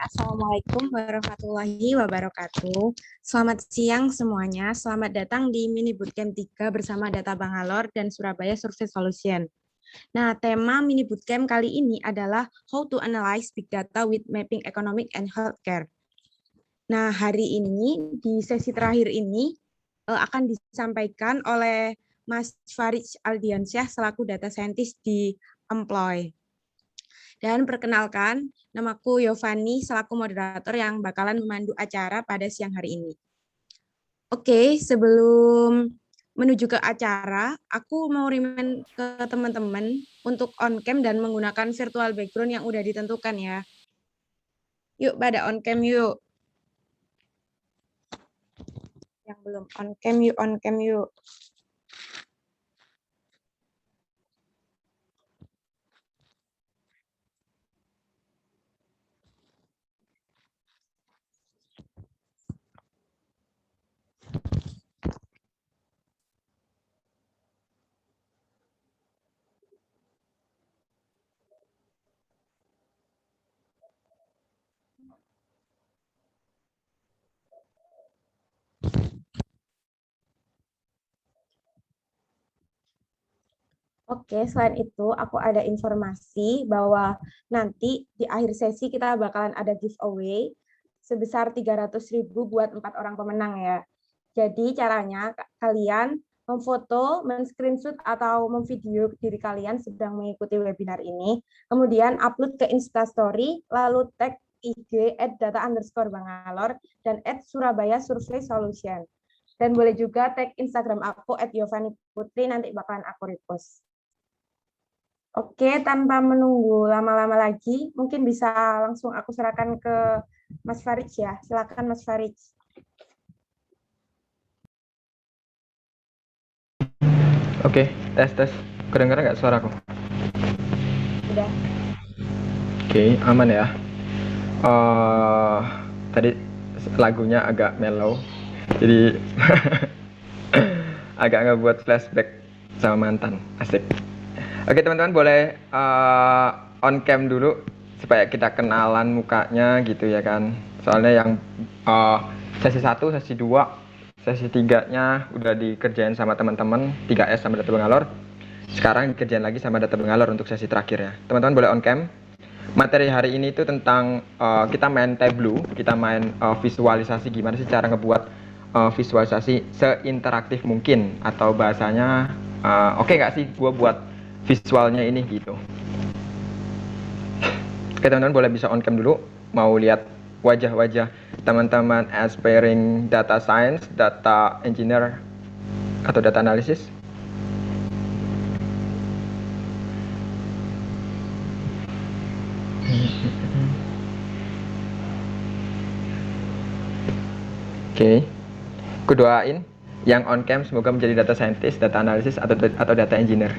Assalamualaikum warahmatullahi wabarakatuh. Selamat siang semuanya. Selamat datang di Mini Bootcamp 3 bersama Data Bangalore dan Surabaya Survey Solution. Nah, tema Mini Bootcamp kali ini adalah How to Analyze Big Data with Mapping Economic and Healthcare. Nah, hari ini, di sesi terakhir ini, akan disampaikan oleh Mas Farid Aldiansyah selaku Data Scientist di Employ. Dan perkenalkan, namaku Yovani selaku moderator yang bakalan memandu acara pada siang hari ini. Oke, sebelum menuju ke acara, aku mau remind ke teman-teman untuk on-cam dan menggunakan virtual background yang udah ditentukan ya. Yuk, pada on-cam yuk. Yang belum on-cam yuk, on-cam yuk. Oke, selain itu aku ada informasi bahwa nanti di akhir sesi kita bakalan ada giveaway sebesar 300.000 buat 4 orang pemenang ya. Jadi caranya kalian memfoto, men-screenshot atau memvideo diri kalian sedang mengikuti webinar ini, kemudian upload ke Instastory, lalu tag IG @data_bangalore dan @Surabaya Survey Solution. Dan boleh juga tag Instagram aku @YovaniPutri, nanti bakalan aku repost. Oke, tanpa menunggu lama-lama lagi, mungkin bisa langsung aku serahkan ke Mas Farid ya. Silakan Mas Farid. Oke, tes. Kedengeran nggak suaraku? Udah. Oke, aman ya. Tadi lagunya agak mellow, jadi agak ngebuat flashback sama mantan. Asik. Oke teman-teman, boleh on cam dulu supaya kita kenalan mukanya gitu ya kan. Soalnya yang sesi 1, sesi 2, sesi 3-nya udah dikerjain sama teman-teman 3S sama Data Bangalore. Sekarang dikerjain lagi sama Data Bangalore untuk sesi terakhir ya. Teman-teman boleh on cam. Materi hari ini itu tentang kita main Tableau, kita main visualisasi, gimana sih cara ngebuat visualisasi seinteraktif mungkin, atau bahasanya oke nggak sih gue buat visualnya ini gitu. Oke teman-teman, boleh bisa on cam dulu. Mau lihat wajah-wajah teman-teman aspiring data science, data engineer, atau data analysis. Oke, aku doain yang on cam semoga menjadi data scientist, data analysis, atau data engineer.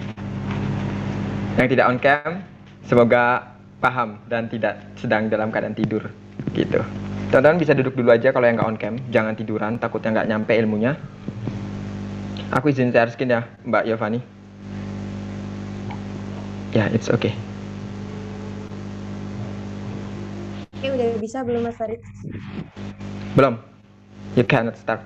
Yang tidak on cam semoga paham dan tidak sedang dalam keadaan tidur gitu. Teman-teman bisa duduk dulu aja kalau yang nggak on cam, jangan tiduran, takutnya nggak nyampe ilmunya. Aku izin share screen ya Mbak Yovani. Ya, it's okay. Oke, udah bisa belum Mas Farid? Belum. You cannot start.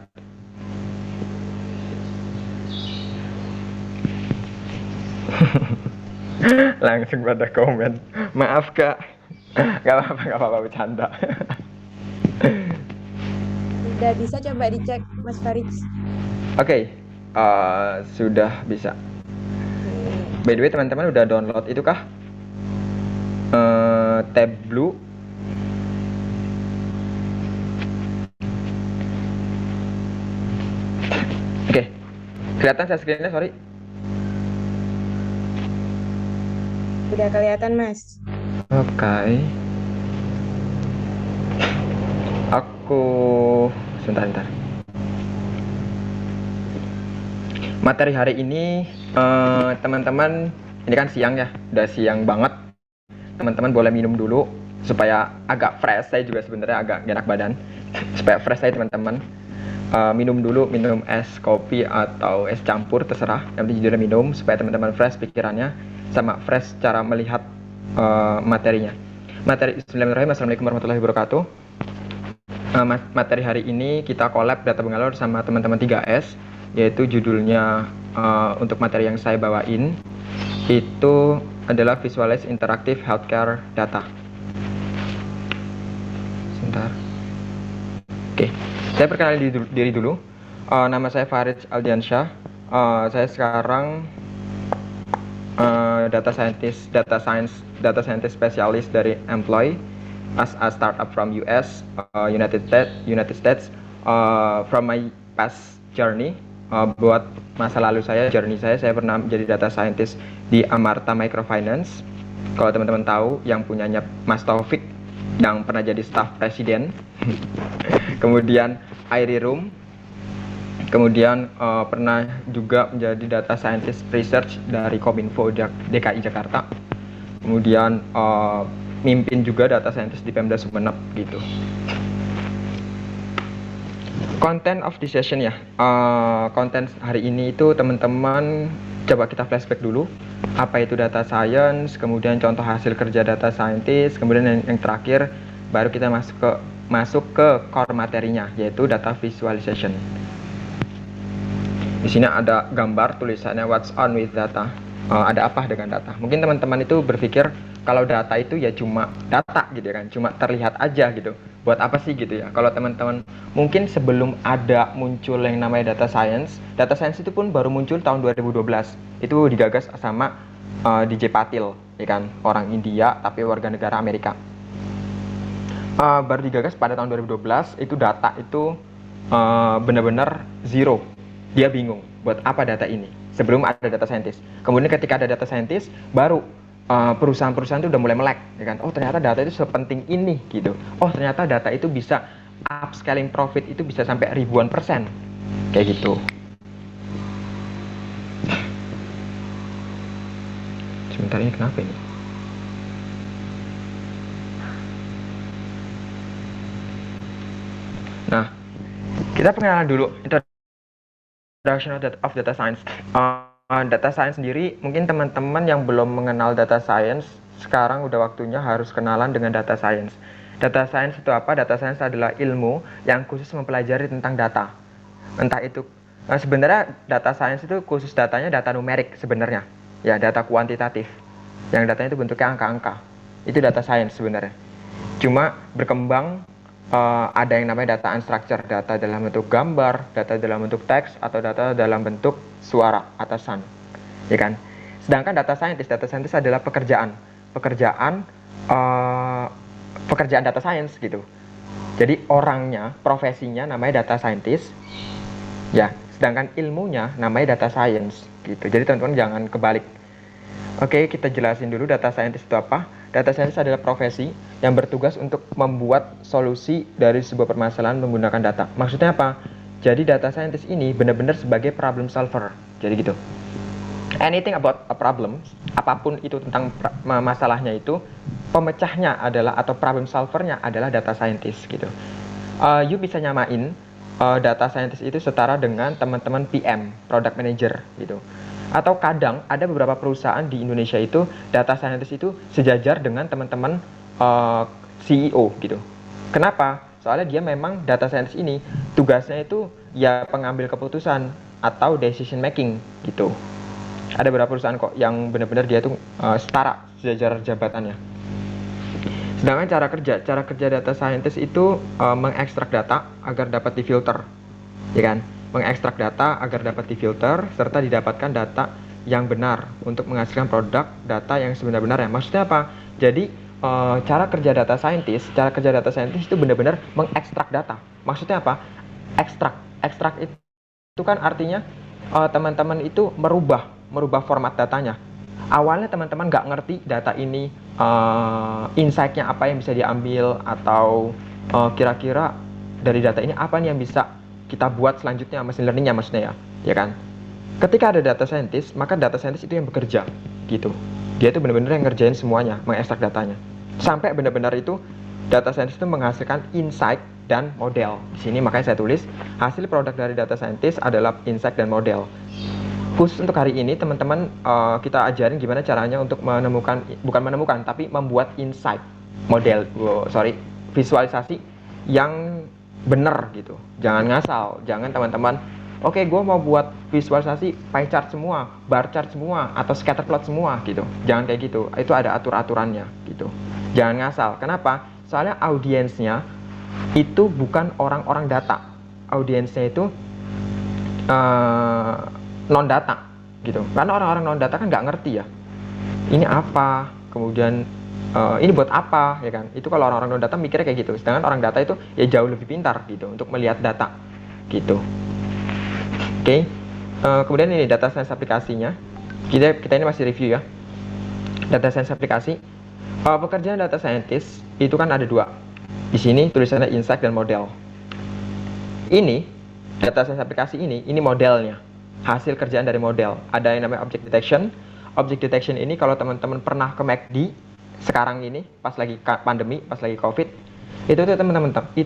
Langsung pada komen. Maaf kak. Gak apa-apa bercanda. Udah bisa, coba dicek Mas Farid. Oke, sudah bisa. By the way teman-teman udah download itu kah? Tableau. Oke, kelihatan saya screen-nya, sorry. Udah kelihatan Mas. Oke. Aku sebentar. Materi hari ini teman-teman, ini kan siang ya, udah siang banget. Teman-teman boleh minum dulu supaya agak fresh. Saya juga sebenarnya agak gak enak badan. Supaya fresh saya teman-teman. Minum dulu, minum es kopi atau es campur terserah. Yang penting jujur minum supaya teman-teman fresh pikirannya sama fresh cara melihat materinya. Bismillahirrahmanirrahim. Assalamualaikum warahmatullahi wabarakatuh. Materi hari ini kita collab Data Bangalore sama teman-teman 3S, yaitu judulnya untuk materi yang saya bawain itu adalah Visualize Interactive Healthcare Data. Sebentar. Oke, saya perkenalkan diri dulu. Nama saya Farid Aldiansyah. Saya sekarang data scientist spesialis dari Employ as a startup from US, United States. From my past journey, buat masa lalu journey saya pernah menjadi data scientist di Amarta Microfinance. Kalau teman-teman tahu, yang punyanya Mas Taufik, yang pernah jadi staff presiden. Kemudian Airy Room. Kemudian pernah juga menjadi data scientist research dari Kominfo DKI Jakarta. Kemudian mimpin juga data scientist di Pemda Sumeneb gitu. Content of the session ya. Konten hari ini itu teman-teman coba kita flashback dulu. Apa itu data science, kemudian contoh hasil kerja data scientist, kemudian yang terakhir baru kita masuk ke core materinya, yaitu data visualization. Di sini ada gambar tulisannya what's on with data. Ada apa dengan data? Mungkin teman-teman itu berpikir kalau data itu ya cuma data gitu kan, cuma terlihat aja gitu. Buat apa sih gitu ya? Kalau teman-teman mungkin sebelum ada muncul yang namanya data science itu pun baru muncul tahun 2012. Itu digagas sama DJ Patil, ya kan, orang India tapi warga negara Amerika. Baru digagas pada tahun 2012. Itu data itu benar-benar zero. Dia bingung buat apa data ini sebelum ada data scientist. Kemudian ketika ada data scientist, baru perusahaan-perusahaan itu udah mulai melek, ya kan? Oh, ternyata data itu sepenting ini gitu. Oh, ternyata data itu bisa upscaling profit itu bisa sampai ribuan persen, kayak gitu. Sebentar, ini kenapa ini? Nah, kita perkenalan dulu. Introduction of data science. Data science sendiri, mungkin teman-teman yang belum mengenal data science, sekarang udah waktunya harus kenalan dengan data science. Data science itu apa? Data science adalah ilmu yang khusus mempelajari tentang data. Entah itu, sebenarnya data science itu khusus datanya data numerik sebenarnya. Ya, data kuantitatif. Yang datanya itu bentuknya angka-angka. Itu data science sebenarnya. Cuma berkembang, ada yang namanya data unstructured, data dalam bentuk gambar, data dalam bentuk teks, atau data dalam bentuk suara atau sound, ya kan? Sedangkan data scientist adalah pekerjaan data science gitu. Jadi orangnya, profesinya namanya data scientist, ya. Sedangkan ilmunya namanya data science gitu. Jadi teman-teman jangan kebalik. Oke, kita jelasin dulu data scientist itu apa. Data scientist adalah profesi yang bertugas untuk membuat solusi dari sebuah permasalahan menggunakan data. Maksudnya apa? Jadi data scientist ini benar-benar sebagai problem solver. Jadi gitu. Anything about a problem, apapun itu tentang masalahnya itu, pemecahnya adalah atau problem solvernya adalah data scientist gitu. You bisa nyamain data scientist itu setara dengan teman-teman PM, product manager gitu. Atau kadang ada beberapa perusahaan di Indonesia itu data scientist itu sejajar dengan teman-teman CEO gitu. Kenapa? Soalnya dia memang data scientist ini tugasnya itu ya pengambil keputusan atau decision making gitu. Ada beberapa perusahaan kok yang benar-benar dia tuh setara sejajar jabatannya. Sedangkan cara kerja data scientist itu mengekstrak data agar dapat difilter, ya kan? Mengekstrak data agar dapat difilter serta didapatkan data yang benar untuk menghasilkan produk data yang sebenar-benarnya. Maksudnya apa? Jadi cara kerja data scientist itu benar-benar mengekstrak data. Maksudnya apa? Ekstrak itu kan artinya teman-teman itu merubah format datanya. Awalnya teman-teman nggak ngerti data ini insight-nya apa yang bisa diambil, atau kira-kira dari data ini apa nih yang bisa kita buat selanjutnya, machine learning-nya maksudnya ya kan? Ketika ada data scientist, maka data scientist itu yang bekerja gitu. Dia itu benar-benar yang ngerjain semuanya, mengekstrak datanya. Sampai benar-benar itu data scientist itu menghasilkan insight dan model. Di sini makanya saya tulis hasil produk dari data scientist adalah insight dan model. Khusus untuk hari ini teman-teman kita ajarin gimana caranya untuk membuat insight. visualisasi yang benar gitu. Jangan ngasal, jangan teman-teman, oke, gue mau buat visualisasi pie chart semua, bar chart semua, atau scatter plot semua gitu. Jangan kayak gitu, itu ada atur-aturannya gitu. Jangan ngasal, kenapa? Soalnya audiensnya itu bukan orang-orang data. Audiensnya itu non-data gitu. Karena orang-orang non-data kan nggak ngerti ya, ini apa, kemudian ini buat apa, ya kan? Itu kalau orang-orang non data mikirnya kayak gitu. Sedangkan orang data itu ya jauh lebih pintar gitu untuk melihat data gitu. Oke. Kemudian ini data science aplikasinya. Kita ini masih review ya. Data science aplikasi. Pekerjaan data scientist itu kan ada dua. Di sini tulisannya insight dan model. Ini data science aplikasi ini modelnya. Hasil kerjaan dari model. Ada yang namanya object detection. Object detection ini kalau teman-teman pernah ke McD sekarang ini pas lagi pandemi, pas lagi COVID, itu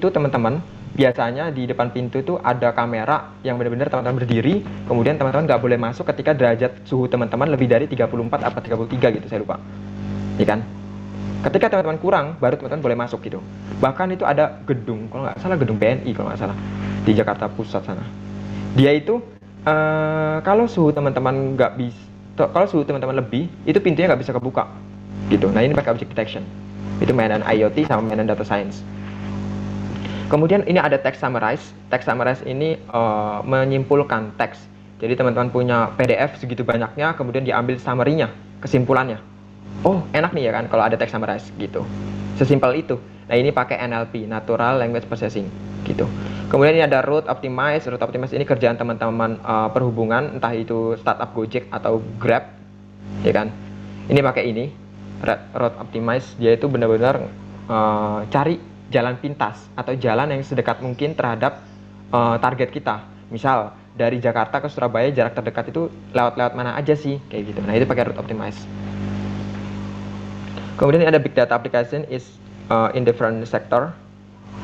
teman-teman biasanya di depan pintu itu ada kamera yang benar-benar teman-teman berdiri, kemudian teman-teman nggak boleh masuk ketika derajat suhu teman-teman lebih dari 34 atau 33 gitu, saya lupa. Ya kan? Ketika teman-teman kurang, baru teman-teman boleh masuk gitu. Bahkan itu ada gedung, kalau nggak salah gedung BNI kalau nggak salah, di Jakarta Pusat sana. Dia itu kalau suhu teman-teman nggak bisa, kalau suhu teman-teman lebih, itu pintunya nggak bisa kebuka gitu. Nah ini pakai object detection. Itu mainan IoT sama mainan data science. Kemudian ini ada text summarize. Text summarize ini menyimpulkan teks. Jadi teman-teman punya PDF segitu banyaknya, kemudian diambil summary-nya, kesimpulannya. Oh enak nih ya kan kalau ada text summarize gitu. Sesimpel itu. Nah ini pakai NLP, Natural Language Processing gitu. Kemudian ini ada route optimize. Route optimize ini kerjaan teman-teman perhubungan, entah itu startup Gojek atau Grab, ya kan. Ini pakai ini route optimize. Dia itu benar-benar cari jalan pintas atau jalan yang sedekat mungkin terhadap target kita. Misal dari Jakarta ke Surabaya jarak terdekat itu lewat mana aja sih kayak gitu. Nah itu pakai route optimize. Kemudian ada big data application is in different sector.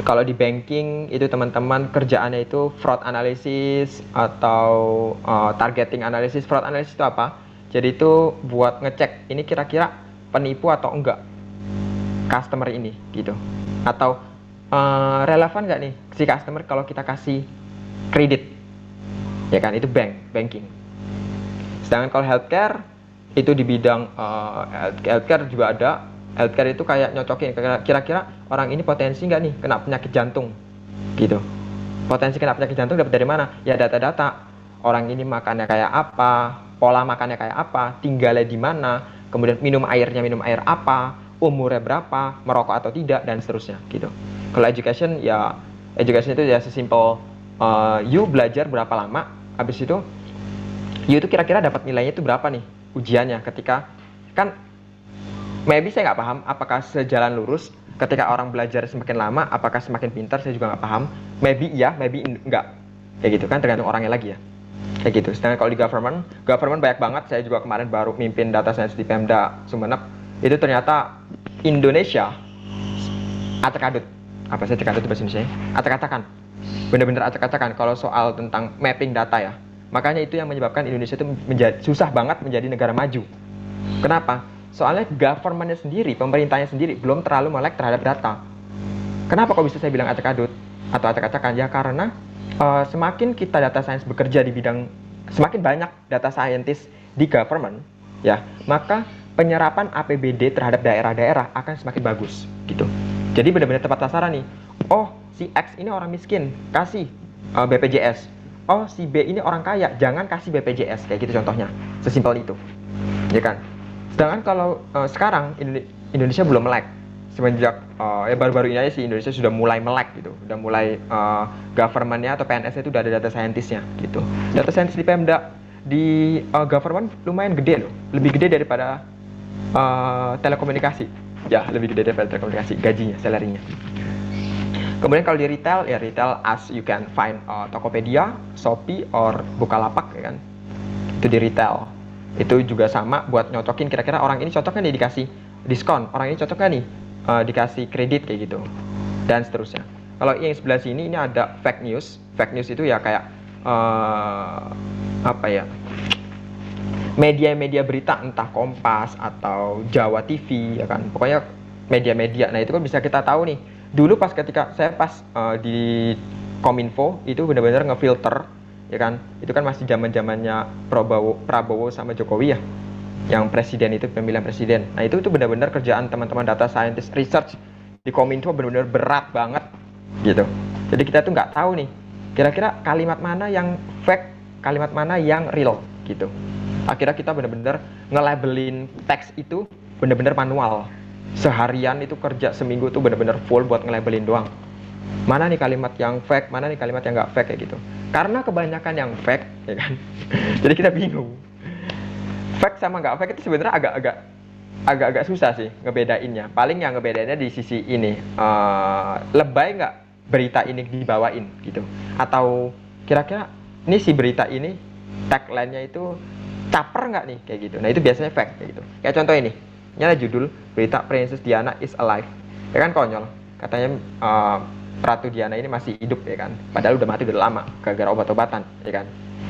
Kalau di banking itu teman-teman kerjaannya itu fraud analysis atau targeting analysis. Fraud analysis itu apa? Jadi itu buat ngecek ini kira-kira penipu atau enggak customer ini gitu. Atau relevan nggak nih si customer kalau kita kasih kredit, ya kan, itu banking. Sedangkan kalau healthcare itu di bidang healthcare juga ada. Healthcare itu kayak nyocokin kira-kira orang ini potensi nggak nih kena penyakit jantung gitu. Potensi kena penyakit jantung dapat dari mana? Ya data-data orang ini makannya kayak apa, pola makannya kayak apa, tinggalnya di mana, kemudian minum air apa, umurnya berapa, merokok atau tidak, dan seterusnya gitu. Kalau education itu ya sesimpel you belajar berapa lama, habis itu you itu kira-kira dapat nilainya itu berapa nih ujiannya. Ketika kan maybe saya nggak paham apakah sejalan lurus ketika orang belajar semakin lama apakah semakin pintar, saya juga nggak paham. Maybe iya, maybe enggak, kayak gitu kan, tergantung orangnya lagi ya, kayak gitu. Sedangkan kalau di government banyak banget. Saya juga kemarin baru mimpin data science di Pemda Sumeneb. Itu ternyata Indonesia acak-adut. Apa sih acak-adut bahasa Indonesia? Acak-acakan. Bener-bener acak-acakan kalau soal tentang mapping data ya. Makanya itu yang menyebabkan Indonesia itu susah banget menjadi negara maju. Kenapa? Soalnya government-nya sendiri, pemerintahnya sendiri belum terlalu melek terhadap data. Kenapa kok bisa saya bilang acak-adut atau acak-acakan? Ya karena semakin kita data science bekerja di bidang, semakin banyak data scientist di government, ya, maka penyerapan APBD terhadap daerah-daerah akan semakin bagus gitu. Jadi benar-benar tepat sasaran nih. Oh, si X ini orang miskin, kasih BPJS. Oh, si B ini orang kaya, jangan kasih BPJS, kayak gitu contohnya. Sesimpel itu. Ya kan? Sedangkan kalau sekarang Indonesia belum melek. Semenjak ya baru-baru ini aja sih Indonesia sudah mulai melek gitu. Udah mulai government-nya atau PNS itu udah ada data scientist-nya gitu. Data scientist di Pemda di government lumayan gede loh. Lebih gede daripada telekomunikasi. Ya, lebih gede daripada telekomunikasi, gajinya, salary-nya. Kemudian kalau di retail, ya retail as you can find Tokopedia, Shopee, or Bukalapak, ya kan. Itu di retail. Itu juga sama buat nyocokin kira-kira orang ini cocok kan nih dikasih diskon, orang ini cocok kan nih dikasih kredit kayak gitu, dan seterusnya. Kalau yang sebelah sini ini ada fake news. Fake news itu ya kayak apa ya, media-media berita entah Kompas atau Jawa TV, ya kan. Pokoknya media-media. Nah itu kan bisa kita tahu nih. Dulu pas ketika saya di Kominfo itu benar-benar ngefilter, ya kan? Itu kan masih zaman-zamannya Prabowo sama Jokowi ya, yang presiden itu pemilihan presiden. Nah itu benar-benar kerjaan teman-teman data scientist research di Kominfo benar-benar berat banget gitu. Jadi kita tuh nggak tahu nih kira-kira kalimat mana yang fake, kalimat mana yang real gitu. Akhirnya kita benar-benar nge-labelin teks itu benar-benar manual. Seharian itu kerja seminggu tuh benar-benar full buat nge-labelin doang. Mana nih kalimat yang fake, mana nih kalimat yang nggak fake kayak gitu. Karena kebanyakan yang fake, ya kan. Jadi kita bingung. Fake sama nggak fake itu sebenarnya agak susah sih ngebedainnya. Paling yang ngebedainnya di sisi ini, lebay nggak berita ini dibawain gitu. Atau kira-kira ini si berita ini tagline-nya itu caper nggak nih kayak gitu. Nah itu biasanya fake kayak gitu. Kayak contoh ini ada judul berita Princess Diana is alive, ya kan konyol. Katanya Ratu Diana ini masih hidup, ya kan. Padahal udah mati udah lama gara-gara obat-obatan, ya kan.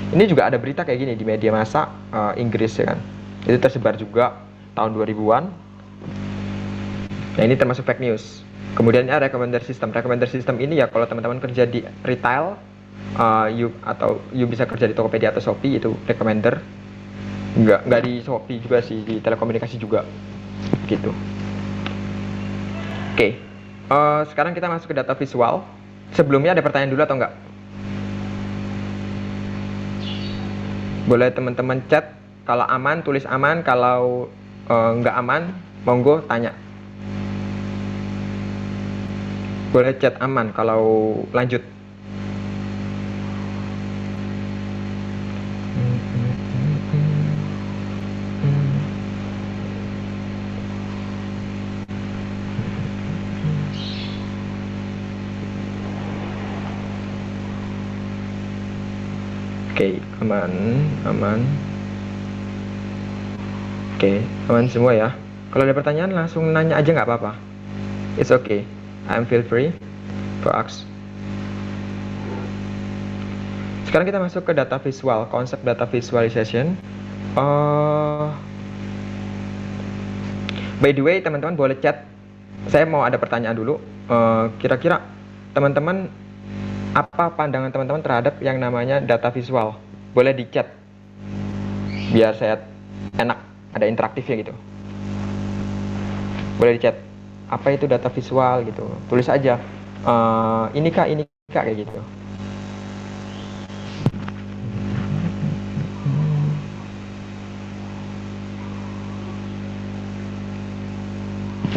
Ini juga ada berita kayak gini di media massa Inggris, ya kan. Itu tersebar juga tahun 2000-an. Nah ini termasuk fake news. Kemudian ada recommender system. Recommender system ini ya kalau teman-teman kerja di retail, you bisa kerja di Tokopedia atau Shopee, itu recommender. Nggak di Shopee juga sih, di telekomunikasi juga gitu. Oke. Sekarang kita masuk ke data visual. Sebelumnya ada pertanyaan dulu atau enggak? Boleh teman-teman chat. Kalau aman tulis aman, kalau nggak aman monggo tanya. Boleh chat aman kalau lanjut. Oke, aman. Oke, aman semua ya. Kalau ada pertanyaan langsung nanya aja nggak apa-apa. It's okay. I'm feel free to ask. Sekarang kita masuk ke data visual, konsep data visualization. By the way, teman-teman boleh chat. Saya mau ada pertanyaan dulu. Kira-kira teman-teman apa pandangan teman-teman terhadap yang namanya data visual? Boleh di chat biar saya enak, ada interaktifnya gitu. Boleh di chat apa itu data visual gitu, tulis aja ini kak kayak gitu.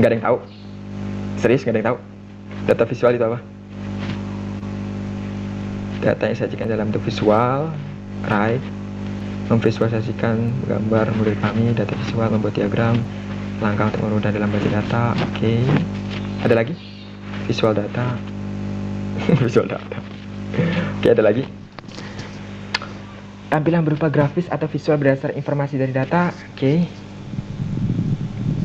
Nggak ada yang tahu, serius nggak ada yang tahu data visual itu apa? Data yang disajikan dalam bentuk visual, right? Memvisualisasikan gambar mulai kami, data visual, membuat diagram, langkah untuk memudah dalam baca data. Oke. Ada lagi? Visual data. Visual data. Oke, ada lagi. Tampilan berupa grafis atau visual berdasar informasi dari data. Oke.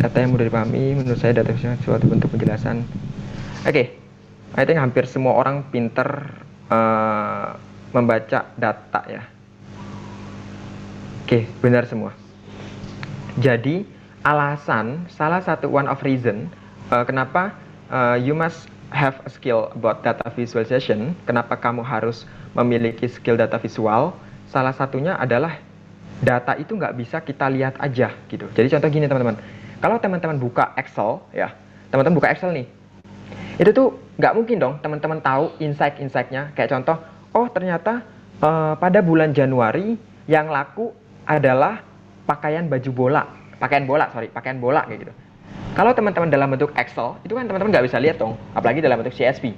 Data yang mudah dipahami, menurut saya data visual suatu bentuk penjelasan. Oke. I think hampir semua orang pinter membaca data ya. Oke, benar semua. Jadi alasan, salah satu one of reason kenapa you must have a skill about data visualization, kenapa kamu harus memiliki skill data visual, salah satunya adalah data itu nggak bisa kita lihat aja gitu. Jadi contoh gini teman-teman, kalau teman-teman buka Excel ya, teman-teman buka Excel nih, itu tuh nggak mungkin dong teman-teman tahu insight-insightnya. Kayak contoh, oh ternyata pada bulan Januari yang laku adalah pakaian bola kayak gitu. Kalau teman-teman dalam bentuk Excel, itu kan teman-teman nggak bisa lihat dong, apalagi dalam bentuk CSV,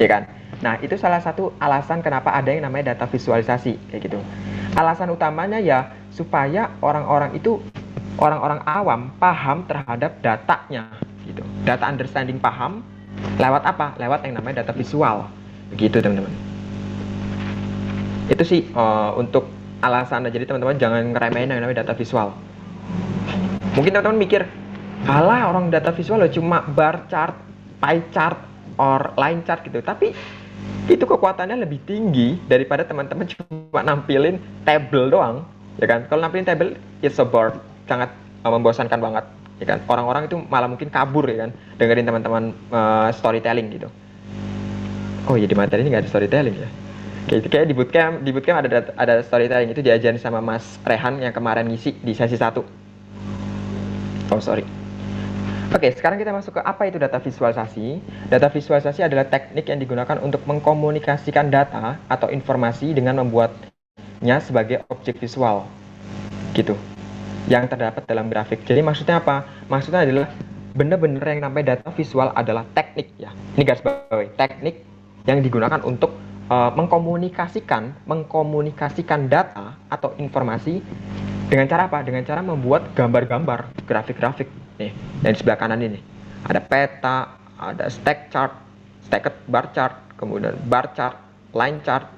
ya kan? Nah itu salah satu alasan kenapa ada yang namanya data visualisasi kayak gitu. Alasan utamanya ya supaya orang-orang awam paham terhadap datanya gitu. Data understanding paham lewat apa? Lewat yang namanya data visual. Begitu teman-teman. Itu sih untuk alasan. Jadi teman-teman jangan ngeremehin yang namanya data visual. Mungkin teman-teman mikir, alah orang data visual cuma bar chart, pie chart, or line chart gitu. Tapi itu kekuatannya lebih tinggi daripada teman-teman cuma nampilin table doang, ya kan? Kalau nampilin table, it's so bored, sangat membosankan banget. ya kan. Orang-orang itu malah mungkin kabur ya kan, dengerin teman-teman storytelling gitu. Oh iya, di materi ini nggak ada storytelling ya. Kayak di bootcamp ada storytelling, itu diajarin sama Mas Rehan yang kemarin ngisi di sesi 1. Oh sorry. Oke, sekarang kita masuk ke apa itu data visualisasi. Data visualisasi adalah teknik yang digunakan untuk mengkomunikasikan data atau informasi dengan membuatnya sebagai objek visual, gitu, yang terdapat dalam grafik. Jadi maksudnya apa? Maksudnya adalah benar-benar yang namanya data visual adalah teknik ya. Ini garis bawahi, teknik yang digunakan untuk mengkomunikasikan data atau informasi dengan cara apa? Dengan cara membuat gambar-gambar, grafik-grafik. Nih, yang di sebelah kanan ini. Ada peta, ada stack chart, stacked bar chart, kemudian bar chart, line chart,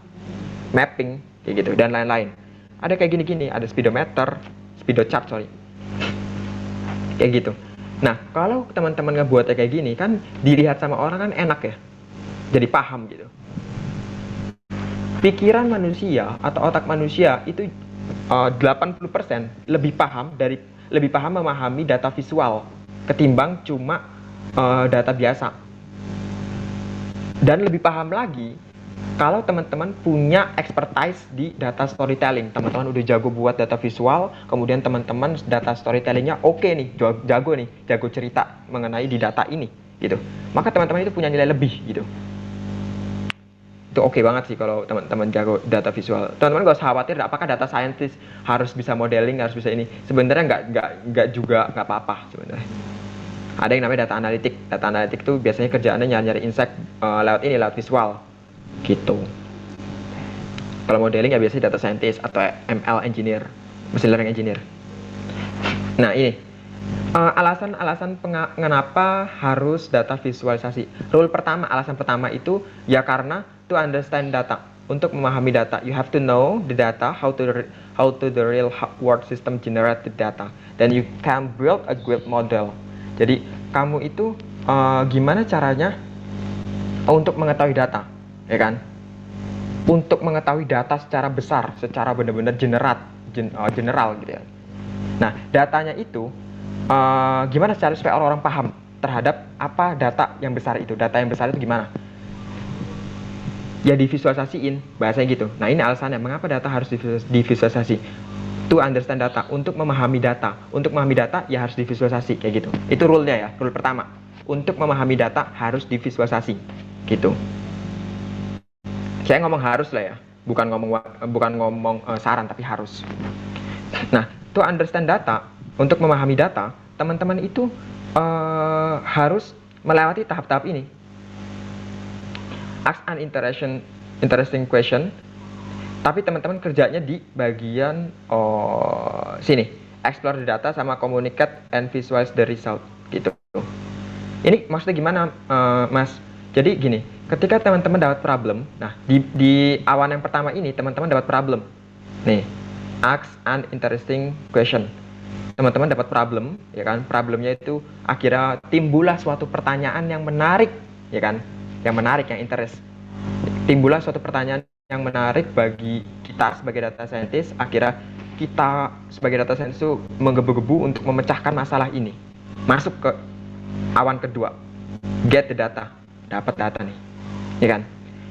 mapping, kayak gitu, dan lain-lain. Ada kayak gini-gini, ada speedometer, speedochart, sorry. Kayak gitu. Nah, kalau teman-teman ngebuatnya kayak gini, kan dilihat sama orang kan enak ya. Jadi paham gitu. Pikiran manusia atau otak manusia itu 80% lebih paham memahami data visual ketimbang cuma data biasa. Dan lebih paham lagi kalau teman-teman punya expertise di data storytelling. Teman-teman udah jago buat data visual, kemudian teman-teman data storytellingnya oke nih, jago cerita mengenai di data ini gitu. Maka teman-teman itu punya nilai lebih gitu. Itu oke banget sih kalau teman-teman jago data visual. Teman-teman gak usah khawatir apakah data scientist harus bisa modeling, harus bisa ini. Sebenarnya nggak juga nggak apa-apa sebenarnya. Ada yang namanya data analitik. Data analitik itu biasanya kerjaannya nyari insight lewat visual gitu. Kalau modeling ya biasanya data scientist atau ML engineer, machine learning engineer. Nah ini alasan kenapa harus data visualisasi. Alasan pertama itu ya karena to understand data. Untuk memahami data, you have to know the data, how to the real world system generate the data. Then you can build a good model. Jadi kamu itu gimana caranya untuk mengetahui data, ya kan? Untuk mengetahui data secara besar, secara benar-benar general gitu ya. Nah, datanya itu gimana cara supaya orang-orang paham terhadap apa data yang besar itu. Data yang besar itu gimana? Ya divisualisasiin, bahasanya gitu. Nah ini alasannya mengapa data harus divisualisasi. To understand data, untuk memahami data. Untuk memahami data ya harus divisualisasi, kayak gitu. Itu rule-nya ya, rule pertama. Untuk memahami data harus divisualisasi, gitu. Saya ngomong harus lah ya, bukan ngomong saran, tapi harus. Nah, to understand data, untuk memahami data, teman-teman itu harus melewati tahap-tahap ini. Ask an interesting question, tapi teman-teman kerjanya di bagian sini, explore the data sama communicate and visualize the result gitu. Ini maksudnya gimana, Mas? Jadi gini, ketika teman-teman dapat problem, nah di awan yang pertama ini teman-teman dapat problem. Nih, ask an interesting question. Teman-teman dapat problem, ya kan? Problemnya itu akhirnya timbullah suatu pertanyaan yang menarik, ya kan? Yang menarik, yang interest. Timbullah suatu pertanyaan yang menarik bagi kita sebagai data scientist. Akhirnya kita sebagai data scientist itu menggebu-gebu untuk memecahkan masalah ini. Masuk ke awan kedua, get the data, dapat data nih, ya kan?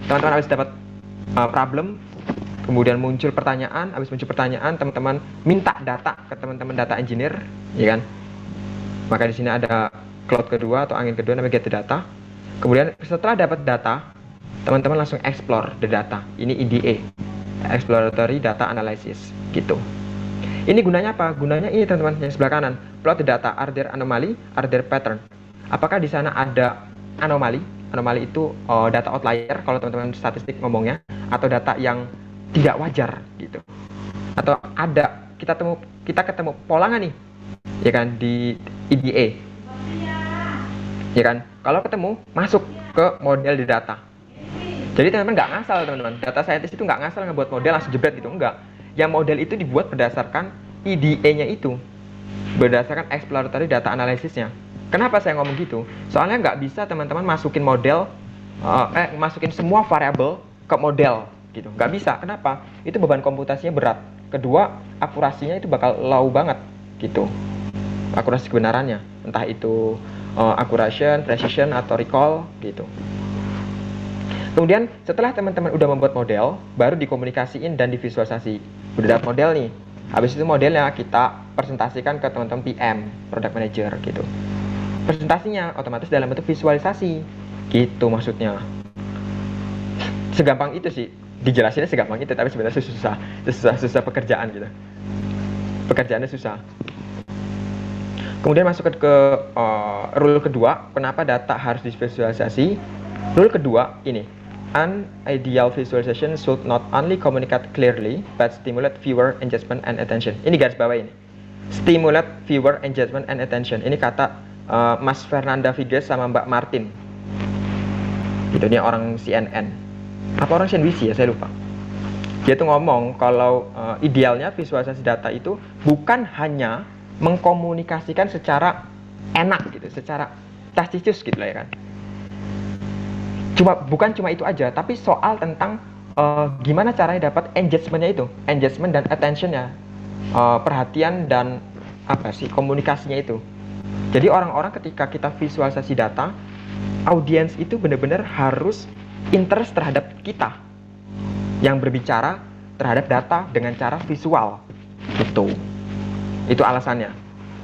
Teman-teman habis dapat problem, kemudian muncul pertanyaan, habis muncul pertanyaan, teman-teman minta data ke teman-teman data engineer, ya kan? Maka di sini ada cloud kedua atau angin kedua namanya get the data. Kemudian setelah dapat data, teman-teman langsung explore the data. Ini EDA, exploratory data analysis, gitu. Ini gunanya apa? Gunanya ini teman-teman yang sebelah kanan. Plot the data, are there anomaly, are there pattern? Apakah di sana ada anomali? Anomali itu data outlier kalau teman-teman statistik ngomongnya, atau data yang tidak wajar gitu. Atau ada kita ketemu pola nggak nih? Ya kan di EDA. Ya kan? Kalau ketemu masuk ke model di data. Jadi teman-teman nggak ngasal teman-teman. Data scientist itu nggak ngasal ngebuat model langsung jebret gitu, enggak. Yang model itu dibuat berdasarkan EDA-nya itu, berdasarkan exploratory data analisisnya. Kenapa saya ngomong gitu? Soalnya nggak bisa teman-teman masukin model, masukin semua variabel ke model gitu. Nggak bisa. Kenapa? Itu beban komputasinya berat. Kedua, akurasinya itu bakal low banget gitu. akurasi kebenarannya, entah itu accuracy, precision, atau recall gitu. Kemudian setelah teman-teman udah membuat model, baru dikomunikasiin dan divisualisasi. Udah dapat model nih, habis itu modelnya kita presentasikan ke teman-teman PM, product manager gitu. Presentasinya otomatis dalam bentuk visualisasi, gitu maksudnya. Segampang itu sih, dijelasinnya segampang itu, tapi sebenarnya susah pekerjaan gitu. Pekerjaannya susah. Kemudian masuk ke rule kedua, kenapa data harus divisualisasi. Rule kedua ini, an ideal visualization should not only communicate clearly, but stimulate viewer engagement and attention. Ini garis bawah ini. Stimulate viewer engagement and attention. Ini kata Mas Fernanda Vigues sama Mbak Martin. Itu ini orang CNN. Apa orang CNBC ya, saya lupa. Dia tuh ngomong kalau idealnya visualisasi data itu bukan hanya mengkomunikasikan secara enak gitu, secara tacitious gitu lah ya kan. Bukan cuma itu aja, tapi soal tentang gimana caranya dapat engagementnya itu, engagement dan attentionnya, perhatian dan apa sih komunikasinya itu. Jadi orang-orang ketika kita visualisasi data, audiens itu benar-benar harus interest terhadap kita yang berbicara terhadap data dengan cara visual gitu. Itu alasannya.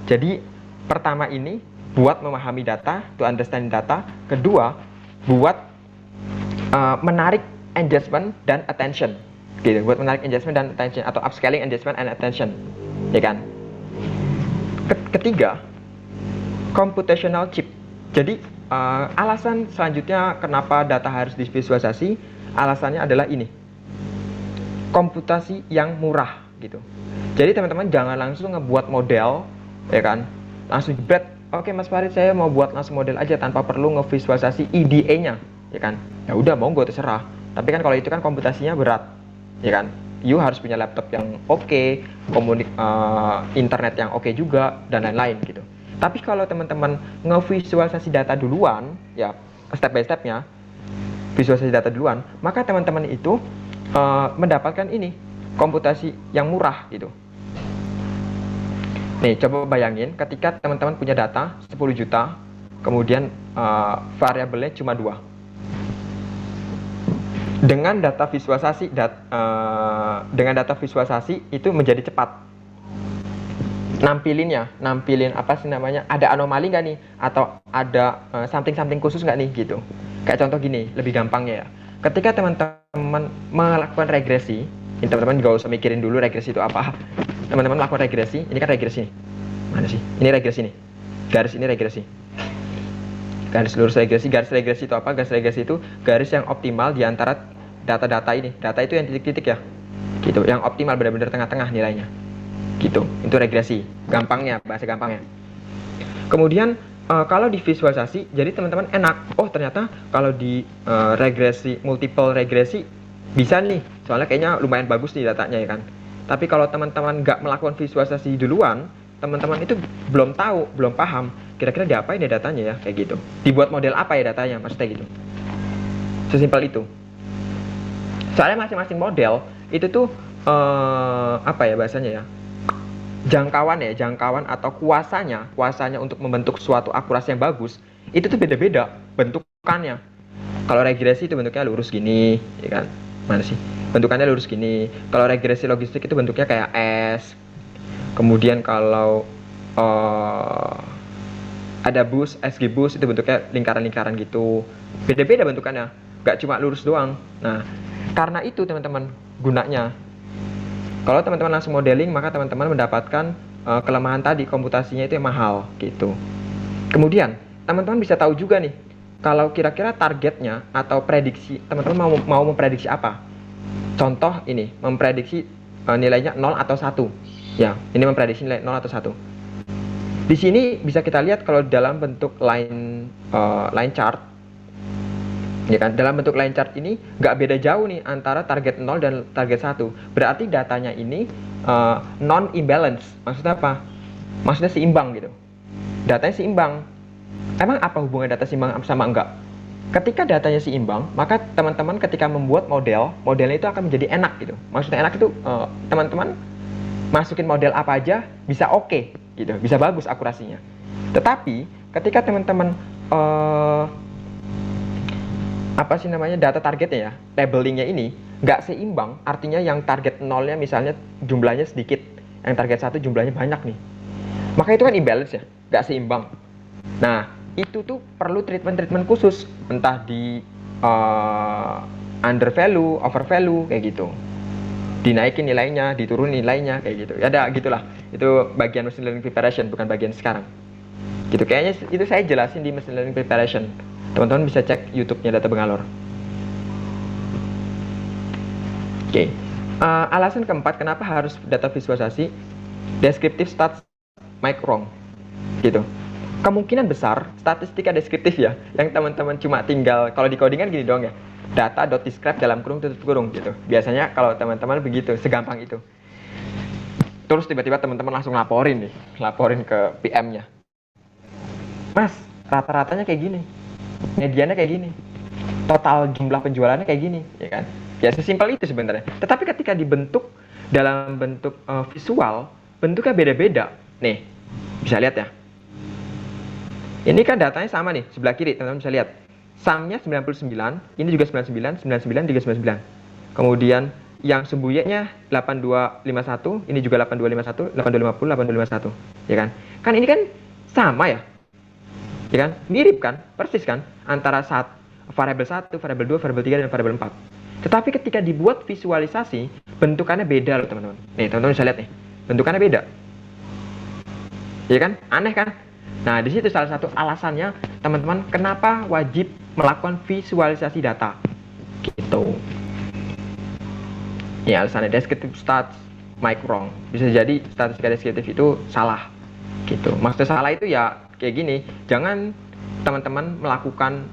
Jadi pertama ini buat memahami data, to understand data. Kedua, buat menarik engagement dan attention gitu, buat menarik engagement dan attention atau upscaling engagement and attention, ya kan. Ketiga, computational chip. Jadi alasan selanjutnya kenapa data harus divisualisasi, alasannya adalah ini, komputasi yang murah gitu. Jadi teman-teman jangan langsung ngebuat model, ya kan, langsung jebret, oke Mas Farid saya mau buat langsung model aja tanpa perlu ngevisualisasi IDE-nya, ya kan. Ya udah monggo terserah. Tapi kan kalau itu kan komputasinya berat, ya kan. You harus punya laptop yang oke, internet yang oke juga dan lain-lain gitu. Tapi kalau teman-teman ngevisualisasi data duluan, ya step by stepnya visualisasi data duluan, maka teman-teman itu mendapatkan ini komputasi yang murah gitu. Nih coba bayangin ketika teman-teman punya data 10 juta, kemudian variabelnya cuma 2. Dengan data visualisasi itu menjadi cepat. Nampilin apa sih namanya? Ada anomali nggak nih? Atau ada something khusus nggak nih gitu? Kayak contoh gini, lebih gampangnya ya. Ketika teman-teman melakukan regresi, teman-teman nggak usah mikirin dulu regresi itu apa. Teman-teman melakukan regresi, ini kan regresi nih. Mana sih? Ini regresi nih. Garis ini regresi. Garis lurus regresi. Garis regresi itu apa? Garis regresi itu garis yang optimal di antara data-data ini. Data itu yang titik-titik ya. Gitu, yang optimal benar-benar tengah-tengah nilainya. Gitu. Itu regresi. Gampangnya, bahasa gampangnya. Kemudian kalau di visualisasi, jadi teman-teman enak. Oh, ternyata kalau di regresi, multiple regresi bisa nih. Soalnya kayaknya lumayan bagus nih datanya ya kan. Tapi kalau teman-teman nggak melakukan visualisasi duluan, teman-teman itu belum tahu, belum paham kira-kira diapain ya datanya ya, kayak gitu. Dibuat model apa ya datanya, maksudnya gitu. Sesimpel itu. Soalnya masing-masing model itu tuh apa ya bahasanya ya, jangkauan atau kuasanya untuk membentuk suatu akurasi yang bagus itu tuh beda-beda bentukannya. Kalau regresi itu bentuknya lurus gini, ya kan? Mana sih? Bentukannya lurus gini. Kalau regresi logistik itu bentuknya kayak S. Kemudian kalau ada bus, SG bus itu bentuknya lingkaran-lingkaran gitu. Beda-beda bentukannya, nggak cuma lurus doang. Nah, karena itu teman-teman gunanya. Kalau teman-teman langsung modeling, maka teman-teman mendapatkan kelemahan tadi, komputasinya itu yang mahal gitu. Kemudian teman-teman bisa tahu juga nih, kalau kira-kira targetnya atau prediksi, teman-teman mau memprediksi apa? Contoh ini, memprediksi nilainya 0 atau 1. Ya, ini memprediksi nilai 0 atau 1. Di sini bisa kita lihat kalau dalam bentuk line chart, ya kan, dalam bentuk line chart ini nggak beda jauh nih antara target 0 dan target 1. Berarti datanya ini non-imbalance. Maksudnya apa? Maksudnya seimbang gitu. Datanya seimbang. Emang apa hubungan data seimbang sama enggak? Ketika datanya seimbang, maka teman-teman ketika membuat modelnya itu akan menjadi enak gitu. Maksudnya enak itu teman-teman masukin model apa aja bisa oke, gitu, bisa bagus akurasinya. Tetapi ketika teman-teman data targetnya ya, labelingnya ini nggak seimbang, artinya yang target nolnya misalnya jumlahnya sedikit, yang target 1 jumlahnya banyak nih, maka itu kan imbalance ya, nggak seimbang. Nah, itu tuh perlu treatment khusus, entah di under value, over value, kayak gitu. Dinaikin nilainya, diturunin nilainya, kayak gitu. Ya ada gitulah. Itu bagian machine learning preparation, bukan bagian sekarang. Gitu, kayaknya itu saya jelasin di machine learning preparation. Teman-teman bisa cek YouTube-nya Data Bangalore. Oke. Alasan keempat kenapa harus data visualisasi, descriptive stats might wrong. Gitu. Kemungkinan besar statistika deskriptif ya, yang teman-teman cuma tinggal, kalau di coding kan gini doang ya, data.describe dalam kurung tutup kurung gitu. Biasanya kalau teman-teman begitu, segampang itu. Terus tiba-tiba teman-teman langsung laporin ke PM-nya. Mas, rata-ratanya kayak gini, mediannya kayak gini, total jumlah penjualannya kayak gini, ya kan? Ya sesimpel itu sebenarnya. Tetapi ketika dibentuk dalam bentuk visual, bentuknya beda-beda. Nih, bisa lihat ya. Ini kan datanya sama nih, sebelah kiri, teman-teman bisa lihat. Sumnya 99, ini juga 99, 99 juga 99. Kemudian yang sembuyeknya 8251, ini juga 8251, 8250, 8251, ya kan? Kan ini kan sama ya? Ya kan? Mirip kan? Persis kan? Antara variabel 1, variabel 2, variabel 3, dan variabel 4. Tetapi ketika dibuat visualisasi, bentukannya beda loh teman-teman. Nih, teman-teman bisa lihat nih. Bentukannya beda. Ya kan? Aneh kan? Nah, di situ salah satu alasannya teman-teman kenapa wajib melakukan visualisasi data. Gitu. Ya, alasannya descriptive stats might wrong. Bisa jadi statistika deskriptif itu salah. Gitu. Maksud salah itu ya kayak gini, jangan teman-teman melakukan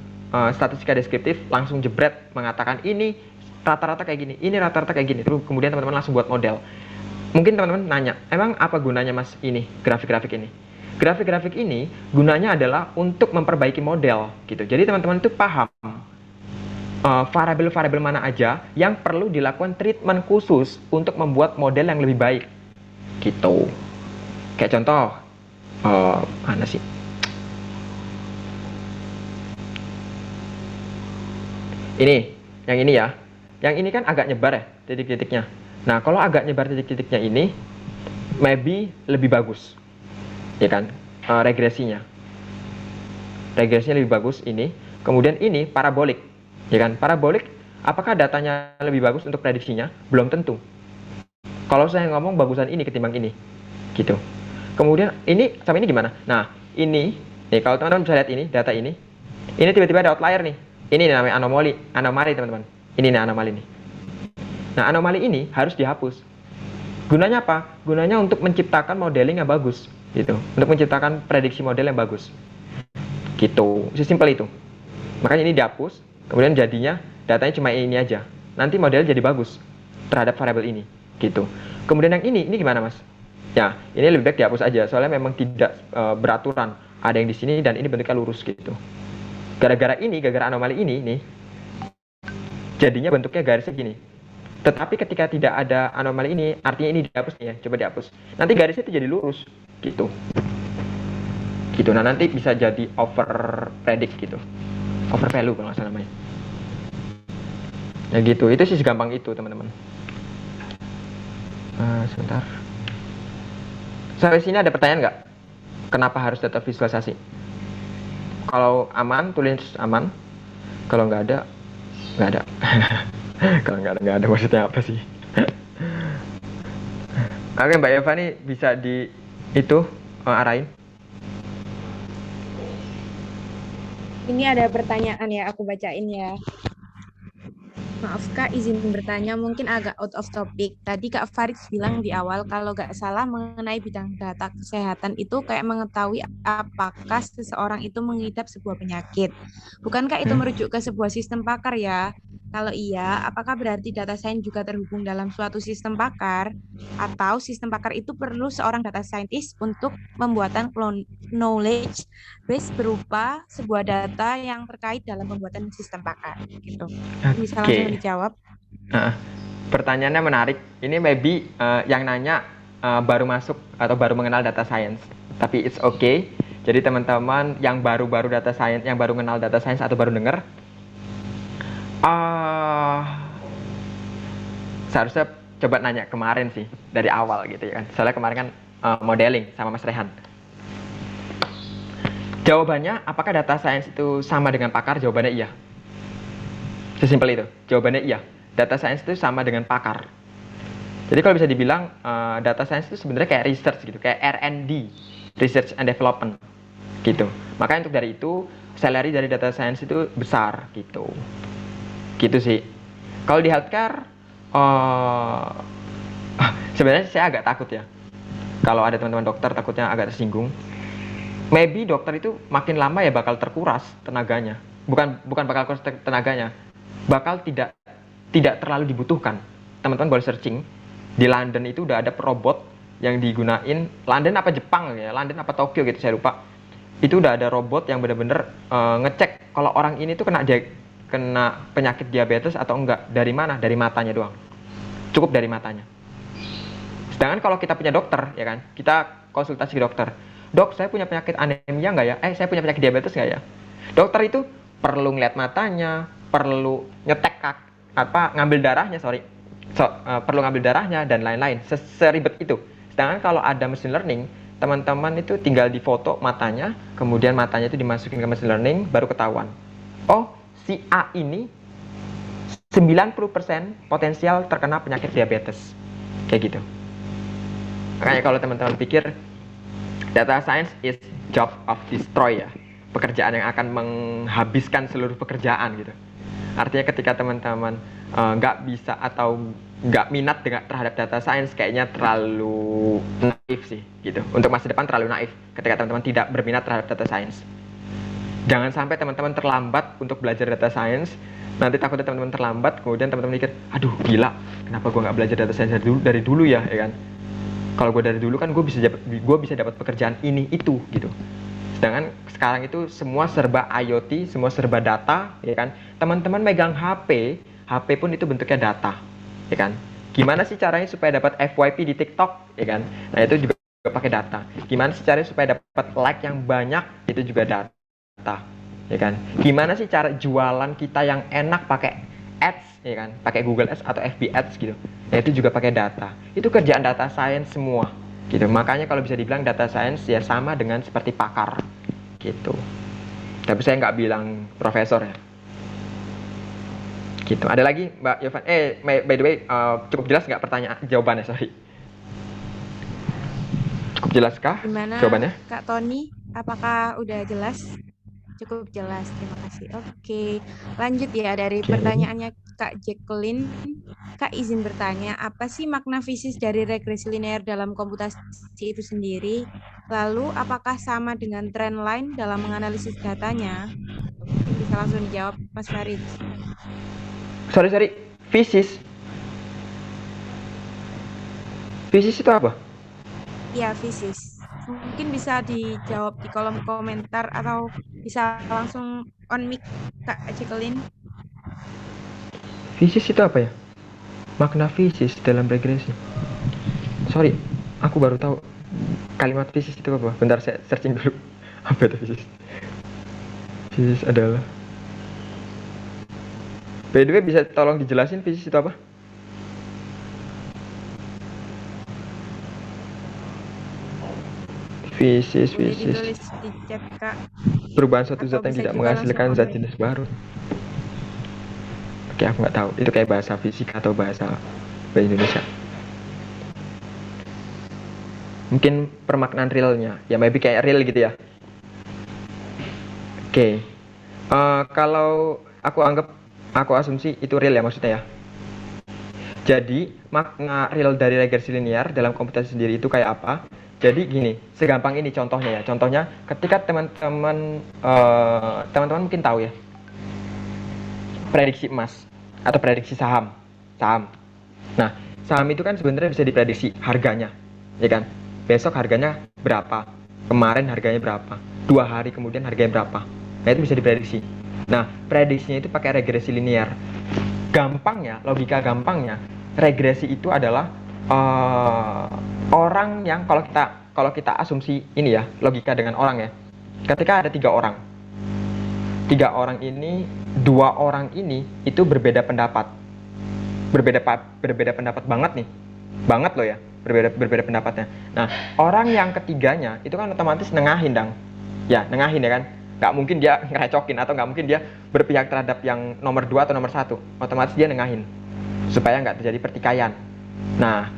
statistika deskriptif langsung jebret mengatakan ini rata-rata kayak gini, ini rata-rata kayak gini, terus kemudian teman-teman langsung buat model. Mungkin teman-teman nanya, emang apa gunanya mas ini, grafik-grafik ini? Grafik-grafik ini gunanya adalah untuk memperbaiki model gitu. Jadi teman-teman itu paham variabel-variabel mana aja yang perlu dilakukan treatment khusus untuk membuat model yang lebih baik gitu. Kayak contoh, mana sih? Ini, yang ini ya. Yang ini kan agak nyebar ya, titik-titiknya. Nah, kalau agak nyebar titik-titiknya ini, maybe lebih bagus. Ya kan? Regresinya. Regresinya lebih bagus ini. Kemudian ini parabolik. Ya kan? Parabolik, apakah datanya lebih bagus untuk prediksinya? Belum tentu. Kalau saya ngomong bagusan ini ketimbang ini. Gitu. Kemudian ini sama ini gimana? Nah, ini nih kalau teman-teman bisa lihat ini, data ini. Ini tiba-tiba ada outlier nih. Ini namanya anomali teman-teman. Ini nih anomali nih. Nah, anomali ini harus dihapus. Gunanya apa? Gunanya untuk menciptakan modeling yang bagus, gitu. Untuk menciptakan prediksi model yang bagus. Gitu. Sesimpel itu. Makanya ini dihapus, kemudian jadinya datanya cuma ini aja. Nanti modelnya jadi bagus terhadap variabel ini, gitu. Kemudian yang ini gimana, Mas? Ya, ini lebih baik dihapus aja, soalnya memang tidak beraturan. Ada yang di sini dan ini bentuknya lurus gitu. Gara-gara anomali ini nih, jadinya bentuknya garisnya gini. Tetapi ketika tidak ada anomali ini, artinya ini dihapus ya, coba dihapus. Nanti garisnya itu jadi lurus, gitu. Gitu, nah nanti bisa jadi over predict gitu. Over value kalau nggak salah namanya. Ya gitu, itu sih segampang itu teman-teman. Sebentar. Sampai sini ada pertanyaan nggak? Kenapa harus data visualisasi? Kalau aman, tulis aman. Kalau nggak ada, nggak ada. Kalau nggak ada maksudnya apa sih? Oke, Mbak Eva nih bisa di itu arahin. Ini ada pertanyaan ya, aku bacain ya. Maaf Kak, izin bertanya, mungkin agak out of topic. Tadi Kak Farid bilang di awal, kalau nggak salah mengenai bidang data kesehatan itu kayak mengetahui apakah seseorang itu mengidap sebuah penyakit. Bukankah itu merujuk ke sebuah sistem pakar ya? Kalau iya, apakah berarti data science juga terhubung dalam suatu sistem pakar? Atau sistem pakar itu perlu seorang data scientist untuk pembuatan knowledge base berupa sebuah data yang terkait dalam pembuatan sistem pakar gitu. Bisa langsung dijawab. Pertanyaannya menarik. Ini maybe yang nanya baru masuk atau baru mengenal data science. Tapi it's okay. Jadi teman-teman yang baru-baru data science, yang baru mengenal data science atau baru dengar, seharusnya coba nanya kemarin sih dari awal gitu ya kan. Soalnya kemarin kan modeling sama Mas Rehan. Jawabannya, apakah data science itu sama dengan pakar? Jawabannya iya. Sesimpel itu. Jawabannya iya. Data science itu sama dengan pakar. Jadi kalau bisa dibilang data science itu sebenarnya kayak research gitu, kayak R&D, research and development gitu. Makanya untuk dari itu salary dari data science itu besar gitu. Gitu sih. Kalau di healthcare sebenarnya saya agak takut ya. Kalau ada teman-teman dokter takutnya agak tersinggung. Maybe dokter itu makin lama ya bakal terkuras tenaganya. Bukan bakal terkuras tenaganya. Bakal tidak terlalu dibutuhkan. Teman-teman boleh searching. Di London itu udah ada robot yang digunain, London apa Jepang ya, London apa Tokyo gitu saya lupa. Itu udah ada robot yang benar-benar ngecek kalau orang ini tuh kena penyakit diabetes atau enggak. Dari mana? Dari matanya doang. Cukup dari matanya. Sedangkan kalau kita punya dokter, ya kan, kita konsultasi ke dokter. Dok, saya punya penyakit anemia nggak ya? Saya punya penyakit diabetes nggak ya? Dokter itu perlu ngeliat matanya, perlu ngetek ngambil darahnya, perlu ngambil darahnya dan lain-lain. Seribet itu. Sedangkan kalau ada machine learning, teman-teman itu tinggal difoto matanya, kemudian matanya itu dimasukin ke machine learning, baru ketahuan. Oh, si A ini 90% potensial terkena penyakit diabetes. Kayak gitu. Makanya kalau teman-teman pikir data science is job of destroy ya, pekerjaan yang akan menghabiskan seluruh pekerjaan gitu. Artinya ketika teman-teman nggak bisa atau nggak minat terhadap data science, kayaknya terlalu naif sih gitu. Untuk masa depan terlalu naif ketika teman-teman tidak berminat terhadap data science. Jangan sampai teman-teman terlambat untuk belajar data science. Nanti takutnya teman-teman terlambat, kemudian teman-teman mikir, aduh gila, kenapa gue nggak belajar data science dari dulu ya kan? Kalau gue dari dulu kan gue bisa dapat pekerjaan ini itu gitu. Sedangkan sekarang itu semua serba IoT, semua serba data, ya kan? Teman-teman megang HP pun itu bentuknya data, ya kan? Gimana sih caranya supaya dapat FYP di TikTok, ya kan? Nah itu juga pakai data. Gimana sih caranya supaya dapat like yang banyak, itu juga data, ya kan? Gimana sih cara jualan kita yang enak pakai ads, ya kan? Pakai Google Ads atau FB Ads gitu. Nah itu juga pakai data. Itu kerjaan data science semua. Gitu. Makanya kalau bisa dibilang data science ya sama dengan seperti pakar gitu. Tapi saya nggak bilang profesor ya. Gitu. Ada lagi Mbak Yovan? By the way, cukup jelas nggak jawabannya? Sorry. Cukup jelas kah jawabannya? Kak Tony, apakah udah jelas? Cukup jelas, terima kasih. Oke, lanjut ya dari pertanyaannya Kak Jacqueline. Kak izin bertanya, apa sih makna fisis dari regresi linear dalam komputasi itu sendiri? Lalu, apakah sama dengan trend line dalam menganalisis datanya? Mungkin bisa langsung dijawab, Mas Farid. Sorry, fisis. Fisis itu apa? Iya, fisis. Mungkin bisa dijawab di kolom komentar atau bisa langsung on mic Kak Jacqueline. Fisis itu apa ya? Makna fisis dalam regresi. Sorry, aku baru tahu kalimat fisis itu apa. Bentar saya searching dulu. Apa itu fisis? Fisis adalah. By the way, bisa tolong dijelasin fisis itu apa? Fisis. Ditulis di chat, Kak. Perubahan suatu zat yang tidak menghasilkan zat jenis baru. Oke, aku nggak tahu. Itu kayak bahasa fisika atau bahasa Indonesia. Mungkin permaknaan realnya. Ya, maybe kayak real gitu ya. Oke. Kalau aku asumsi itu real ya maksudnya ya. Jadi, makna real dari regresi linear dalam komputasi sendiri itu kayak apa? Jadi gini, segampang ini contohnya ya. Contohnya ketika teman-teman mungkin tahu ya, prediksi emas atau prediksi saham. Nah, saham itu kan sebenarnya bisa diprediksi harganya, ya kan? Besok harganya berapa? Kemarin harganya berapa? 2 hari kemudian harganya berapa? Nah, itu bisa diprediksi. Nah, prediksinya itu pakai regresi linear. Logika gampangnya, regresi itu adalah orang yang kalau kita asumsi ini ya, logika dengan orang ya. Ketika ada tiga orang ini, dua orang ini itu berbeda pendapat, berbeda pendapat banget nih, banget loh ya, berbeda pendapatnya. Nah, orang yang ketiganya itu kan otomatis nengahin dong, ya nengahin ya kan, nggak mungkin dia ngerecokin atau nggak mungkin dia berpihak terhadap yang nomor 2 atau nomor 1, otomatis dia nengahin supaya nggak terjadi pertikaian. Nah,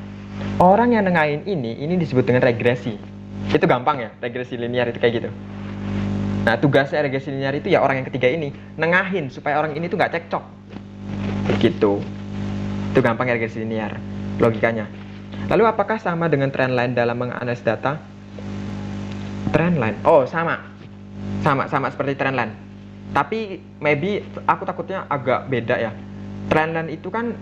orang yang nengahin ini disebut dengan regresi. Itu gampang ya, regresi linear itu kayak gitu. Nah, tugasnya regresi linear itu ya orang yang ketiga ini nengahin supaya orang ini tuh nggak cekcok. Gitu. Itu gampang ya regresi linear logikanya. Lalu apakah sama dengan trendline dalam menganalisis data? Trendline. Oh, sama. Sama seperti trendline. Tapi maybe aku takutnya agak beda ya. Trendline itu kan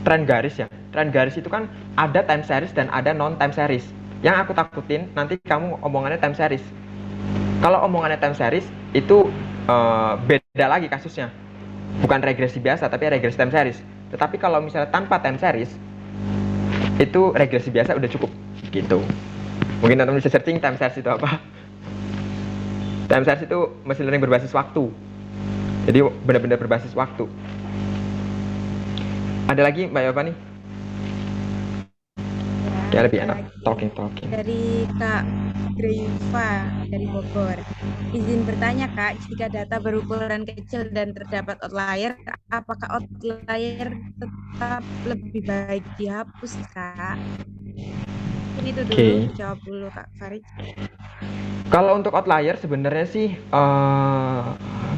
trend garis ya. Trend garis itu kan ada time series dan ada non time series. Yang aku takutin nanti kamu omongannya time series. Kalau omongannya time series itu beda lagi kasusnya. Bukan regresi biasa tapi regresi time series. Tetapi kalau misalnya tanpa time series itu regresi biasa udah cukup gitu. Mungkin teman-teman bisa searching time series itu apa. Time series itu machine learning berbasis waktu. Jadi benar-benar berbasis waktu. Ada lagi Mbak Yova nih? Ya lebih enak talking. Dari Kak Greva dari Bogor. Izin bertanya Kak, jika data berukuran kecil dan terdapat outlier, apakah outlier tetap lebih baik dihapus Kak? Ini itu dulu, jawab dulu Kak Farid. Kalau untuk outlier sebenarnya sih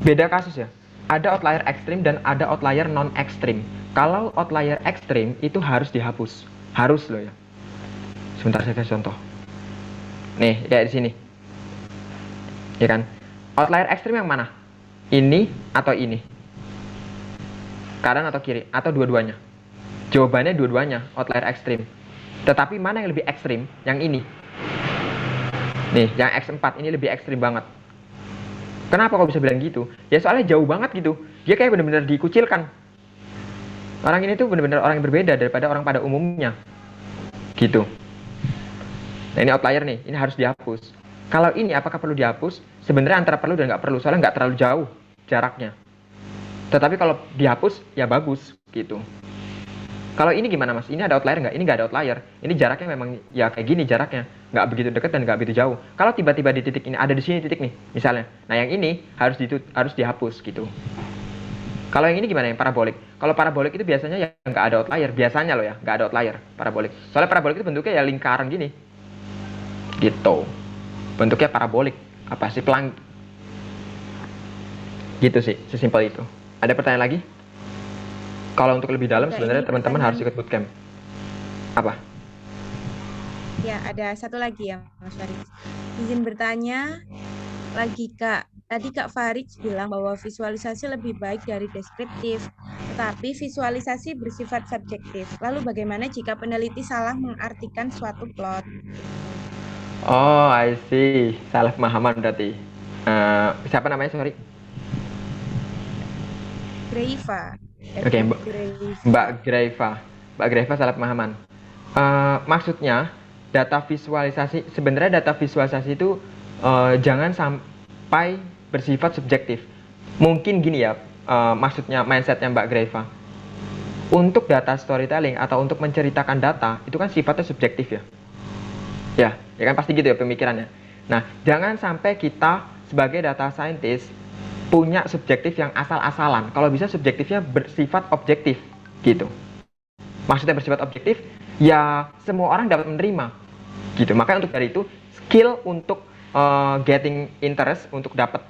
beda kasus ya. Ada outlier ekstrim dan ada outlier non ekstrim. Kalau outlier ekstrim itu harus dihapus, harus loh ya. Sebentar saya kasih contoh. Nih kayak di sini, ya kan? Outlier ekstrim yang mana? Ini atau ini? Kanan atau kiri? Atau dua-duanya? Jawabannya dua-duanya outlier ekstrim. Tetapi mana yang lebih ekstrim? Yang ini. Nih, yang X4 ini lebih ekstrim banget. Kenapa kok bisa bilang gitu? Ya soalnya jauh banget gitu. Dia kayak benar-benar dikucilkan. Orang ini tuh benar-benar orang yang berbeda daripada orang pada umumnya. Gitu. Nah ini outlier nih, ini harus dihapus. Kalau ini apakah perlu dihapus? Sebenarnya antara perlu dan nggak perlu, soalnya nggak terlalu jauh jaraknya. Tetapi kalau dihapus, ya bagus gitu. Kalau ini gimana mas? Ini ada outlier nggak? Ini nggak ada outlier. Ini jaraknya memang ya kayak gini jaraknya. Nggak begitu dekat dan nggak begitu jauh. Kalau tiba-tiba di titik ini, ada di sini titik nih, misalnya. Nah yang ini harus dihapus gitu. Kalau yang ini gimana yang parabolik? Kalau parabolik itu biasanya ya nggak ada outlier. Biasanya loh ya, nggak ada outlier parabolik. Soalnya parabolik itu bentuknya ya lingkaran gini. Gitu. Bentuknya parabolik. Apa sih pelang? Gitu sih, sesimpel itu. Ada pertanyaan lagi? Kalau untuk lebih dalam sebenarnya teman-teman harus ikut bootcamp. Apa? Ya, ada satu lagi ya Mas Farid. Izin bertanya lagi Kak. Tadi Kak Farid bilang bahwa visualisasi lebih baik dari deskriptif, tetapi visualisasi bersifat subjektif. Lalu bagaimana jika peneliti salah mengartikan suatu plot? Oh, I see. Salah pemahaman berarti. Siapa namanya, sorry? Greva. Oke, Mbak Greva. Mbak Greva salah pemahaman. Maksudnya, data visualisasi, sebenarnya data visualisasi itu jangan sampai bersifat subjektif. Mungkin gini ya, maksudnya mindsetnya Mbak Greva. Untuk data storytelling atau untuk menceritakan data, itu kan sifatnya subjektif ya. Ya kan pasti gitu ya pemikirannya. Nah, jangan sampai kita sebagai data scientist punya subjektif yang asal-asalan. Kalau bisa subjektifnya bersifat objektif gitu. Maksudnya bersifat objektif, ya semua orang dapat menerima gitu. Makanya untuk dari itu skill untuk getting interest, untuk dapat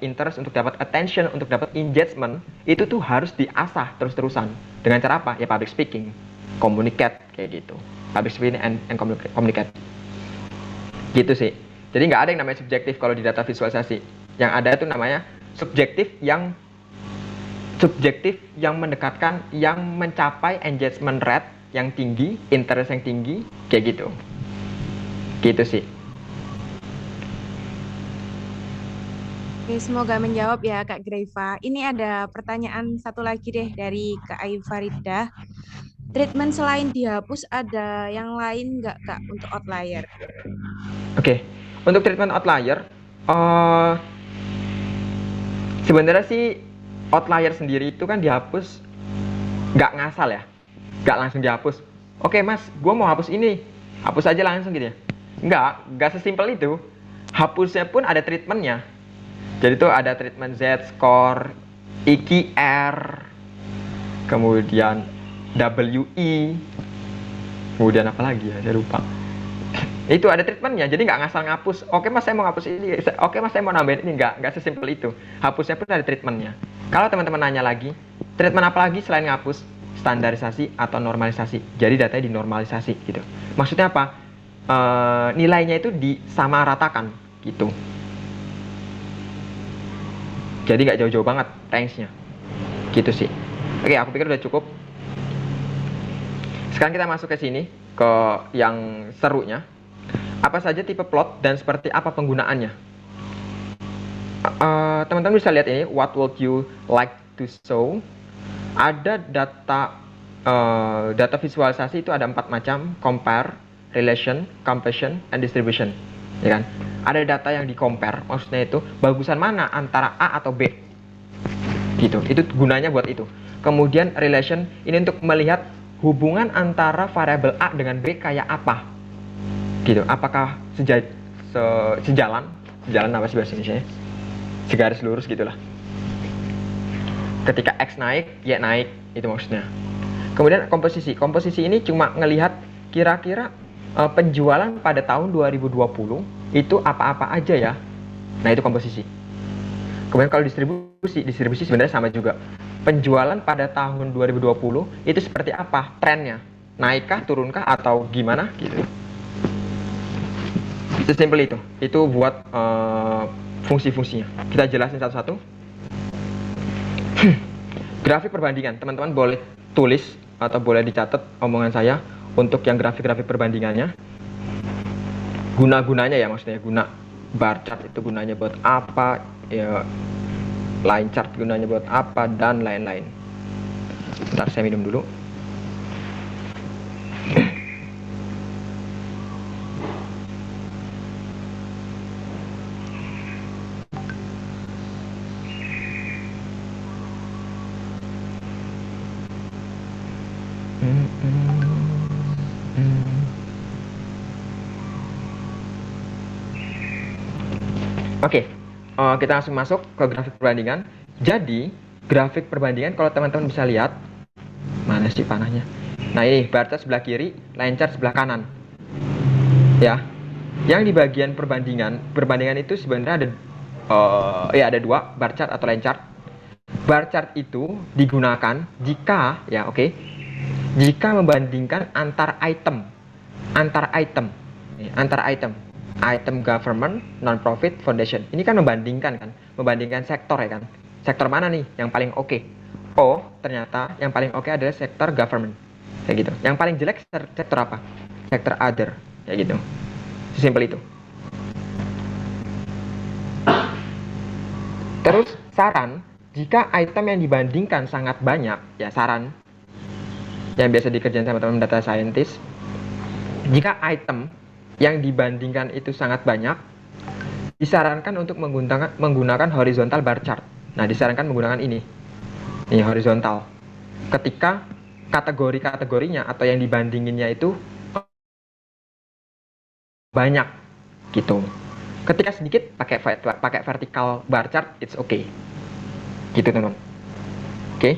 attention, untuk dapat engagement itu tuh harus diasah terus-terusan. Dengan cara apa? Ya public speaking, communicate kayak gitu. Public speaking and communicate. Gitu sih. Jadi nggak ada yang namanya subjektif kalau di data visualisasi. Yang ada itu namanya subjektif yang mendekatkan, yang mencapai engagement rate yang tinggi, interest yang tinggi, kayak gitu. Gitu sih. Oke, semoga menjawab ya Kak Greva. Ini ada pertanyaan satu lagi deh dari Kak Ayu Faridah. treatment selain dihapus ada yang lain nggak Kak untuk outlier? Oke, untuk treatment outlier, eh sebenarnya sih outlier sendiri itu kan dihapus nggak ngasal ya, nggak langsung dihapus. Oke mas, gue mau hapus ini, hapus aja langsung gitu ya. Nggak sesimpel itu. Hapusnya pun ada treatmentnya. Jadi tuh ada treatment Z-score, IQR, kemudian WI, kemudian apa lagi ya, saya lupa. Itu ada treatmentnya, jadi nggak ngasal ngapus. Oke mas, saya mau ngapus ini. Oke mas, saya mau nambahin ini. Nggak sesimpel itu. Hapusnya pun ada treatmentnya. Kalau teman-teman nanya lagi, treatment apa lagi selain ngapus? Standarisasi atau normalisasi. Jadi datanya dinormalisasi gitu. Maksudnya apa? Nilainya itu disamaratakan gitu. Jadi nggak jauh-jauh banget range-nya. Gitu sih. Oke, aku pikir udah cukup. Sekarang kita masuk ke sini, ke yang serunya. Apa saja tipe plot dan seperti apa penggunaannya? Teman-teman bisa lihat ini, what would you like to show? Ada data visualisasi itu ada 4 macam: compare, relation, comparison, and distribution. Ya kan? Ada data yang di compare, maksudnya itu bagusan mana antara A atau B. Gitu. Itu gunanya buat itu. Kemudian relation ini untuk melihat hubungan antara variabel A dengan B kayak apa. Gitu. Apakah sejalan apa sih bahasa Indonesia? Segaris lurus gitulah. Ketika X naik, Y naik, itu maksudnya. Kemudian komposisi ini cuma ngelihat kira-kira penjualan pada tahun 2020 itu apa-apa aja ya. Nah, itu komposisi. Kemudian kalau distribusi sebenarnya sama juga. Penjualan pada tahun 2020 itu seperti apa trennya? Naikkah, turunkah, atau gimana gitu. Sesimpel itu. Itu buat fungsi-fungsinya. Kita jelasin satu-satu. Grafik perbandingan, teman-teman boleh tulis atau boleh dicatat omongan saya untuk yang grafik-grafik perbandingannya. Guna-gunanya ya, maksudnya guna bar chart itu gunanya buat apa, ya, line chart gunanya buat apa, dan lain-lain. Bentar, saya minum dulu. Oke, kita langsung masuk ke grafik perbandingan. Jadi, grafik perbandingan kalau teman-teman bisa lihat, mana sih panahnya? Nah ini, bar chart sebelah kiri, line chart sebelah kanan. Ya, yang di bagian perbandingan itu sebenarnya ada 2, bar chart atau line chart. Bar chart itu digunakan jika membandingkan antar item government, non-profit, foundation. Ini kan membandingkan sektor ya kan. Sektor mana nih yang paling oke? Oh, ternyata yang paling oke adalah sektor government. Kayak gitu. Yang paling jelek sektor apa? Sektor other. Kayak gitu. Sesimpel itu. Terus saran, jika item yang dibandingkan sangat banyak, ya saran yang biasa dikerjain sama teman data scientist, jika item yang dibandingkan itu sangat banyak, disarankan untuk menggunakan horizontal bar chart. Nah, disarankan menggunakan ini horizontal. Ketika kategorinya atau yang dibandinginnya itu banyak, gitu. Ketika sedikit pakai vertical bar chart, it's okay. Gitu teman-teman. Oke.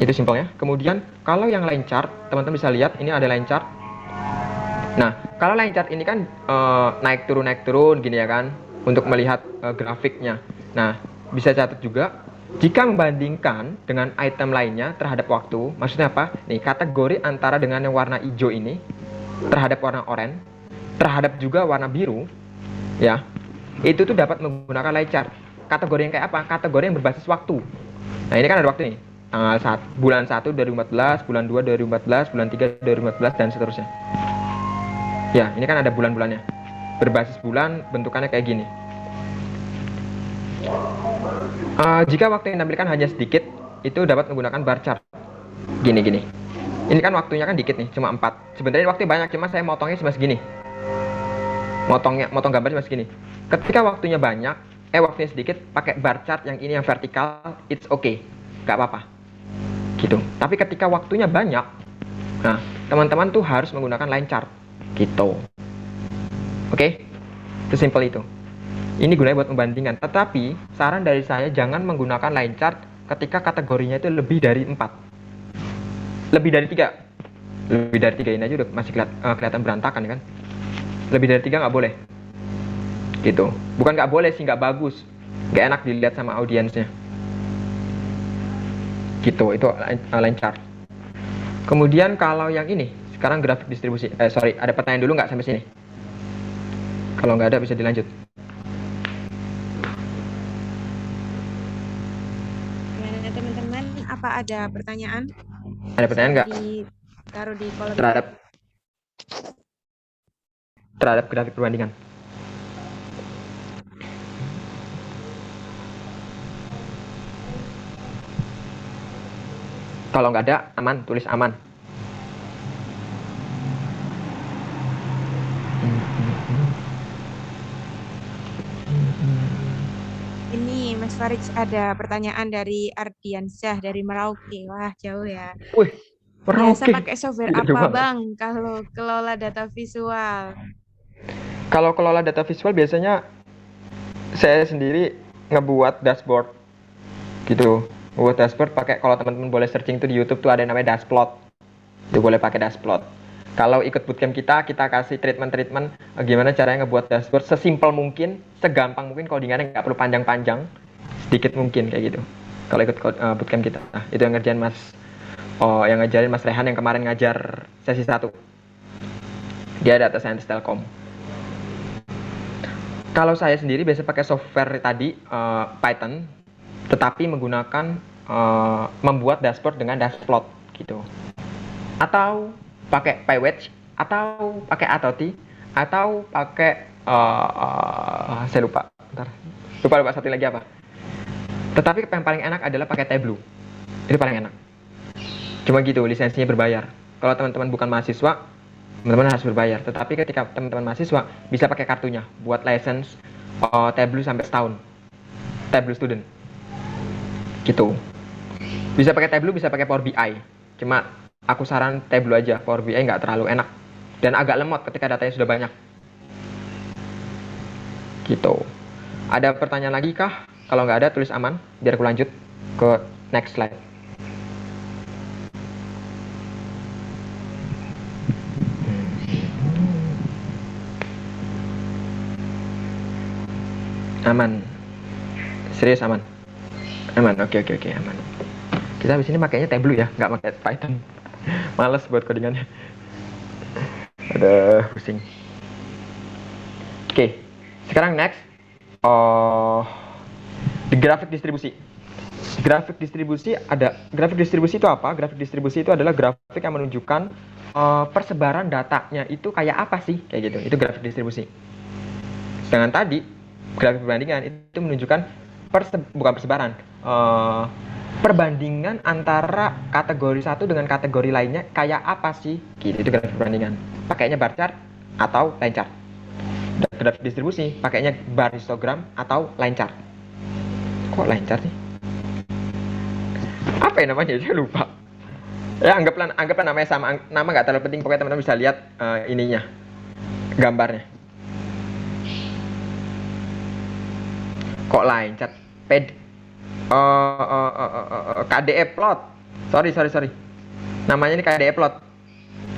Itu simpelnya. Kemudian kalau yang line chart, teman-teman bisa lihat ini ada line chart. Nah, kalau line chart ini kan naik turun gini ya kan, untuk melihat grafiknya. Nah, bisa catat juga jika membandingkan dengan item lainnya terhadap waktu, maksudnya apa? Nih, kategori antara dengan yang warna hijau ini terhadap warna oranye, terhadap juga warna biru, ya. Itu tuh dapat menggunakan line chart. Kategori yang kayak apa? Kategori yang berbasis waktu. Nah, ini kan ada waktu nih. Tanggal bulan 1 2014, bulan 2 2014, bulan 3 2014 dan seterusnya. Ya, ini kan ada bulan-bulannya. Berbasis bulan, bentukannya kayak gini. Jika waktu yang ditampilkan hanya sedikit, itu dapat menggunakan bar chart. Gini. Ini kan waktunya kan dikit nih, cuma 4. Sebenarnya waktunya banyak, cuma saya motongnya cuma segini. Motong gambar cuma segini. Ketika waktunya banyak, waktunya sedikit, pakai bar chart yang ini yang vertikal, it's okay, nggak apa-apa. Gitu. Tapi ketika waktunya banyak, nah teman-teman tuh harus menggunakan line chart. Gitu. Oke? Sesimpel itu. Ini gunanya buat membandingkan. Tetapi saran dari saya jangan menggunakan line chart ketika kategorinya itu lebih dari 4. Lebih dari 3. Lebih dari 3 ini aja udah masih kelihatan berantakan kan. Lebih dari 3 nggak boleh. Gitu. Bukan nggak boleh sih, nggak bagus. Nggak enak dilihat sama audiensnya. Gitu, itu line chart. Kemudian kalau yang ini, sekarang grafik distribusi. Ada pertanyaan dulu nggak sampai sini? Kalau nggak ada bisa dilanjut. Gimana teman-teman? Apa ada pertanyaan? Ada pertanyaan nggak? Taruh di kolom terhadap grafik perbandingan. Kalau nggak ada, aman, tulis aman. Ini Mas Farid ada pertanyaan dari Ardiansyah dari Merauke. Wah, jauh ya. Wih, Biasa Merauke. pakai software Iya, apa, coba. Bang, kalau kelola data visual? Kalau kelola data visual biasanya saya sendiri ngebuat dashboard gitu. Buat dashboard pakai, kalau teman-teman boleh searching tuh di YouTube tuh ada yang namanya dashplot. Itu boleh pakai dashplot. Kalau ikut bootcamp kita kasih treatment gimana caranya ngebuat dashboard sesimpel mungkin, segampang mungkin, codingannya nggak perlu panjang-panjang, sedikit mungkin kayak gitu. Kalau ikut bootcamp kita, nah, itu yang ngerjain yang ngajarin Mas Rehan yang kemarin ngajar sesi 1. Dia data scientist Telkom. Kalau saya sendiri biasa pakai software tadi Python, tetapi menggunakan membuat dashboard dengan dashplot gitu. Atau pakai PyWedge, atau pakai ATOT, atau pakai saya lupa satu lagi apa. Tetapi yang paling enak adalah pakai Tableau. Itu paling enak. Cuma gitu, lisensinya berbayar. Kalau teman-teman bukan mahasiswa, teman-teman harus berbayar. Tetapi ketika teman-teman mahasiswa, bisa pakai kartunya buat license Tableau sampai setahun. Tableau student. Gitu. Bisa pakai Tableau, bisa pakai Power BI. Cuma aku saran Tableau aja. Power BI nggak terlalu enak dan agak lemot ketika datanya sudah banyak. Gitu. Ada pertanyaan lagi kah? Kalau nggak ada, tulis aman biar aku lanjut ke next slide. Aman. Serius aman. Aman. Oke, aman. Kita habis ini makainya Tableau ya, nggak pakai Python. Males buat codingannya. Ada pusing. Oke. Sekarang next. Di grafik distribusi. Grafik distribusi itu apa? Grafik distribusi itu adalah grafik yang menunjukkan persebaran datanya itu kayak apa sih? Kayak gitu. Itu grafik distribusi. Sedangkan tadi grafik perbandingan itu menunjukkan perbandingan antara kategori satu dengan kategori lainnya kayak apa sih? Gitu, itu grafik perbandingan. Pakainya bar chart atau line chart. Dan grafik distribusi pakainya bar histogram atau line chart. Kok line chart sih? Apa ya namanya? Saya lupa. Ya anggaplah namanya sama, nama nggak terlalu penting, pokoknya teman-teman bisa lihat ininya, gambarnya. Kok line chart? KDE plot. Sorry. Namanya ini KDE plot.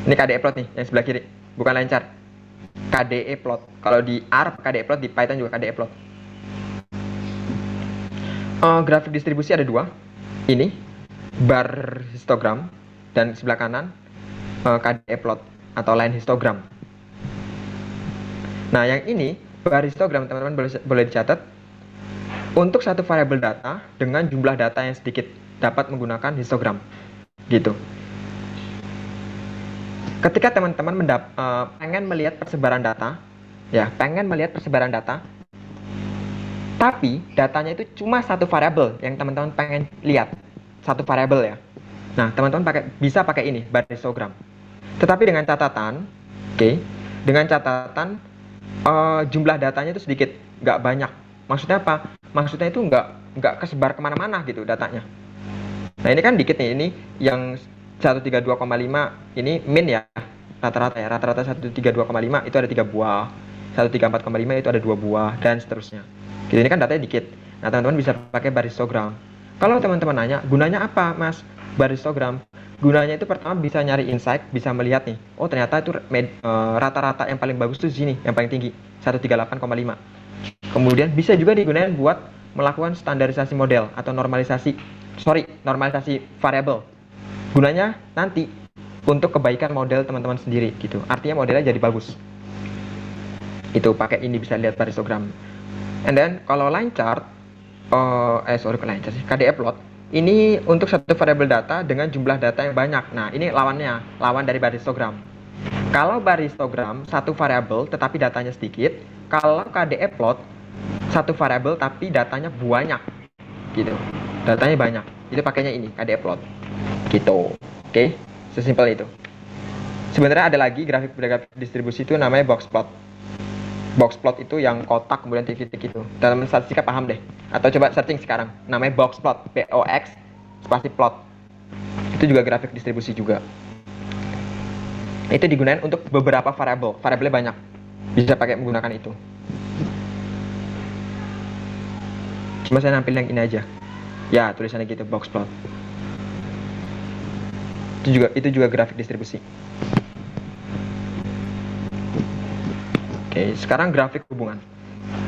Ini KDE plot nih, yang sebelah kiri. Bukan line chart. KDE plot. Kalau di R KDE plot, di Python juga KDE plot. Grafik distribusi ada 2. Ini bar histogram dan sebelah kanan KDE plot atau line histogram. Nah, yang ini bar histogram teman-teman boleh dicatat. Untuk satu variabel data dengan jumlah data yang sedikit dapat menggunakan histogram. Gitu. Ketika teman-teman pengen melihat persebaran data, tapi datanya itu cuma satu variabel yang teman-teman pengen lihat, satu variabel ya. Nah, teman-teman bisa pakai ini, bar histogram. Tetapi dengan catatan, oke, dengan catatan jumlah datanya itu sedikit, nggak banyak. Maksudnya apa? Maksudnya itu nggak kesebar kemana-mana gitu datanya. Nah ini kan dikit nih, ini yang 132,5 ini min ya, rata-rata ya, rata-rata 132,5 itu ada 3 buah, 134,5 itu ada 2 buah, dan seterusnya. Gitu, ini kan datanya dikit. Nah teman-teman bisa pakai bar histogram. Kalau teman-teman nanya, gunanya apa mas bar histogram? Gunanya itu pertama bisa nyari insight, bisa melihat nih, oh ternyata itu rata-rata yang paling bagus tuh sini, yang paling tinggi, 138,5. Kemudian bisa juga digunakan buat melakukan standarisasi model atau normalisasi variabel. Gunanya nanti untuk kebaikan model teman-teman sendiri gitu. Artinya modelnya jadi bagus. Itu pakai ini bisa lihat histogram. And then kalau line chart, line chart sih, KDE plot, ini untuk satu variabel data dengan jumlah data yang banyak. Nah, ini lawan dari bar histogram. Kalau bar histogram satu variabel tetapi datanya sedikit, kalau KDE plot satu variabel tapi datanya banyak gitu, datanya banyak, itu pakainya ini KDE plot gitu. Oke, sesimpel itu. Sebenarnya ada lagi grafik distribusi itu namanya box plot. Box plot itu yang kotak kemudian titik-titik itu. Dalam statistika paham deh, atau coba searching sekarang, namanya box plot, BOX spasi plot. Itu juga grafik distribusi juga. Itu digunakan untuk beberapa variabelnya banyak, bisa pakai menggunakan itu. Cuma saya nampil yang ini aja. Ya, tulisannya gitu, box plot. Itu juga grafik distribusi. Oke, sekarang grafik hubungan.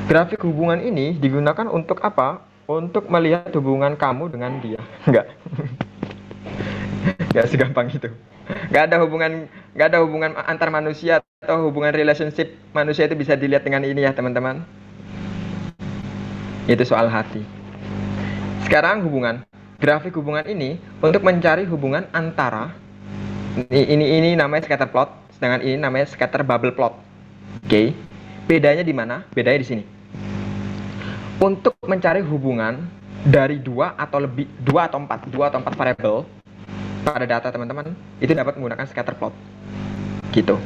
Grafik hubungan ini digunakan untuk apa? Untuk melihat hubungan kamu dengan dia. Enggak. Enggak segampang itu. Enggak ada hubungan antar manusia atau hubungan relationship manusia itu bisa dilihat dengan ini ya, teman-teman. Itu soal hati. Sekarang hubungan. Grafik hubungan ini untuk mencari hubungan antara ini namanya scatter plot, sedangkan ini namanya scatter bubble plot. Oke. Bedanya di mana? Bedanya di sini. Untuk mencari hubungan dari 2 atau 4 variabel pada data teman-teman, itu dapat menggunakan scatter plot. Gitu.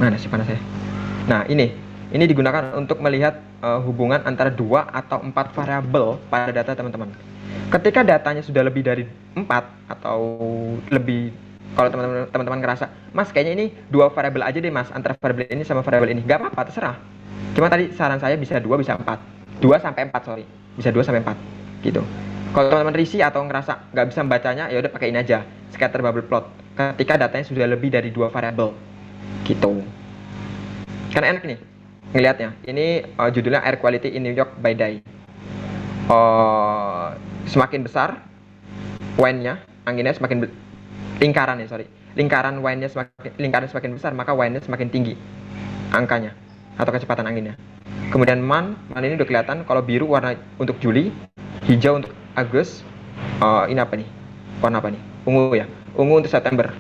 Mana sih panas saya? Nah, ini digunakan untuk melihat hubungan antara 2 atau 4 variabel pada data teman-teman. Ketika datanya sudah lebih dari 4 atau lebih, kalau teman-teman ngerasa, mas kayaknya ini 2 variabel aja deh mas, antara variabel ini sama variabel ini, gak apa-apa, terserah. Cuma tadi saran saya bisa 2, bisa 4. 2 sampai 4, sorry. Bisa 2 sampai 4. Gitu. Kalau teman-teman risih atau ngerasa nggak bisa membacanya, ya udah pakai ini aja, scatter bubble plot. Ketika datanya sudah lebih dari 2 variabel. Gitu. Kan enak nih ngelihatnya. Ini judulnya Air Quality in New York by Day. Semakin besar wine-nya, anginnya semakin lingkaran wine-nya semakin besar, maka wine-nya semakin tinggi angkanya atau kecepatan anginnya. Kemudian man ini udah kelihatan, kalau biru warna untuk Juli, hijau untuk Agustus, ini apa nih? Warna apa nih? Ungu ya. Ungu untuk September.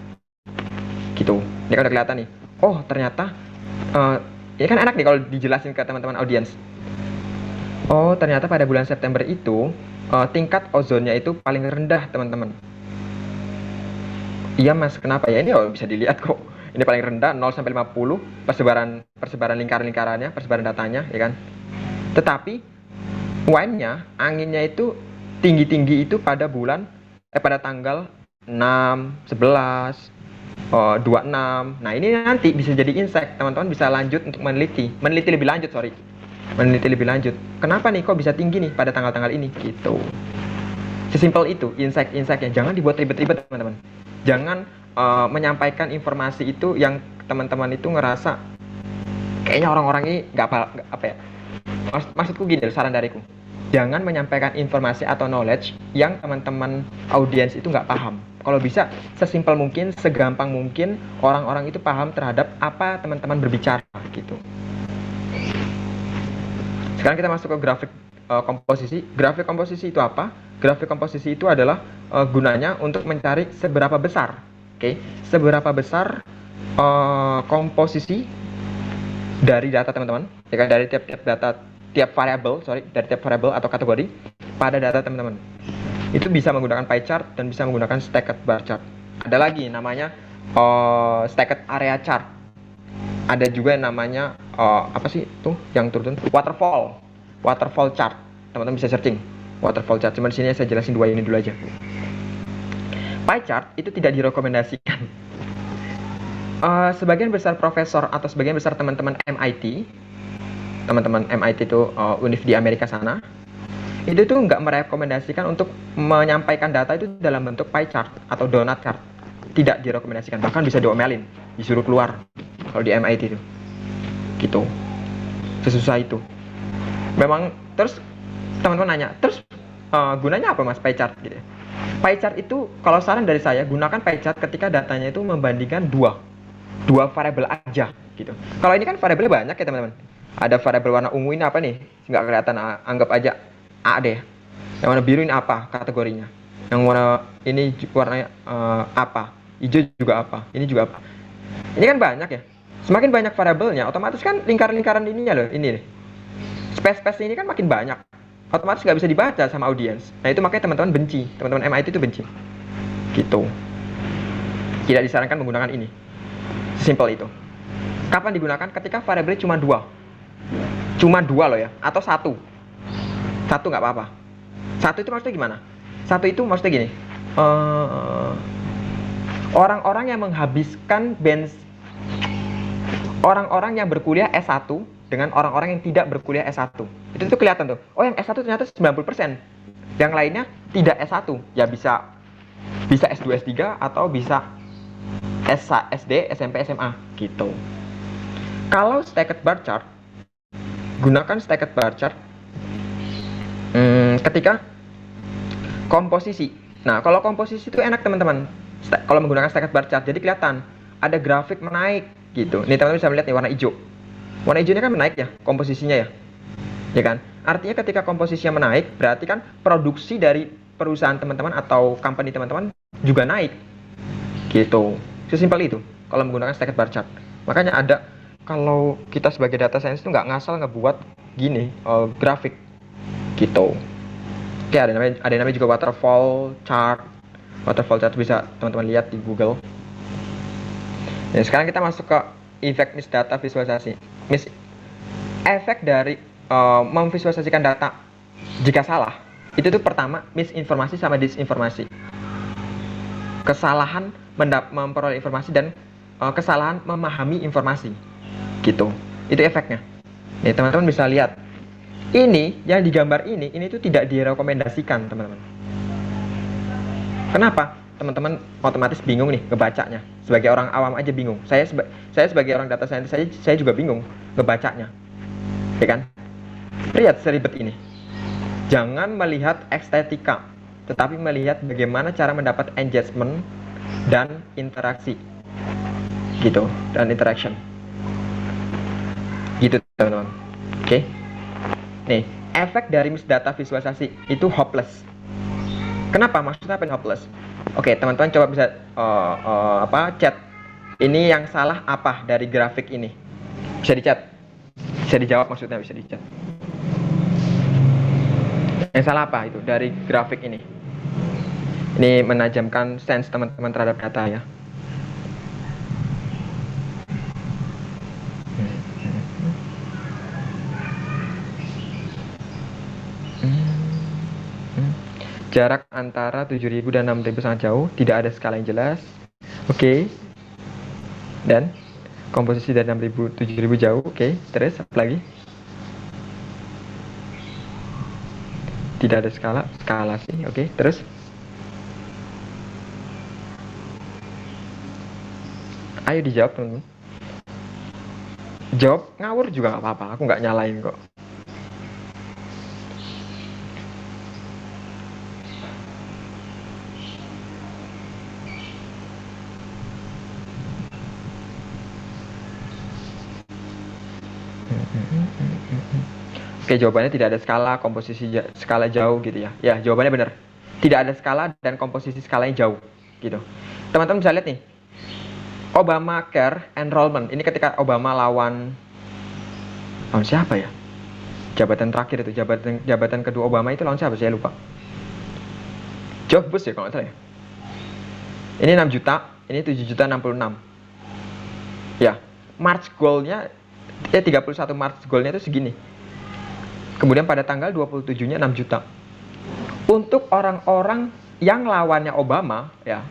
Gitu. Ini kan udah kelihatan nih. Oh, ternyata ini kan enak nih kalau dijelasin ke teman-teman audiens. Oh, ternyata pada bulan September itu tingkat ozonnya itu paling rendah, teman-teman. Iya, Mas. Kenapa ya? Ini bisa dilihat kok. Ini paling rendah 0 sampai 50 persebaran lingkaran-lingkarannya, persebaran datanya, ya kan? Tetapi wine-nya, anginnya itu tinggi-tinggi itu pada tanggal 6, 11, 26. Nah, ini nanti bisa jadi insight. Teman-teman bisa lanjut untuk meneliti lebih lanjut. Kenapa nih kok bisa tinggi nih pada tanggal-tanggal ini gitu. Sesimpel itu insight-insightnya. Jangan dibuat ribet-ribet, teman-teman. Jangan menyampaikan informasi itu yang teman-teman itu ngerasa kayaknya orang-orang ini nggak apa ya. Maksudku gini, saran dariku. Jangan menyampaikan informasi atau knowledge yang teman-teman audiens itu nggak paham. Kalau bisa, sesimpel mungkin, segampang mungkin orang-orang itu paham terhadap apa teman-teman berbicara gitu. Sekarang kita masuk ke grafik komposisi. Grafik komposisi itu apa? Grafik komposisi itu adalah gunanya untuk mencari seberapa besar, seberapa besar komposisi dari data teman-teman, dari tiap variabel atau kategori pada data teman-teman. Itu bisa menggunakan pie chart dan bisa menggunakan stacked bar chart. Ada lagi namanya stacked area chart. Ada juga yang namanya apa sih tuh yang turun waterfall chart. Teman-teman bisa searching waterfall chart. Cuma di sini saya jelasin dua ini dulu aja. Pie chart itu tidak direkomendasikan. Sebagian besar profesor atau sebagian besar teman-teman MIT itu univ di Amerika sana, itu tuh nggak merekomendasikan untuk menyampaikan data itu dalam bentuk pie chart atau donut chart. Tidak direkomendasikan, bahkan bisa diomelin, disuruh keluar kalau di MIT itu. Gitu. Sesusah itu. Memang terus teman-teman nanya, terus gunanya apa mas pie chart gitu? Pie chart itu kalau saran dari saya gunakan pie chart ketika datanya itu membandingkan dua variabel aja gitu. Kalau ini kan variabelnya banyak ya teman-teman. Ada variabel warna ungu ini apa nih? Nggak kelihatan, anggap aja A deh. Yang warna biru ini apa kategorinya? Yang warna ini warnanya apa? Hijau juga apa? Ini juga apa? Ini kan banyak ya. Semakin banyak variabelnya, otomatis kan lingkaran-lingkaran ininya loh, ini nih. Space-space ini kan makin banyak. Otomatis nggak bisa dibaca sama audiens. Nah itu makanya teman-teman benci. Teman-teman MIT itu benci. Gitu. Tidak disarankan menggunakan ini. Simple itu. Kapan digunakan? Ketika variabelnya cuma dua loh ya, atau satu nggak apa-apa. Satu itu maksudnya gimana? Satu itu maksudnya gini, orang-orang yang menghabiskan orang-orang yang berkuliah S1 dengan orang-orang yang tidak berkuliah S1 itu tuh kelihatan tuh, oh yang S1 ternyata 90%, yang lainnya tidak S1, ya bisa S2 S3 atau bisa SD, SMP, SMA gitu. Kalau stacked bar chart, gunakan stacked bar chart ketika komposisi. Nah, kalau komposisi itu enak teman-teman. Kalau menggunakan stacked bar chart, jadi kelihatan ada grafik menaik gitu. Nih teman-teman bisa melihat nih warna hijau. Warna hijaunya kan menaik ya, komposisinya ya. Ya kan? Artinya ketika komposisinya menaik, berarti kan produksi dari perusahaan teman-teman atau company teman-teman juga naik. Gitu. Sesimpel itu kalau menggunakan stacked bar chart. Makanya ada, kalau kita sebagai data science itu nggak ngasal ngebuat gini grafik gitu. Oke, ada namanya juga waterfall chart. Waterfall chart bisa teman-teman lihat di Google. Nah, sekarang kita masuk ke efek misdata visualisasi. Efek dari memvisualisasikan data jika salah, itu tuh pertama misinformasi sama disinformasi. Kesalahan memperoleh informasi dan kesalahan memahami informasi gitu. Itu efeknya. Nih teman-teman bisa lihat, ini yang digambar ini tuh tidak direkomendasikan teman-teman. Kenapa? Teman-teman otomatis bingung nih ngebacanya. Sebagai orang awam aja bingung. Saya sebagai orang data scientist saya juga bingung ngebacanya, ya kan? Lihat seribet ini. Jangan melihat estetika, tetapi melihat bagaimana cara mendapat engagement dan interaksi gitu, dan interaction gitu teman-teman. Oke. Nih, efek dari misdata visualisasi itu hopeless. Kenapa? Maksudnya apa hopeless? Oke, teman-teman coba bisa chat. Ini yang salah apa dari grafik ini? Bisa di chat. Bisa dijawab, maksudnya bisa di chat. Yang salah apa itu dari grafik ini? Ini menajamkan sense teman-teman terhadap data ya. Jarak antara 7.000 dan 6.000 sangat jauh, tidak ada skala yang jelas. Oke. Dan komposisi dari 6.000 7.000 jauh. Oke. Terus apa lagi? Tidak ada skala sih. Oke. Terus ayo dijawab teman-teman. Jawab ngawur juga nggak apa-apa, aku nggak nyalain kok. Oke, jawabannya tidak ada skala, komposisi skala jauh gitu ya. Ya, jawabannya benar. Tidak ada skala dan komposisi skalanya jauh gitu. Teman-teman bisa lihat nih. Obamacare enrollment. Ini ketika Obama lawan siapa ya? Jabatan terakhir itu, jabatan kedua Obama itu lawan siapa? Saya lupa. George Bush ya kalau nggak salah ya. Ini 6 juta, ini 7 juta 66. Ya, March goal-nya 31 March goal-nya itu segini. Kemudian pada tanggal 27-nya 6 juta. Untuk orang-orang yang lawannya Obama, ya.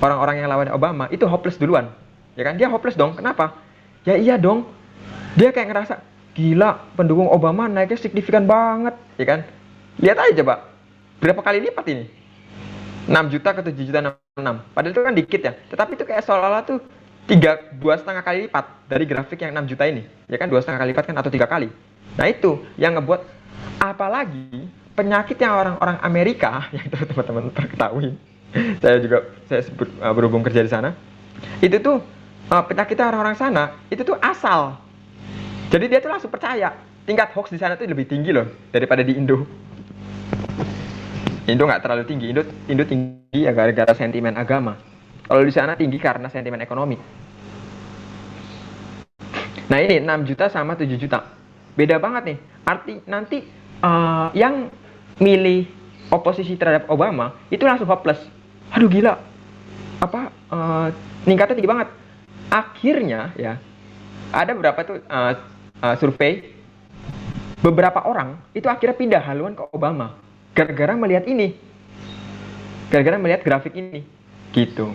Orang-orang yang lawannya Obama itu hopeless duluan. Ya kan? Dia hopeless dong. Kenapa? Ya iya dong. Dia kayak ngerasa, gila, pendukung Obama naiknya signifikan banget, ya kan? Lihat aja coba. Berapa kali lipat ini? 6 juta ke 7 juta 66. Padahal itu kan dikit ya. Tetapi itu kayak seolah-olah tuh 2,5 kali lipat dari grafik yang 6 juta ini. Ya kan 2,5 kali lipat kan atau 3 kali. Nah itu yang ngebuat, apalagi penyakit yang orang-orang Amerika yang itu teman-teman terketahui. saya sebut berhubung kerja di sana. Itu tuh penyakitnya orang-orang sana itu tuh asal. Jadi dia tuh langsung percaya. Tingkat hoax di sana tuh lebih tinggi loh daripada di Indo. Indo nggak terlalu tinggi. Indo tinggi ya gara-gara sentimen agama. Kalau di sana tinggi karena sentimen ekonomi. Nah ini 6 juta sama 7 juta. Beda banget nih. Arti nanti yang milih oposisi terhadap Obama itu langsung hopeless. Aduh gila. Ningkatnya tinggi banget. Akhirnya ya ada beberapa tuh survei, beberapa orang itu akhirnya pindah haluan ke Obama gara-gara melihat ini, gara-gara melihat grafik ini gitu.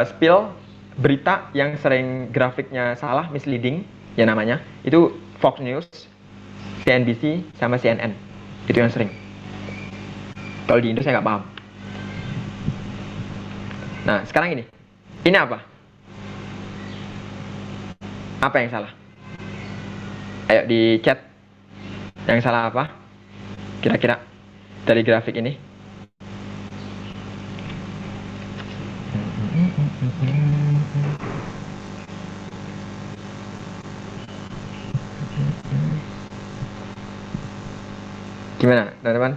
Spill berita yang sering grafiknya salah, misleading ya namanya, itu Fox News, CNBC sama CNN, itu yang sering. Kalau di Indo saya nggak paham. Nah sekarang ini apa yang salah? Ayo di chat, yang salah apa kira-kira dari grafik ini? Gimana teman-teman?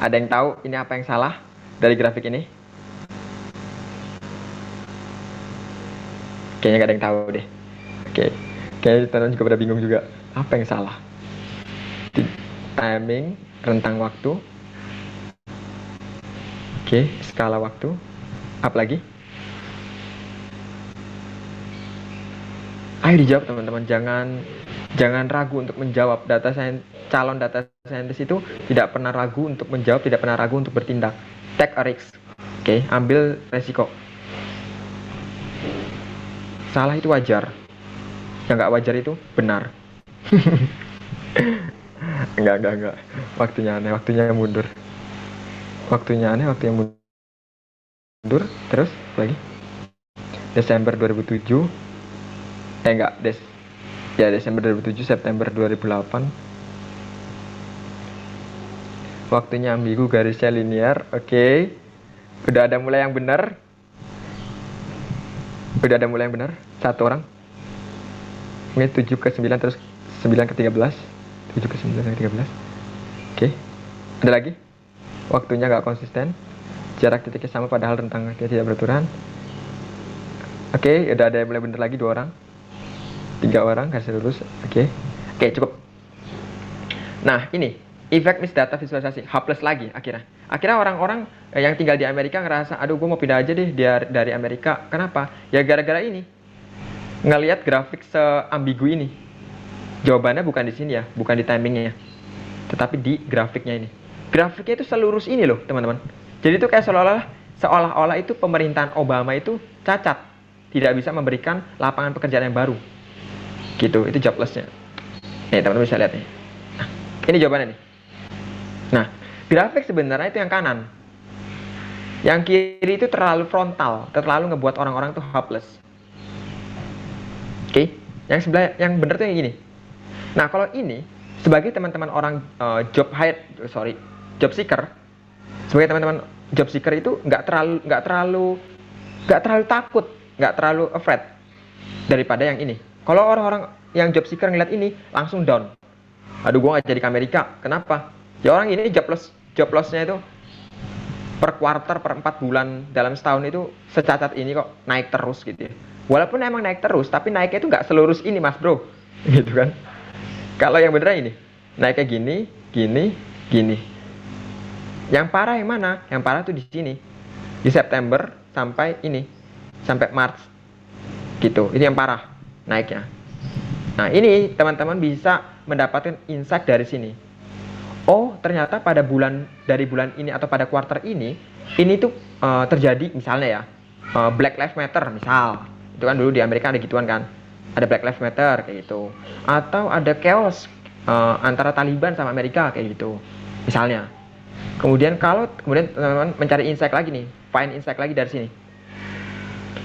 Ada yang tahu ini apa yang salah dari grafik ini? Kayaknya gak ada yang tahu deh. Oke, kayaknya teman-teman juga pada bingung juga. Apa yang salah? Timing, rentang waktu. Oke, skala waktu. Apa lagi? Ayo dijawab teman-teman. Jangan ragu untuk menjawab. Calon data scientist itu tidak pernah ragu untuk menjawab, tidak pernah ragu untuk bertindak. Take a risk. Oke, ambil resiko. Salah itu wajar. Yang nggak wajar itu benar. Enggak. Waktunya aneh, waktunya mundur. Waktunya aneh, waktunya mundur. Terus lagi. Desember 2007. Desember 2007, September 2008. Waktunya ambigu, garisnya linear. Oke. Udah ada mulai yang benar. Satu orang. Ini 7 ke 9 terus 9 ke 13. 7 ke 9 ke 13. Oke. Ada lagi? Waktunya nggak konsisten. Jarak titiknya sama padahal rentangnya tidak beraturan. Oke, udah ada yang mulai benar lagi, 2 orang. 3 orang, garis lurus. Oke, cukup. Nah, ini efek misdata visualisasi, hopeless lagi akhirnya. Akhirnya orang-orang yang tinggal di Amerika ngerasa, aduh gue mau pindah aja deh dari Amerika. Kenapa? Ya gara-gara ini. Ngelihat grafik seambigu ini. Jawabannya bukan di sini ya, bukan di timingnya, tetapi di grafiknya ini. Grafiknya itu selurus ini loh, teman-teman. Jadi itu kayak seolah-olah itu pemerintahan Obama itu cacat, tidak bisa memberikan lapangan pekerjaan yang baru. Gitu, itu jobless-nya. Nih, teman-teman bisa lihat nih. Nah, ini jawabannya nih. Nah, grafik sebenarnya itu yang kanan. Yang kiri itu terlalu frontal, terlalu ngebuat orang-orang tuh hopeless. Oke, yang sebelah, yang benar tuh yang gini. Nah, kalau ini sebagai teman-teman orang job seeker, sebagai teman-teman job seeker itu nggak terlalu takut, nggak terlalu afraid daripada yang ini. Kalau orang-orang yang job seeker ngeliat ini langsung down. Aduh, gue nggak jadi ke Amerika. Kenapa? Ya orang ini job loss-nya itu per quarter, per 4 bulan dalam setahun itu secacat ini kok, naik terus gitu ya. Walaupun emang naik terus, tapi naiknya itu nggak selurus ini mas bro, gitu kan. Kalau yang beneran ini, naiknya gini. Yang parah yang mana? Yang parah tuh di sini. Di September sampai Maret gitu. Ini yang parah naiknya. Nah, ini teman-teman bisa mendapatkan insight dari sini. Oh, ternyata dari bulan ini atau pada kuartal ini tuh terjadi misalnya ya, Black Lives Matter misal. Itu kan dulu di Amerika ada gituan kan. Ada Black Lives Matter kayak gitu. Atau ada chaos antara Taliban sama Amerika kayak gitu. Misalnya. Kemudian teman-teman mencari insight lagi nih, find insight lagi dari sini.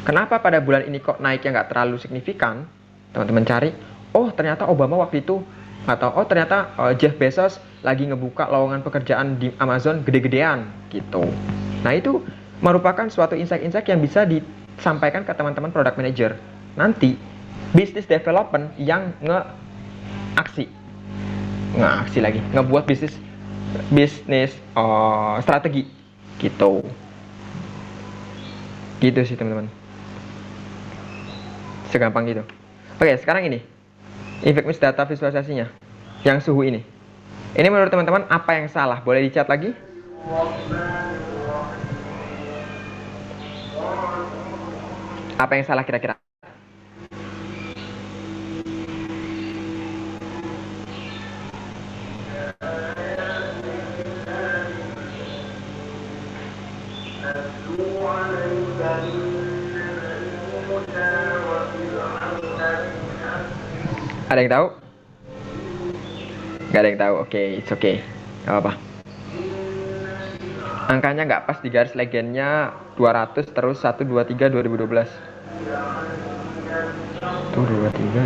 Kenapa pada bulan ini kok naiknya nggak terlalu signifikan? Teman-teman cari, oh ternyata Obama waktu itu, atau oh ternyata Jeff Bezos lagi ngebuka lowongan pekerjaan di Amazon gede-gedean gitu. Nah itu merupakan suatu insight-insight yang bisa disampaikan ke teman-teman product manager. Nanti business development yang ngeaksi lagi, ngebuat bisnis strategi gitu sih teman-teman, segampang gitu. Oke, sekarang ini effectiveness data visualisasinya yang suhu ini menurut teman-teman apa yang salah? Boleh dicat lagi. Apa yang salah kira-kira? Ada yang tahu? Gak ada yang tahu. Oke, it's okay. Gak apa-apa. Angkanya nggak pas di garis legendnya 200 terus 1, 2, 3, 2012. Tuh 2, 3,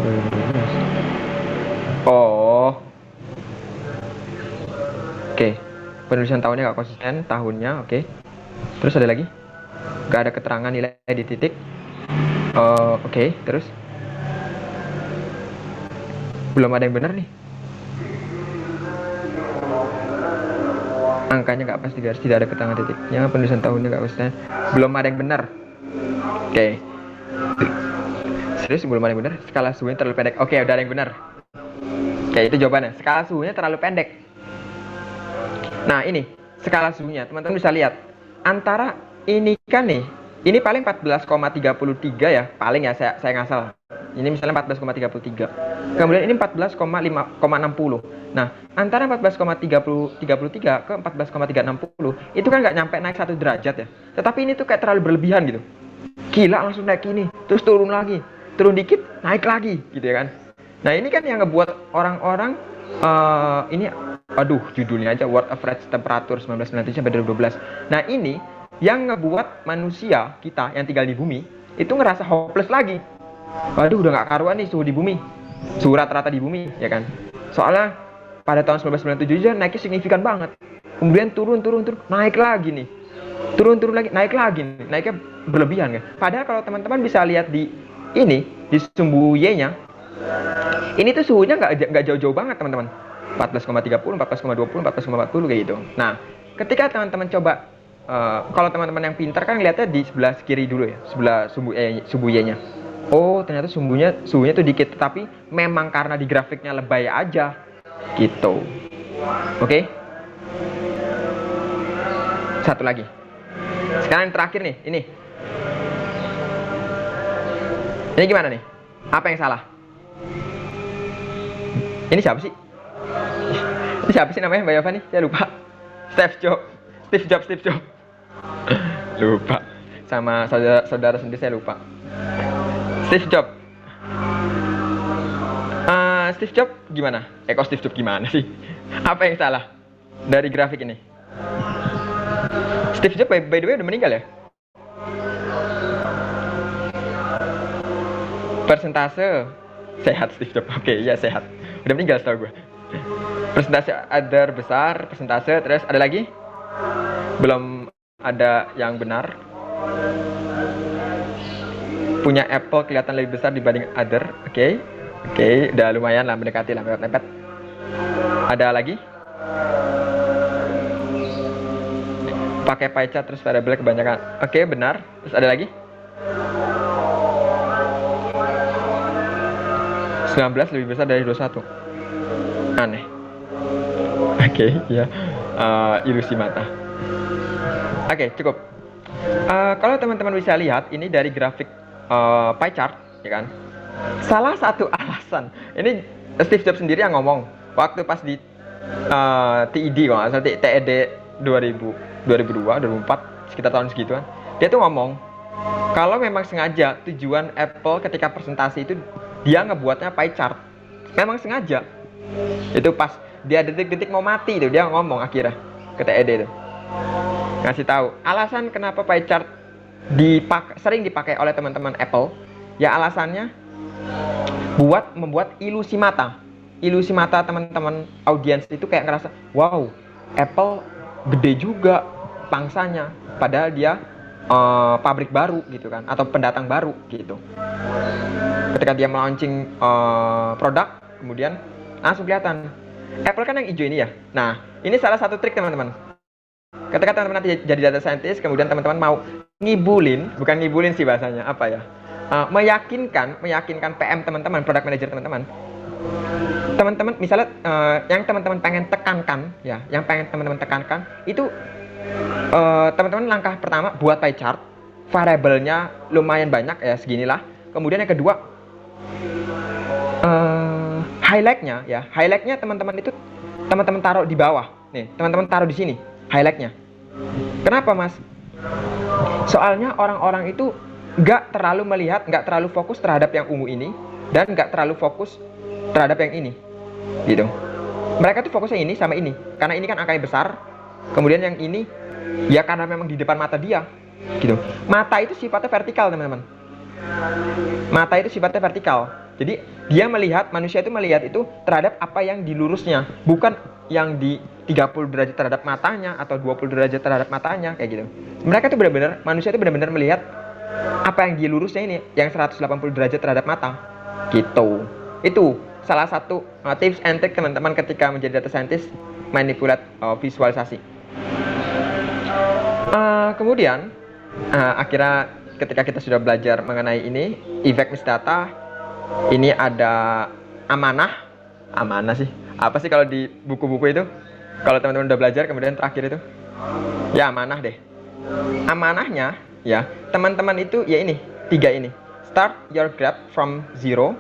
2012. Oh. Oke. Penulisan tahunnya nggak konsisten, tahunnya oke. Terus ada lagi? Nggak ada keterangan nilai di titik. Oke, terus? Belum ada yang benar nih. Angkanya nggak pas di garis, tidak ada keterangan titiknya, penulisan tahunnya nggak konsisten, belum ada yang benar. Oke. Serius belum ada yang benar? Skala suhunya terlalu pendek. Oke, udah ada yang benar. Oke, itu jawabannya. Skala suhunya terlalu pendek. Nah, ini skala suhunya. Teman-teman bisa lihat. Antara ini kan nih, ini paling 14,33 ya, paling ya saya ngasal. Ini misalnya 14,33. Kemudian ini 14,60. Nah, antara 14,33 ke 14,360 itu kan nggak nyampe naik 1 derajat ya. Tetapi ini tuh kayak terlalu berlebihan gitu. Gila, langsung naik ini, terus turun lagi. Turun dikit, naik lagi gitu ya kan. Nah, ini kan yang ngebuat orang-orang ini judulnya aja World Average Temperature 1997 sampai 2012. Nah, ini yang ngebuat manusia kita yang tinggal di bumi itu ngerasa hopeless lagi. Waduh, udah nggak karuan nih suhu di bumi, suhu rata-rata di bumi ya kan. Soalnya pada tahun 1997 aja naiknya signifikan banget. Kemudian turun, naik lagi nih. Turun lagi, naik lagi nih. Naiknya berlebihan kan. Padahal kalau teman-teman bisa lihat di sumbu Y-nya, ini tuh suhunya nggak jauh-jauh banget teman-teman. 14,30, 14,20, 14,40 kayak gitu. Nah, ketika teman-teman coba kalau teman-teman yang pintar kan lihatnya di sebelah kiri dulu ya, sebelah sumbu Y-nya. Oh, ternyata suhunya tuh dikit, tapi memang karena di grafiknya lebay aja gitu. Oke. Satu lagi. Sekarang yang terakhir nih, ini. Ini gimana nih? Apa yang salah? Ini siapa sih? Ini siapa sih namanya Mbak Yova nih? Saya lupa. Steve Jobs. Lupa. Sama saudara sendiri saya lupa. Steve Jobs gimana? Kok Steve Jobs gimana sih? Apa yang salah dari grafik ini? Steve Jobs by the way udah meninggal ya? Persentase sehat Steve Jobs. Oke, ya sehat. Udah meninggal setahu gue. Persentase other besar, persentase terus ada lagi? Belum ada yang benar. Punya Apple kelihatan lebih besar dibanding other. Oke, udah lumayan lah, mendekati lah, mepet. Ada lagi? Pakai pie chart terus variable kebanyakan. Oke, benar. Terus ada lagi? 19 lebih besar dari 21. Aneh. Oke, ya. Ilusi mata. Oke, cukup. Kalau teman-teman bisa lihat ini dari grafik pie chart, ya kan? Salah satu alasan ini Steve Jobs sendiri yang ngomong waktu pas di TED, kalau nggak salah TED 2000, 2002, 2004, sekitar tahun segituan. Dia tuh ngomong kalau memang sengaja tujuan Apple ketika presentasi itu dia ngebuatnya pie chart. Memang sengaja. Itu pas dia detik-detik mau mati itu dia ngomong akhirnya ke TED itu. Ngasih tahu alasan kenapa pie chart sering dipakai oleh teman-teman Apple. Ya alasannya membuat ilusi mata teman-teman audiens itu kayak ngerasa wow, Apple gede juga pangsanya, padahal dia pabrik baru gitu kan, atau pendatang baru gitu. Ketika dia melaunching produk, kemudian langsung kelihatan Apple kan yang hijau ini ya. Nah, ini salah satu trik teman-teman. Ketika teman-teman nanti jadi data scientist, kemudian teman-teman mau bukan ngibulin sih bahasanya, apa ya, meyakinkan PM teman-teman, product manager teman-teman, misalnya yang teman-teman pengen tekankan, ya, yang pengen teman-teman tekankan itu teman-teman langkah pertama buat pie chart, variabelnya lumayan banyak ya, seginilah. Kemudian yang kedua, highlightnya teman-teman itu teman-teman taruh di bawah, nih, teman-teman taruh di sini highlightnya. Kenapa mas? Soalnya orang-orang itu nggak terlalu fokus terhadap yang ungu ini, dan nggak terlalu fokus terhadap yang ini, gitu. Mereka tuh fokusnya ini sama ini, karena ini kan angkanya besar. Kemudian yang ini, ya karena memang di depan mata dia, gitu. Mata itu sifatnya vertikal teman-teman. Jadi manusia itu melihat itu terhadap apa yang di lurusnya, bukan yang di 30 derajat terhadap matanya atau 20 derajat terhadap matanya, kayak gitu. Manusia itu benar-benar melihat apa yang di lurusnya ini, yang 180 derajat terhadap mata, gitu. Itu salah satu tips and trick teman-teman ketika menjadi data scientist, manipulate visualisasi. Kemudian akhirnya ketika kita sudah belajar mengenai ini, effect mixed data, ini ada amanah sih. Apa sih kalau di buku-buku itu? Kalau teman-teman udah belajar, kemudian terakhir itu, ya amanah deh. Amanahnya, ya teman-teman itu ya ini, 3 ini. Start your graph from zero,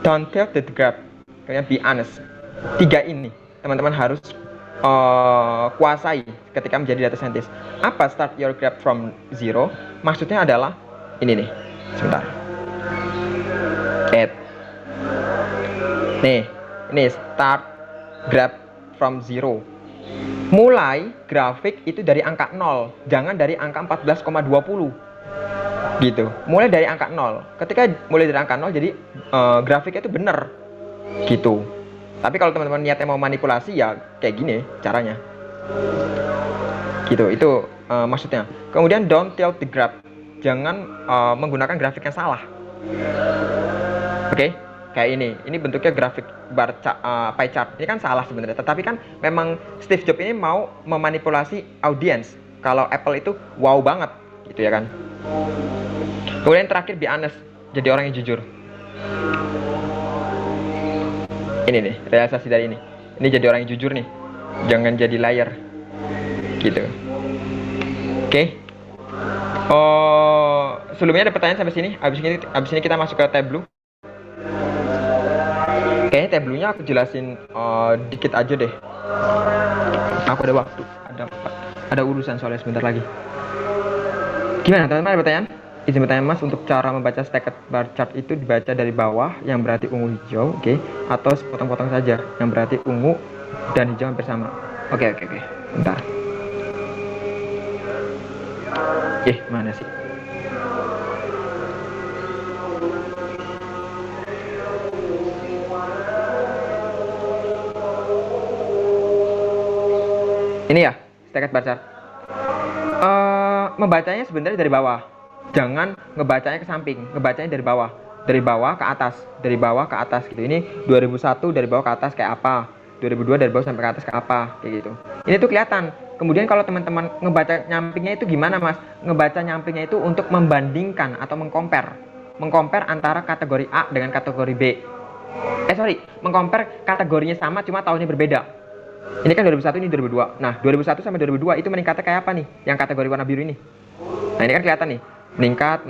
don't tilt the graph, kemudian be honest. 3 ini teman-teman harus kuasai ketika menjadi data scientist. Apa start your graph from zero? Maksudnya adalah ini nih, sebentar. Ini start graph from zero. Mulai grafik itu dari angka 0, jangan dari angka 14,20. Gitu. Mulai dari angka 0. Ketika mulai dari angka 0, jadi grafiknya itu benar. Gitu. Tapi kalau teman-teman niatnya mau manipulasi, ya kayak gini caranya. Gitu. Itu maksudnya. Kemudian don't tilt the graph. Jangan menggunakan grafik yang salah. Oke? Kayak ini bentuknya grafik pie chart. Ini kan salah sebenarnya, tetapi kan memang Steve Jobs ini mau memanipulasi audiens. Kalau Apple itu wow banget, gitu ya kan. Kemudian terakhir, be honest, jadi orang yang jujur. Ini nih, realisasi dari ini. Ini jadi orang yang jujur nih. Jangan jadi liar. Gitu. Oke. Sebelumnya ada pertanyaan sampai sini. Abis ini kita masuk ke Tableau. Kayaknya Tableau-nya aku jelasin dikit aja deh. Aku ada waktu, ada urusan soalnya sebentar lagi. Gimana teman-teman, ada pertanyaan? Izin bertanya mas, untuk cara membaca stacked bar chart itu dibaca dari bawah yang berarti ungu hijau, oke? Atau sepotong-potong saja yang berarti ungu dan hijau hampir sama. Oke. Bentar. Mana sih? Ini ya, stacked bar chart. Membacanya sebenarnya dari bawah. Jangan ngebacanya ke samping, ngebacanya dari bawah. Dari bawah ke atas gitu. Ini 2001 dari bawah ke atas kayak apa? 2002 dari bawah sampai ke atas kayak apa? Kayak gitu. Ini tuh kelihatan. Kemudian kalau teman-teman ngebaca nyampingnya itu gimana mas? Ngebaca nyampingnya itu untuk membandingkan atau mengcompare antara kategori A dengan kategori B. Mengcompare kategorinya sama cuma tahunnya berbeda. Ini kan 2001, ini 2002. Nah, 2001 sampai 2002 itu meningkatnya kayak apa nih? Yang kategori warna biru ini. Nah, ini kan kelihatan nih. Meningkat,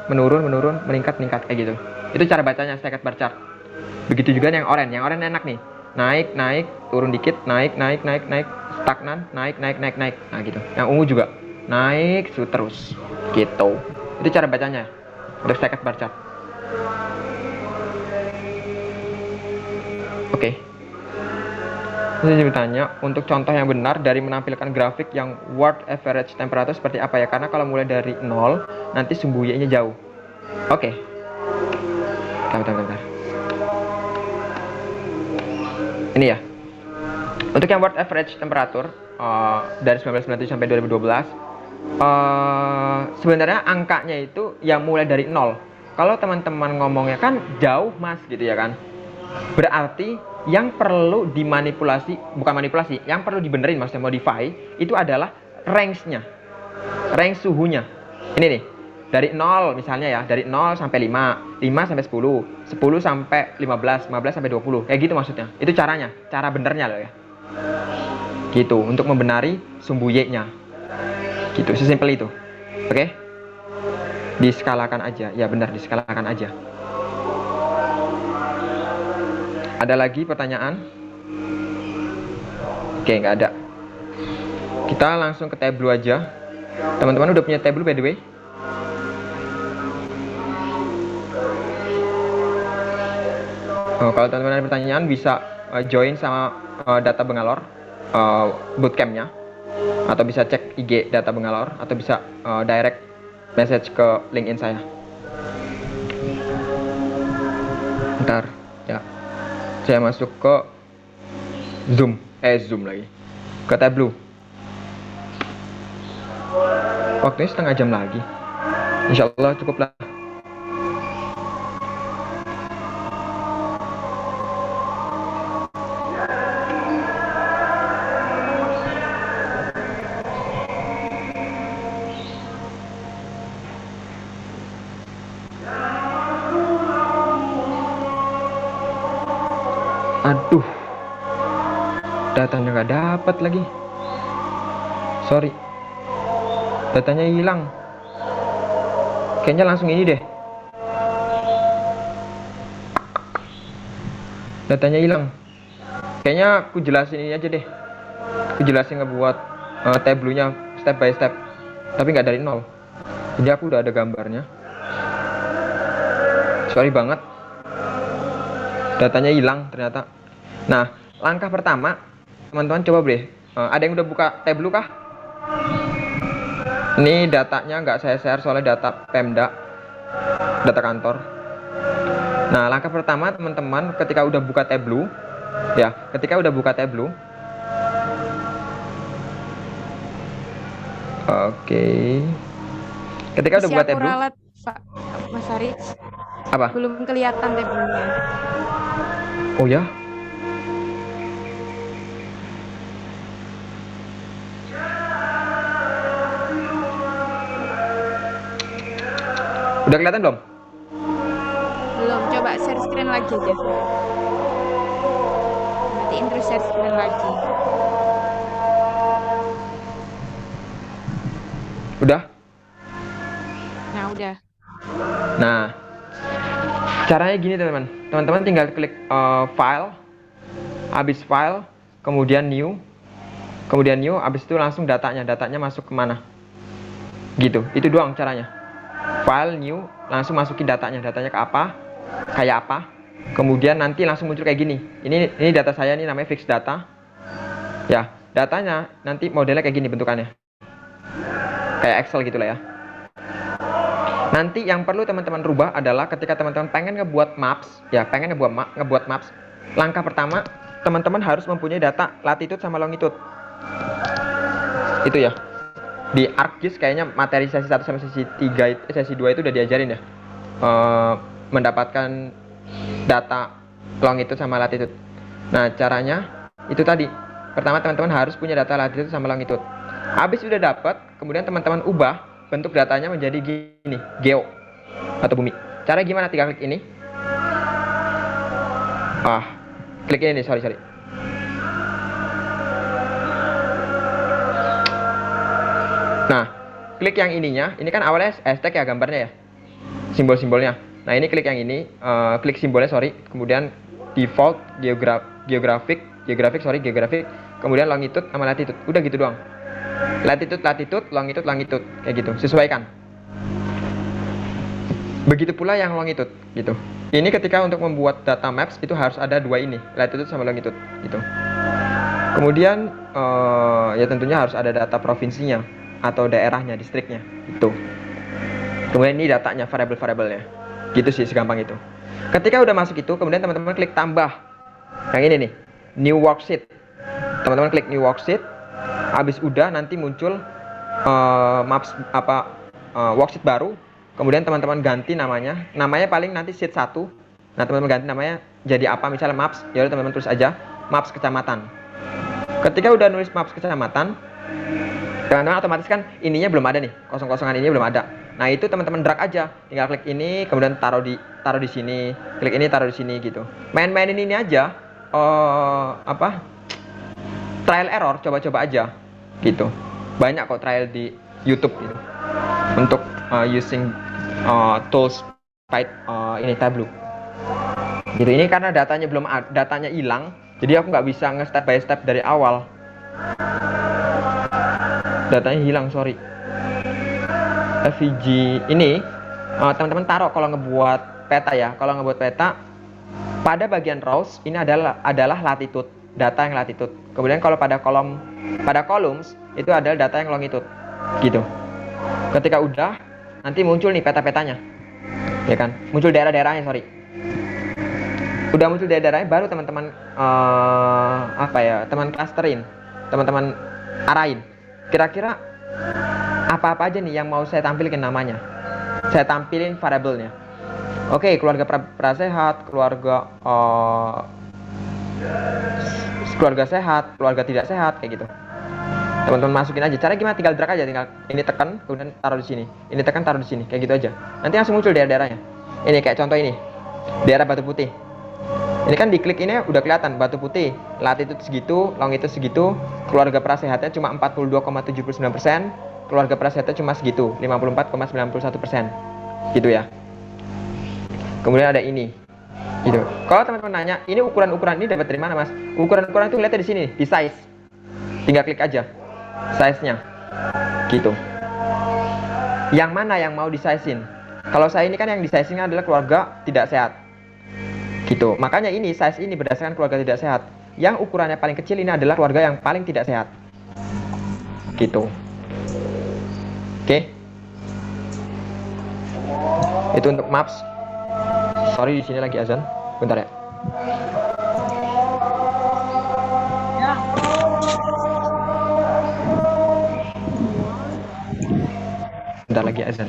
menurun, meningkat kayak gitu. Itu cara bacanya staggered bar chart. Begitu juga yang oranye. Yang oranye enak nih. Naik, turun dikit, naik, stagnan, naik. Nah, gitu. Yang ungu juga. Naik terus. Gitu. Itu cara bacanya untuk staggered bar chart. Oke. Saya bertanya, untuk contoh yang benar dari menampilkan grafik yang world average temperature seperti apa ya? Karena kalau mulai dari 0, nanti sumbu Y-nya jauh. Oke. Bentar. Ini ya. Untuk yang world average temperature dari 1997 sampai 2012, sebenarnya angkanya itu yang mulai dari 0. Kalau teman-teman ngomongnya kan jauh mas gitu ya kan. Berarti yang perlu dimanipulasi, bukan manipulasi, yang perlu dibenerin maksudnya modify, itu adalah range-nya, range suhunya. Ini nih, dari 0 misalnya ya, dari 0 sampai 5, 5 sampai 10, 10 sampai 15, 15 sampai 20, kayak gitu maksudnya. Itu caranya, cara benernya loh ya. Gitu, untuk membenari sumbu Y-nya. Gitu, sesimpel itu. Oke? Diskalakan aja, ya benar, diskalakan aja. Ada lagi pertanyaan? Oke, nggak ada. Kita langsung ke tableau aja. Teman-teman udah punya tableau by the way? Kalau teman-teman ada pertanyaan bisa join sama data Bangalore bootcampnya, atau bisa cek IG data Bangalore, atau bisa direct message ke LinkedIn saya. Bentar, ya. Saya masuk ke Zoom lagi, ke tableau. Waktunya setengah jam lagi. Insya Allah cukup lah. Aduh, datanya nggak dapat lagi. Sorry, datanya hilang. Kayaknya langsung ini deh. Datanya hilang. Kayaknya aku jelasin ini aja deh. Aku jelasin ngebuat tableau-nya step by step. Tapi nggak dari nol. Jadi aku udah ada gambarnya. Sorry banget. Datanya hilang ternyata. Nah, langkah pertama, teman-teman coba deh. Ada yang udah buka tableau kah? Ini datanya nggak saya share soalnya data Pemda, data kantor. Nah, langkah pertama teman-teman ketika udah buka tableau, ya, oke. Ketika udah buka tableau. Ralat, Pak Mas Haris. Apa? Belum kelihatan tableau-nya. Oh ya? Udah kelihatan belum? Belum, coba share screen lagi aja. Matiin terus share screen lagi. Udah? Nah, udah. Nah, caranya gini teman-teman. Teman-teman tinggal klik file, habis file, kemudian new, habis itu langsung datanya masuk kemana? Gitu, itu doang caranya. File new, langsung masukin datanya ke apa, kayak apa, kemudian nanti langsung muncul kayak gini. Ini data saya, ini namanya fixed data. Ya, datanya nanti modelnya kayak gini bentukannya, kayak Excel gitu lah ya. Nanti yang perlu teman-teman rubah adalah ketika teman-teman pengen ngebuat maps, ya ngebuat maps. Langkah pertama, teman-teman harus mempunyai data latitude sama longitude. Itu ya. Di ArcGIS kayaknya materi sesi 1 sampai sesi 2 itu udah diajarin ya. Mendapatkan data longitude sama latitude. Nah, caranya itu tadi. Pertama teman-teman harus punya data latitude sama longitude. Habis udah dapat, kemudian teman-teman ubah bentuk datanya menjadi gini, geo atau bumi. Cara gimana? Tinggal klik ini. Klik ini nih, sorry. Nah, klik yang ininya. Ini kan awalnya hashtag ya gambarnya ya, simbol-simbolnya. Nah, ini klik yang ini, klik simbolnya, sorry. Kemudian default geographic, kemudian longitude sama latitude. Udah gitu doang. Latitude, longitude, kayak gitu. Sesuaikan. Begitu pula yang longitude, gitu. Ini ketika untuk membuat data maps itu harus ada dua ini, latitude sama longitude, gitu. Kemudian ya tentunya harus ada data provinsinya atau daerahnya, distriknya, itu. Kemudian ini datanya, variabel-variabelnya. Gitu sih, segampang itu. Ketika udah masuk itu, kemudian teman-teman klik tambah. Yang ini nih, new worksheet. Teman-teman klik new worksheet. Habis udah nanti muncul maps worksheet baru. Kemudian teman-teman ganti namanya. Namanya paling nanti sheet 1. Nah, teman-teman ganti namanya jadi apa? Misalnya maps. Ya udah teman-teman tulis aja maps kecamatan. Ketika udah nulis maps kecamatan, teman-teman otomatis kan ininya belum ada nih, kosong-kosongan ini belum ada. Nah, itu teman-teman drag aja, tinggal klik ini kemudian taruh di sini, klik ini taruh di sini gitu. Main-mainin ini aja, trial error, coba-coba aja gitu. Banyak kok trial di YouTube gitu untuk using tools ini Tableau gitu. Ini karena datanya hilang, jadi aku nggak bisa nge-step by step dari awal, datanya hilang, sorry. FVG ini teman-teman taruh kalau ngebuat peta ya. Kalau ngebuat peta pada bagian rows ini adalah latitude, data yang latitude. Kemudian kalau pada columns itu adalah data yang longitude. Gitu. Ketika udah nanti muncul nih peta-petanya. Ya kan? Muncul daerah-daerahnya, sorry. Udah muncul daerah-daerahnya baru teman-teman teman clusterin, teman-teman arahin. Kira-kira apa-apa aja nih yang mau saya tampilkan namanya. Saya tampilin variabelnya. Oke, keluarga prasehat, keluarga sehat, keluarga tidak sehat, kayak gitu. Teman-teman masukin aja. Cara gimana? Tinggal drag aja, tinggal ini tekan, kemudian taruh di sini. Ini tekan, taruh di sini, kayak gitu aja. Nanti langsung muncul daerah-daerahnya. Ini kayak contoh ini, daerah Batu Putih. Ini kan diklik ini udah kelihatan Batu Putih, latitude segitu, longitude segitu, keluarga prasehatnya cuma 42,79%, keluarga prasehatnya cuma segitu, 54,91%, gitu ya. Kemudian ada ini, gitu. Kalau teman-teman nanya, ini ukuran-ukuran ini dapat dari mana, Mas? Ukuran-ukuran itu lihatnya di sini, di size. Tinggal klik aja size-nya, gitu. Yang mana yang mau di-size-in? Kalau saya ini kan yang di-size-in adalah keluarga tidak sehat. Gitu. Makanya ini size ini berdasarkan keluarga tidak sehat. Yang ukurannya paling kecil ini adalah keluarga yang paling tidak sehat. Gitu. Oke. Itu untuk maps. Sorry di sini lagi azan. Bentar ya. Bentar lagi azan.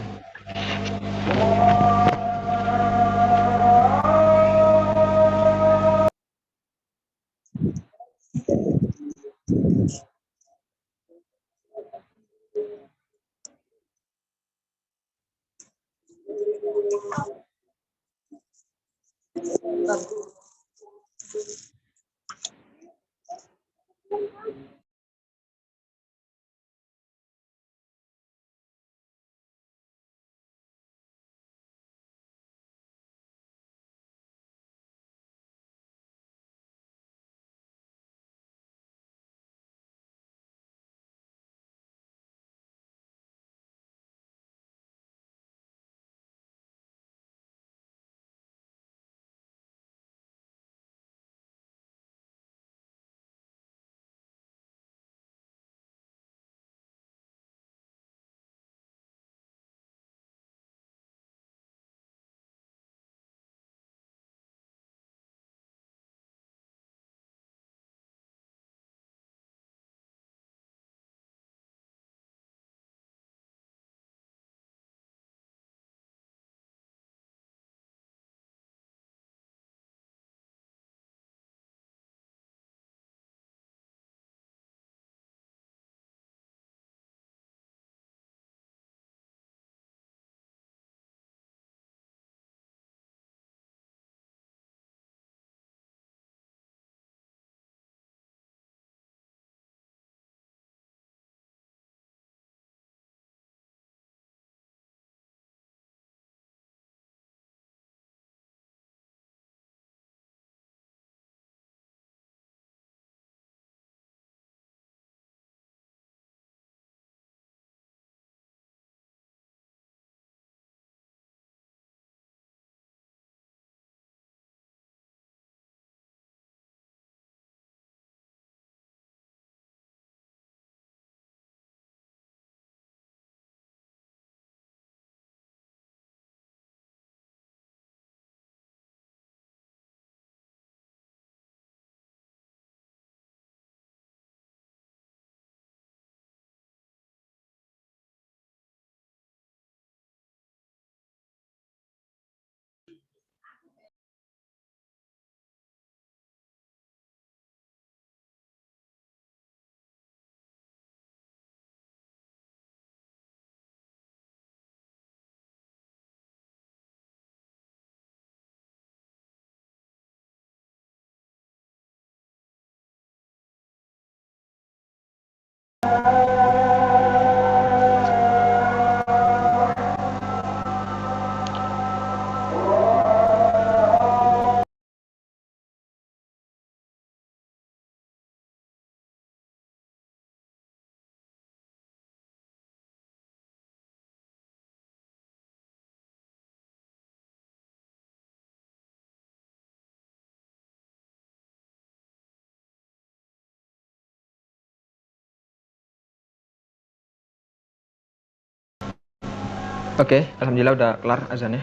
Oke, alhamdulillah udah kelar azannya.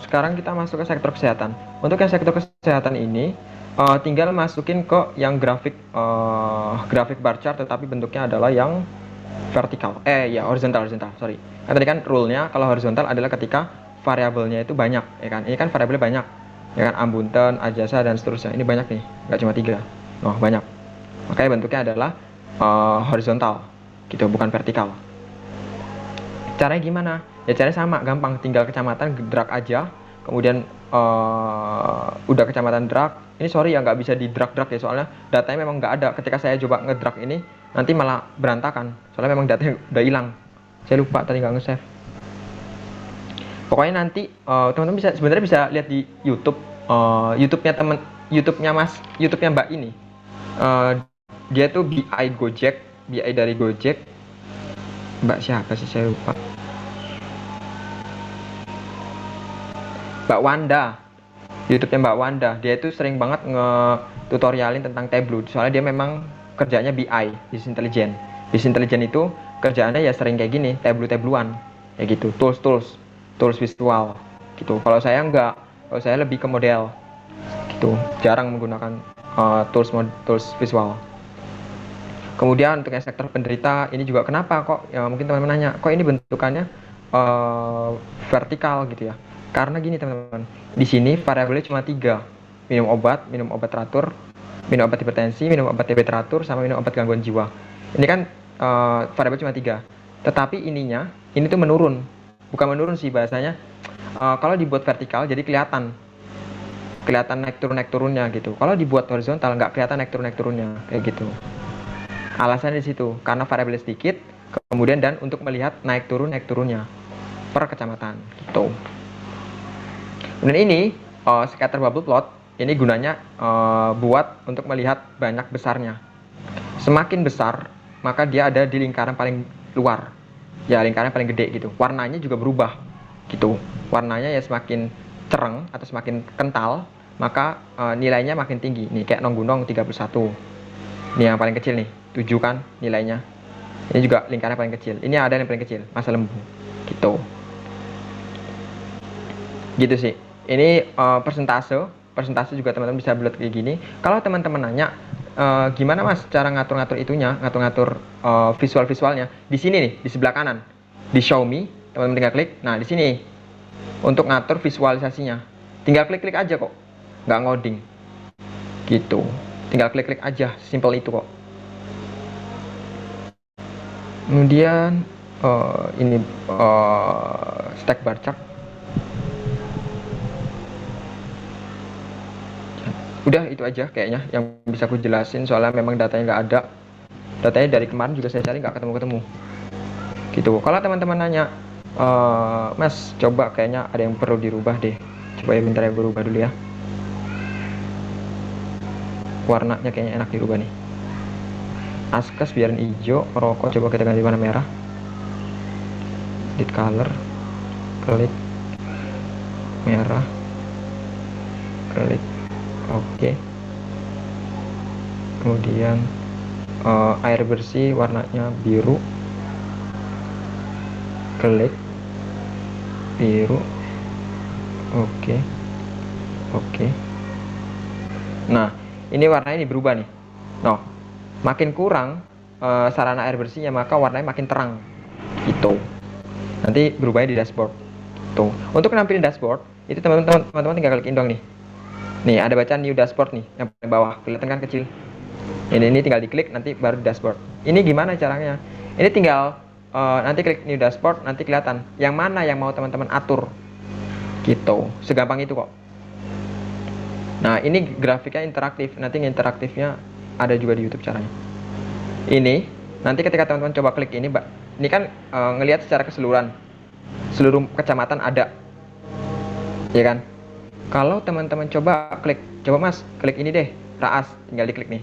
Sekarang kita masuk ke sektor kesehatan. Untuk yang sektor kesehatan ini, tinggal masukin ke yang grafik bar chart, tetapi bentuknya adalah yang vertikal. Ya horizontal, sorry. Kan tadi kan rule-nya kalau horizontal adalah ketika variabelnya itu banyak, ya kan? Ini kan variabelnya banyak, ya kan? Ambunten, ajasa dan seterusnya. Ini banyak nih, nggak cuma 3. Oh, banyak. Makanya bentuknya adalah horizontal, gitu, bukan vertikal. Caranya gimana? Ya caranya sama, gampang. Tinggal kecamatan drag aja. Kemudian udah kecamatan drag. Ini sorry ya nggak bisa di drag ya, soalnya datanya memang nggak ada. Ketika saya coba ngedrag ini, nanti malah berantakan. Soalnya memang datanya udah hilang. Saya lupa tadi nggak nge-save. Pokoknya nanti teman-teman bisa sebenarnya bisa lihat di YouTube. YouTube-nya Mbak ini. Dia tuh BI Gojek, BI dari Gojek. Mbak siapa sih, saya lupa. Mbak Wanda, YouTube-nya Mbak Wanda. Dia itu sering banget nge-tutorialin tentang Tableau. Soalnya dia memang kerjanya BI, Business Intelligence. Business Intelligence itu kerjaannya ya sering kayak gini, Tableau-Tableauan. Kayak gitu, tools visual gitu. Kalau saya enggak, kalau saya lebih ke model gitu. Jarang menggunakan tools visual. Kemudian untuk yang sektor penderita, ini juga kenapa kok, ya mungkin teman-teman nanya, kok ini bentukannya vertikal gitu ya. Karena gini teman-teman, di sini variabelnya cuma 3. Minum obat teratur, minum obat hipertensi, minum obat TB teratur, sama minum obat gangguan jiwa. Ini kan variabel cuma 3. Tetapi ini tuh menurun. Bukan menurun sih bahasanya. Kalau dibuat vertikal jadi kelihatan naik turunnya gitu. Kalau dibuat horizontal nggak kelihatan naik turunnya kayak gitu. Alasannya di situ, karena variabelnya sedikit, kemudian dan untuk melihat naik turunnya per kecamatan gitu. Dan ini scatter bubble plot ini gunanya buat untuk melihat banyak besarnya. Semakin besar, maka dia ada di lingkaran paling luar. Ya, lingkaran paling gede gitu. Warnanya juga berubah gitu. Warnanya ya semakin cereng atau semakin kental, maka nilainya makin tinggi. Nih kayak Nonggunong 31. Ini yang paling kecil nih, 7 kan nilainya. Ini juga lingkaran paling kecil. Ini ada yang paling kecil, masa lembu. Gitu. Gitu sih. Ini persentase juga teman-teman bisa buat kayak gini. Kalau teman-teman nanya gimana Mas cara ngatur-ngatur itunya, ngatur-ngatur visualnya. Di sini nih, di sebelah kanan. Di Show Me, teman-teman tinggal klik. Nah, di sini untuk ngatur visualisasinya. Tinggal klik-klik aja kok. Nggak ngoding. Gitu. Tinggal klik-klik aja, simple itu kok. Kemudian ini stack bar chart. Udah itu aja kayaknya yang bisa aku jelasin, soalnya memang datanya nggak ada. Datanya dari kemarin juga saya cari nggak ketemu-ketemu. Gitu. Kalau teman-teman nanya, Mas coba kayaknya ada yang perlu dirubah deh. Coba ya bentar ya, berubah dulu ya. Warnanya kayaknya enak dirubah nih. Askas biarin hijau, rokok coba kita ganti warna merah. Edit color, klik merah, klik oke. Kemudian air bersih warnanya biru, klik biru, oke. Nah ini warnanya ini berubah nih. Nah makin kurang sarana air bersihnya, maka warnanya makin terang gitu. Nanti berubahnya di dashboard tuh. Untuk nampilin dashboard itu teman-teman tinggal klikin dong nih. Nih ada bacaan new dashboard nih yang paling bawah, kelihatan kan kecil. Ini tinggal diklik, nanti baru dashboard. Ini gimana caranya? Ini tinggal nanti klik new dashboard, nanti kelihatan yang mana yang mau teman-teman atur gitu. Segampang itu kok. Nah ini grafiknya interaktif, nanti interaktifnya ada juga di YouTube caranya. Ini nanti ketika teman-teman coba klik ini, Mbak, ini kan ngelihat secara keseluruhan, seluruh kecamatan ada, ya kan? Kalau teman-teman coba Mas klik ini deh, Raas, tinggal diklik nih,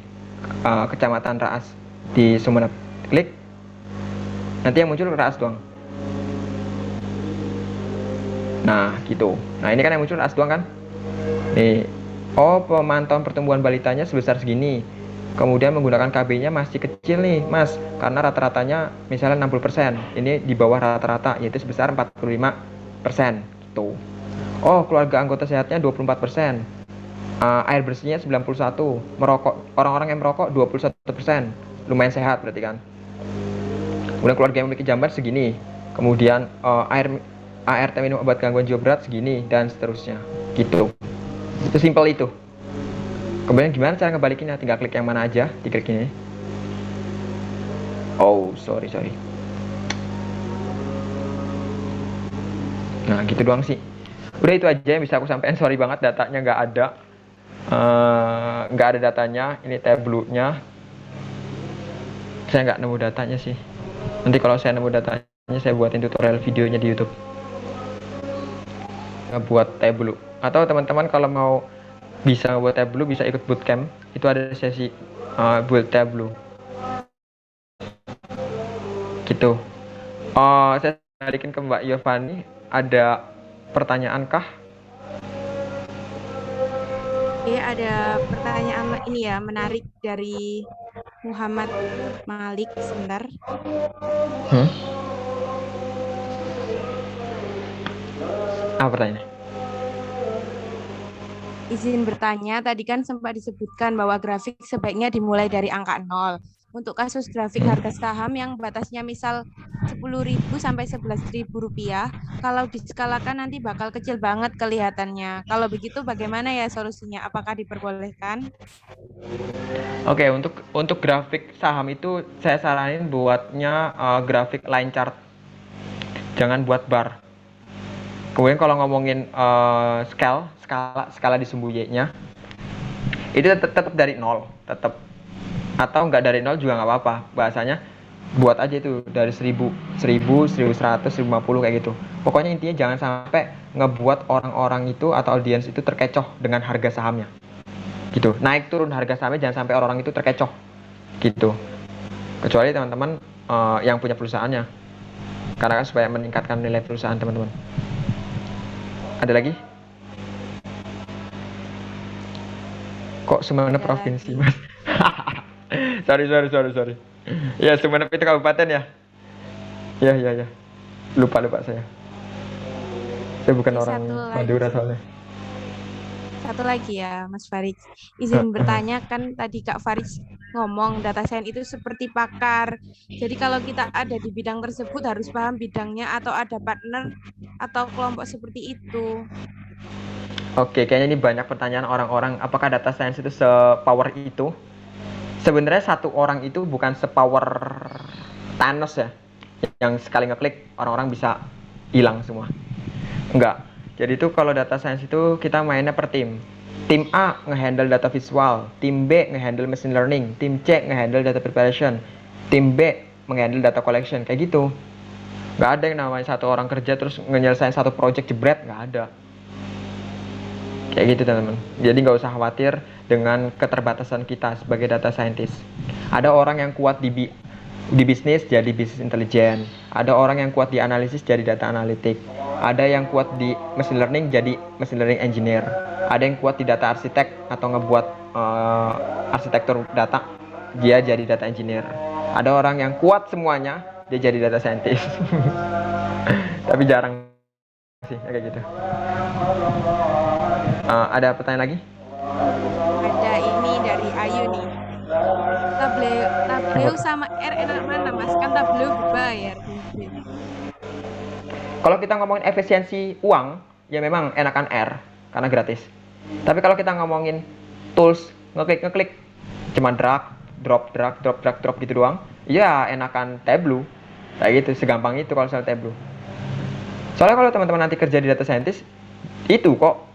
kecamatan Raas di Sumeneb, klik, nanti yang muncul Raas doang. Nah gitu. Nah ini kan yang muncul Raas doang kan? Nih, oh pemantauan pertumbuhan balitanya sebesar segini. Kemudian menggunakan KB-nya masih kecil nih, Mas, karena rata-ratanya misalnya 60%. Ini di bawah rata-rata, yaitu sebesar 45%. Gitu. Oh, keluarga anggota sehatnya 24%. Air bersihnya 91. Orang-orang yang merokok 21%. Lumayan sehat berarti kan. Kemudian keluarga yang memiliki jamban segini. Kemudian ART minum obat gangguan jiwa berat segini dan seterusnya. Gitu. Sesimpel itu. Kemudian gimana cara ngebalikinnya? Tinggal klik yang mana aja, diklik ini. Oh, sorry. Nah, gitu doang sih. Udah itu aja yang bisa aku sampaikan. Sorry banget datanya nggak ada. Nggak ada datanya. Ini tableau-nya. Saya nggak nemu datanya sih. Nanti kalau saya nemu datanya, saya buatin tutorial videonya di YouTube. Buat tableau. Atau teman-teman kalau mau bisa buat tableau, bisa ikut bootcamp. Itu ada sesi buat tableau. Gitu. Saya balikin ke Mbak Yovani. Ada pertanyaan kah? Oke, ada pertanyaan ini ya, menarik dari Muhammad Malik. Sebentar. Apa pertanyaannya? Izin bertanya, tadi kan sempat disebutkan bahwa grafik sebaiknya dimulai dari angka 0. Untuk kasus grafik harga saham yang batasnya misal 10.000 sampai 11.000 rupiah, kalau diskalakan nanti bakal kecil banget kelihatannya. Kalau begitu bagaimana ya solusinya? Apakah diperbolehkan? Oke, untuk grafik saham itu saya saranin buatnya grafik line chart. Jangan buat bar. Kemudian kalau ngomongin skala disembunyinya, itu tetap dari nol, tetap. Atau nggak dari nol juga nggak apa-apa. Bahasanya buat aja itu dari 1000, 1000, 1100, 1050 kayak gitu. Pokoknya intinya jangan sampai ngebuat orang-orang itu atau audiens itu terkecoh dengan harga sahamnya. Gitu. Naik turun harga sahamnya jangan sampai orang-orang itu terkecoh. Gitu. Kecuali teman-teman yang punya perusahaannya. Karena kan supaya meningkatkan nilai perusahaan teman-teman. Ada lagi? Kok Sumenep provinsi, Mas? sorry. Ya, Sumenep itu kabupaten ya? Ya. Lupa saya. Saya bukan orang Madura soalnya. Satu lagi ya, Mas Farid. Izin bertanya, kan tadi Kak Farid ngomong data science itu seperti pakar. Jadi kalau kita ada di bidang tersebut harus paham bidangnya atau ada partner atau kelompok seperti itu. Oke, kayaknya ini banyak pertanyaan orang-orang. Apakah data science itu sepower itu? Sebenarnya satu orang itu bukan sepower Thanos ya, yang sekali ngeklik orang-orang bisa hilang semua. Enggak. Jadi itu kalau data science itu kita mainnya per tim. Tim A ngehandle data visual, tim B ngehandle machine learning, tim C ngehandle data preparation, tim B menghandle data collection, kayak gitu. Nggak ada yang namanya satu orang kerja terus menyelesaikan satu project jebret, nggak ada. Kayak gitu teman-teman. Jadi nggak usah khawatir dengan keterbatasan kita sebagai data scientist. Ada orang yang kuat di bisnis jadi bisnis intelijen. Ada orang yang kuat di analisis jadi data analitik. Ada yang kuat di machine learning jadi machine learning engineer. Ada yang kuat di data arsitek atau ngebuat arsitektur data, dia jadi data engineer. Ada orang yang kuat semuanya, dia jadi data scientist. Tapi jarang sih kayak gitu. Ada pertanyaan lagi? Ada ini dari Ayu nih. Tableau sama R enak mana, Mas? Kan Tableau berbayar. Kalau kita ngomongin efisiensi uang, ya memang enakan R karena gratis. Tapi kalau kita ngomongin tools, ngeklik, cuma drag, drop gitu doang, ya enakan Tableau. Kayak gitu, segampang itu kalau soal Tableau. Soalnya kalau teman-teman nanti kerja di data scientist, itu kok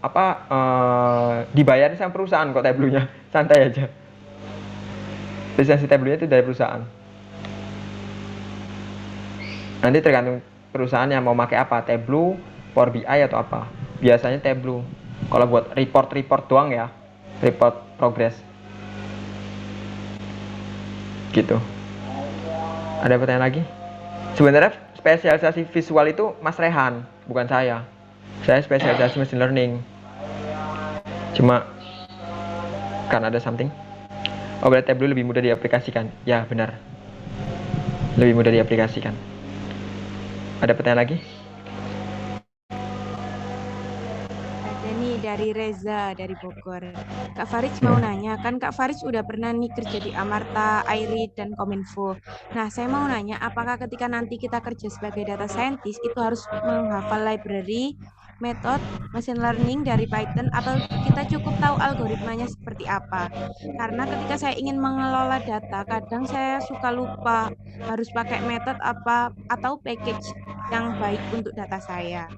dibayar sama perusahaan kok Tableau-nya. Santai aja. Lisensi Tableau-nya itu dari perusahaan. Nanti tergantung perusahaan yang mau pakai apa, Tableau, Power BI atau apa. Biasanya Tableau. Kalau buat report doang ya, report progress. Gitu. Ada pertanyaan lagi? Sebenarnya spesialisasi visual itu Mas Rehan, bukan saya. Saya spesialisasi machine learning. Cuma karena ada something. Oh, berarti Tableau lebih mudah diaplikasikan. Ya, benar. Lebih mudah diaplikasikan. Ada pertanyaan lagi? Ada nih dari Reza dari Bogor. Kak Farid mau Hmm. nanya, kan Kak Farid udah pernah nih kerja di Amarta, Airit, dan Kominfo. Nah, saya mau nanya, apakah ketika nanti kita kerja sebagai data scientist itu harus menghafal library, metode, machine learning dari Python, atau kita cukup tahu algoritmanya seperti apa? Karena ketika saya ingin mengelola data, kadang saya suka lupa harus pakai metode apa atau package yang baik untuk data saya.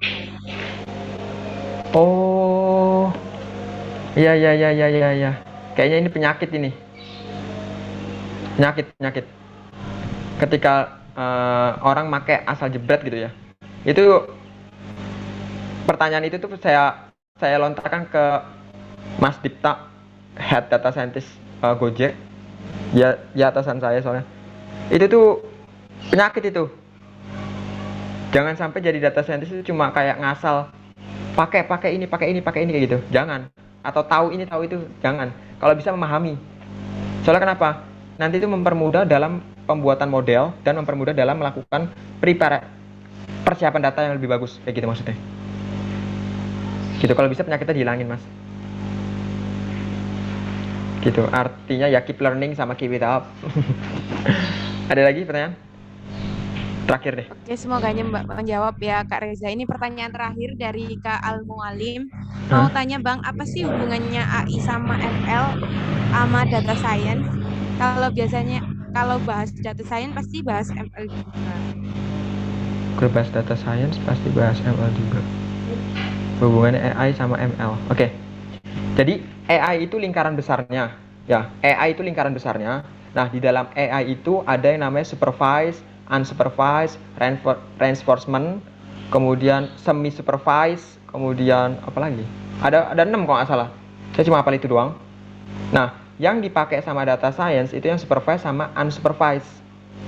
Oh, iya iya iya iya iya iya. Kayaknya ini penyakit ini. Penyakit penyakit. Ketika orang make asal jebret gitu ya. Itu pertanyaan itu tuh saya lontarkan ke Mas Dipta, head data scientist Gojek. Ya atasan saya soalnya. Itu tuh penyakit itu. Jangan sampai jadi data scientist itu cuma kayak ngasal pakai pakai ini kayak gitu. Jangan. Atau tahu ini tahu itu, jangan. Kalau bisa memahami. Soalnya kenapa? Nanti itu mempermudah dalam pembuatan model dan mempermudah dalam melakukan persiapan data yang lebih bagus, kayak gitu maksudnya. Gitu, kalau bisa penyakitnya dihilangin, Mas. Gitu, artinya ya keep learning sama keep it up. Ada lagi pertanyaan? Terakhir deh. Oke, semoga Mbak menjawab ya Kak Reza. Ini pertanyaan terakhir dari Kak Al Mualim. Hah? Mau tanya Bang, apa sih hubungannya AI sama ML sama data science? Kalau biasanya kalau bahas data science pasti bahas ML juga. Kalau bahas data science pasti bahas ML juga. Hubungannya AI sama ML. Oke. Jadi AI itu lingkaran besarnya. Ya, AI itu lingkaran besarnya. Nah, di dalam AI itu ada yang namanya supervised, unsupervised, reinforcement, kemudian semi supervised, kemudian apa lagi? Ada 6 kalau nggak salah. Saya cuma hafal itu doang. Nah, yang dipakai sama data science itu yang supervised sama unsupervised.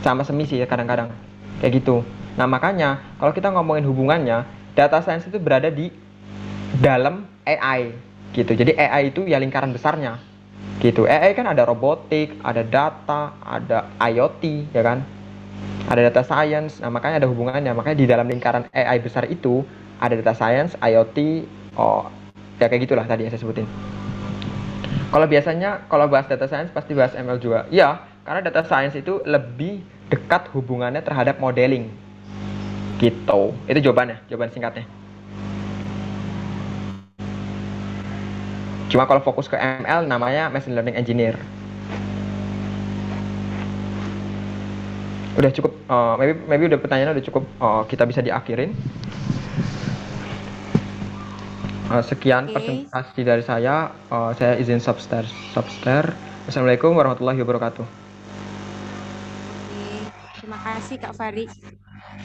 Sama semi sih ya kadang-kadang. Kayak gitu. Nah, makanya kalau kita ngomongin hubungannya, data science itu berada di dalam AI gitu. Jadi AI itu ya lingkaran besarnya gitu. AI kan ada robotik, ada data, ada IoT ya kan, ada data science. Nah, makanya ada hubungannya. Makanya di dalam lingkaran AI besar itu ada data science, IoT, oh ya kayak gitulah tadi yang saya sebutin. Kalau biasanya kalau bahas data science pasti bahas ML juga. Iya, karena data science itu lebih dekat hubungannya terhadap modeling gitu. Itu jawabannya, jawaban singkatnya. Cuma kalau fokus ke ML namanya machine learning engineer. Udah cukup, maybe udah pertanyaan udah cukup, kita bisa diakhirin. Sekian Oke, presentasi dari saya izin subster. Assalamualaikum warahmatullahi wabarakatuh. oke. Terima kasih Kak Farid.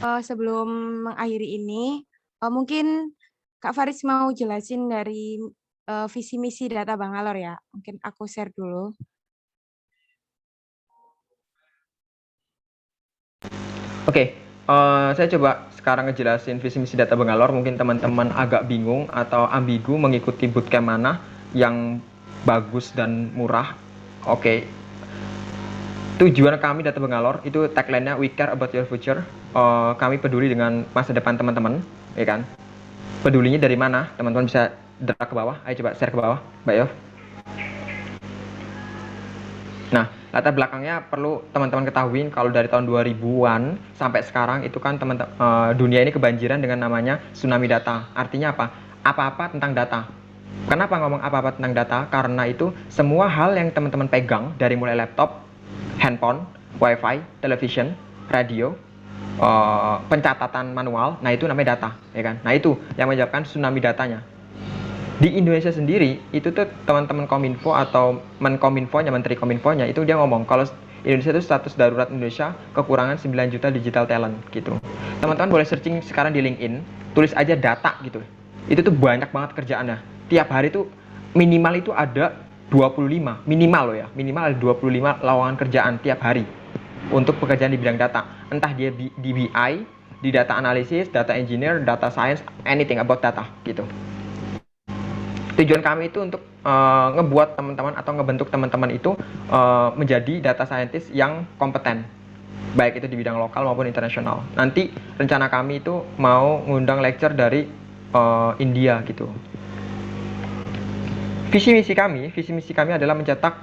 Sebelum mengakhiri ini, mungkin Kak Faris mau jelasin dari visi misi data Bangalore ya. Mungkin aku share dulu. Oke, saya coba sekarang ngejelasin visi misi data Bangalore. Mungkin teman-teman agak bingung atau ambigu mengikuti bootcamp mana yang bagus dan murah. Oke, tujuan kami Data Bangalore itu tagline-nya We Care About Your Future. Kami peduli dengan masa depan teman-teman, ya kan? Pedulinya dari mana? Teman-teman bisa drag ke bawah. Ayo coba share ke bawah, Mbak Yov. Nah, latar belakangnya perlu teman-teman ketahui kalau dari tahun 2000-an sampai sekarang itu kan dunia ini kebanjiran dengan namanya tsunami data. Artinya apa? Apa-apa tentang data. Kenapa ngomong apa-apa tentang data? Karena itu semua hal yang teman-teman pegang dari mulai laptop, handphone, wifi, television, radio, pencatatan manual, nah itu namanya data, ya kan? Nah itu yang menyebabkan tsunami datanya. Di Indonesia sendiri itu tuh teman-teman Kominfo atau Menkominfonya, Menteri Kominfonya itu dia ngomong kalau Indonesia itu status darurat Indonesia kekurangan 9 juta digital talent gitu. Teman-teman boleh searching sekarang di LinkedIn, tulis aja data gitu. Itu tuh banyak banget kerjaannya. Tiap hari tuh minimal itu ada 25, minimal loh ya, minimal ada 25 lowongan kerjaan tiap hari untuk pekerjaan di bidang data. Entah dia di BI, di data analysis, data engineer, data science, anything about data gitu. Tujuan kami itu untuk ngebuat teman-teman atau ngebentuk teman-teman itu menjadi data scientist yang kompeten, baik itu di bidang lokal maupun internasional. Nanti rencana kami itu mau ngundang lecture dari India gitu. Visi misi kami adalah mencetak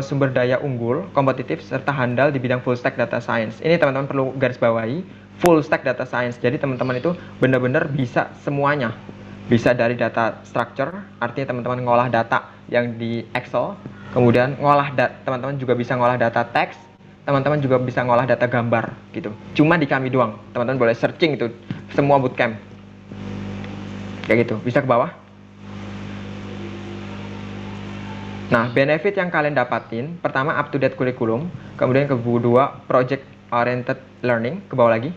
sumber daya unggul, kompetitif, serta handal di bidang full stack data science. Ini teman-teman perlu garis bawahi, full stack data science. Jadi teman-teman itu benar-benar bisa semuanya. Bisa dari data structure, artinya teman-teman ngolah data yang di Excel, kemudian teman-teman juga bisa ngolah data teks, teman-teman juga bisa ngolah data gambar gitu. Cuma di kami doang. Teman-teman boleh searching itu semua bootcamp. Kayak gitu. Bisa ke bawah. Nah, benefit yang kalian dapatin, pertama up to date kurikulum, kemudian kedua project oriented learning, ke bawah lagi.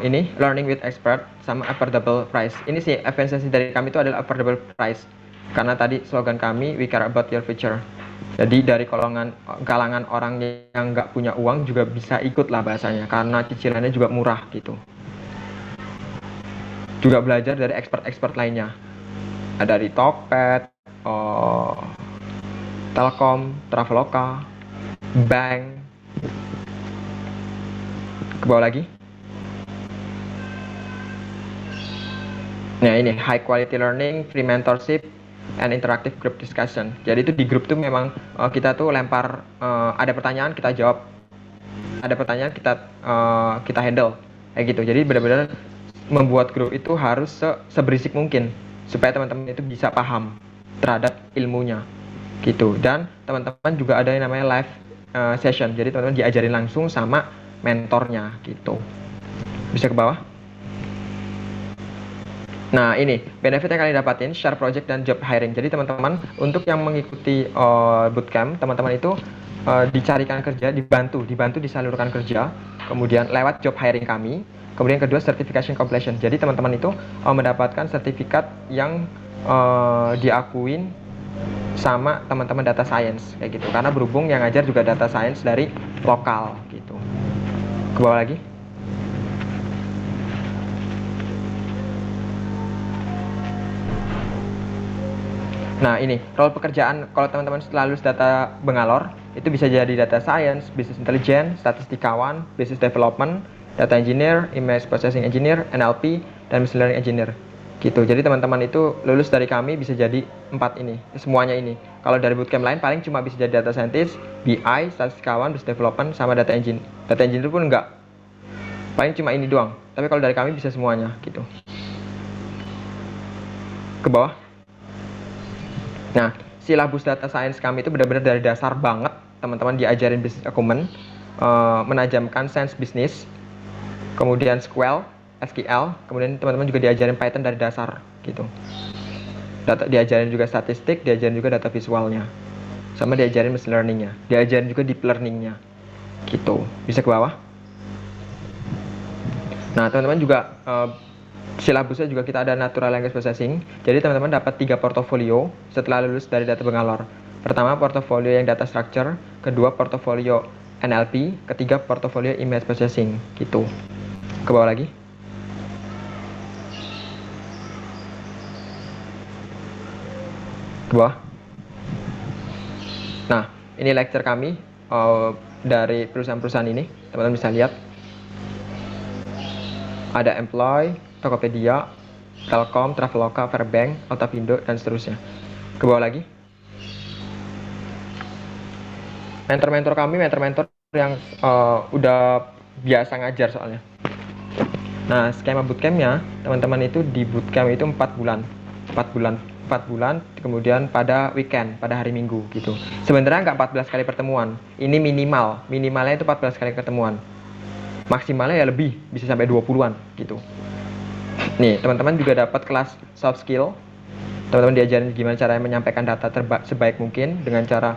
Ini learning with expert sama affordable price. Ini sih esensi dari kami itu adalah affordable price. Karena tadi slogan kami we care about your future. Jadi dari kalangan orang yang nggak punya uang juga bisa ikut lah bahasanya, karena cicilannya juga murah gitu. Juga belajar dari expert-expert lainnya. Ada dari Tokped, Telkom, Traveloka, Bank. Ke bawah lagi. Nah ini high quality learning, free mentorship, and interactive group discussion. Jadi itu di grup tuh memang kita tuh lempar, ada pertanyaan kita jawab, ada pertanyaan kita handle, kayak gitu. Jadi benar-benar membuat grup itu harus seberisik mungkin supaya teman-teman itu bisa paham terhadap ilmunya, gitu. Dan teman-teman juga ada yang namanya live session. Jadi teman-teman diajarin langsung sama mentornya, gitu. Bisa ke bawah. Nah ini benefit yang kalian dapatin, share project dan job hiring. Jadi teman-teman untuk yang mengikuti bootcamp, teman-teman itu dicarikan kerja, dibantu disalurkan kerja, kemudian lewat job hiring kami. Kemudian kedua certification completion. Jadi teman-teman itu mendapatkan sertifikat yang diakuin sama teman-teman data science kayak gitu. Karena berhubung yang ngajar juga data science dari lokal gitu. Ke bawah lagi. Nah ini role pekerjaan kalau teman-teman setelah lulus data Bangalore itu bisa jadi data science, business intelligence, statistikawan, business development, data engineer, image processing engineer, NLP, dan machine learning engineer gitu. Jadi teman-teman itu lulus dari kami bisa jadi 4 ini, semuanya ini. Kalau dari bootcamp lain paling cuma bisa jadi data scientist, BI, statistikawan, business development, sama data engineer. Data engineer pun enggak, paling cuma ini doang. Tapi kalau dari kami bisa semuanya gitu. Ke bawah. Nah, silabus data science kami itu benar-benar dari dasar banget. Teman-teman diajarin business acumen, menajamkan sense bisnis, kemudian SQL, kemudian teman-teman juga diajarin Python dari dasar gitu. Diajarin juga statistik, diajarin juga data visualnya, sama diajarin machine learningnya, diajarin juga deep learningnya gitu. Bisa ke bawah. Nah, teman-teman juga silabusnya juga kita ada natural language processing. Jadi teman-teman dapat 3 portofolio setelah lulus dari data Bangalore. Pertama portofolio yang data structure, kedua portofolio NLP, ketiga portofolio image processing gitu. Ke bawah lagi. Ke bawah. Nah, ini lecture kami dari perusahaan-perusahaan ini. Teman-teman bisa lihat. Ada Employ, Tokopedia, Telkom, Traveloka, Fairbank, Altavindo, dan seterusnya. Ke bawah lagi. Mentor-mentor kami, mentor-mentor yang udah biasa ngajar soalnya. Nah, skema bootcampnya, teman-teman itu di bootcamp itu 4 bulan. 4 bulan, kemudian pada weekend, pada hari Minggu gitu. Sebenarnya nggak 14 kali pertemuan. Ini minimalnya itu 14 kali pertemuan. Maksimalnya ya lebih, bisa sampai 20-an gitu. Nih, teman-teman juga dapat kelas soft skill. Teman-teman diajarin gimana cara menyampaikan data sebaik mungkin dengan cara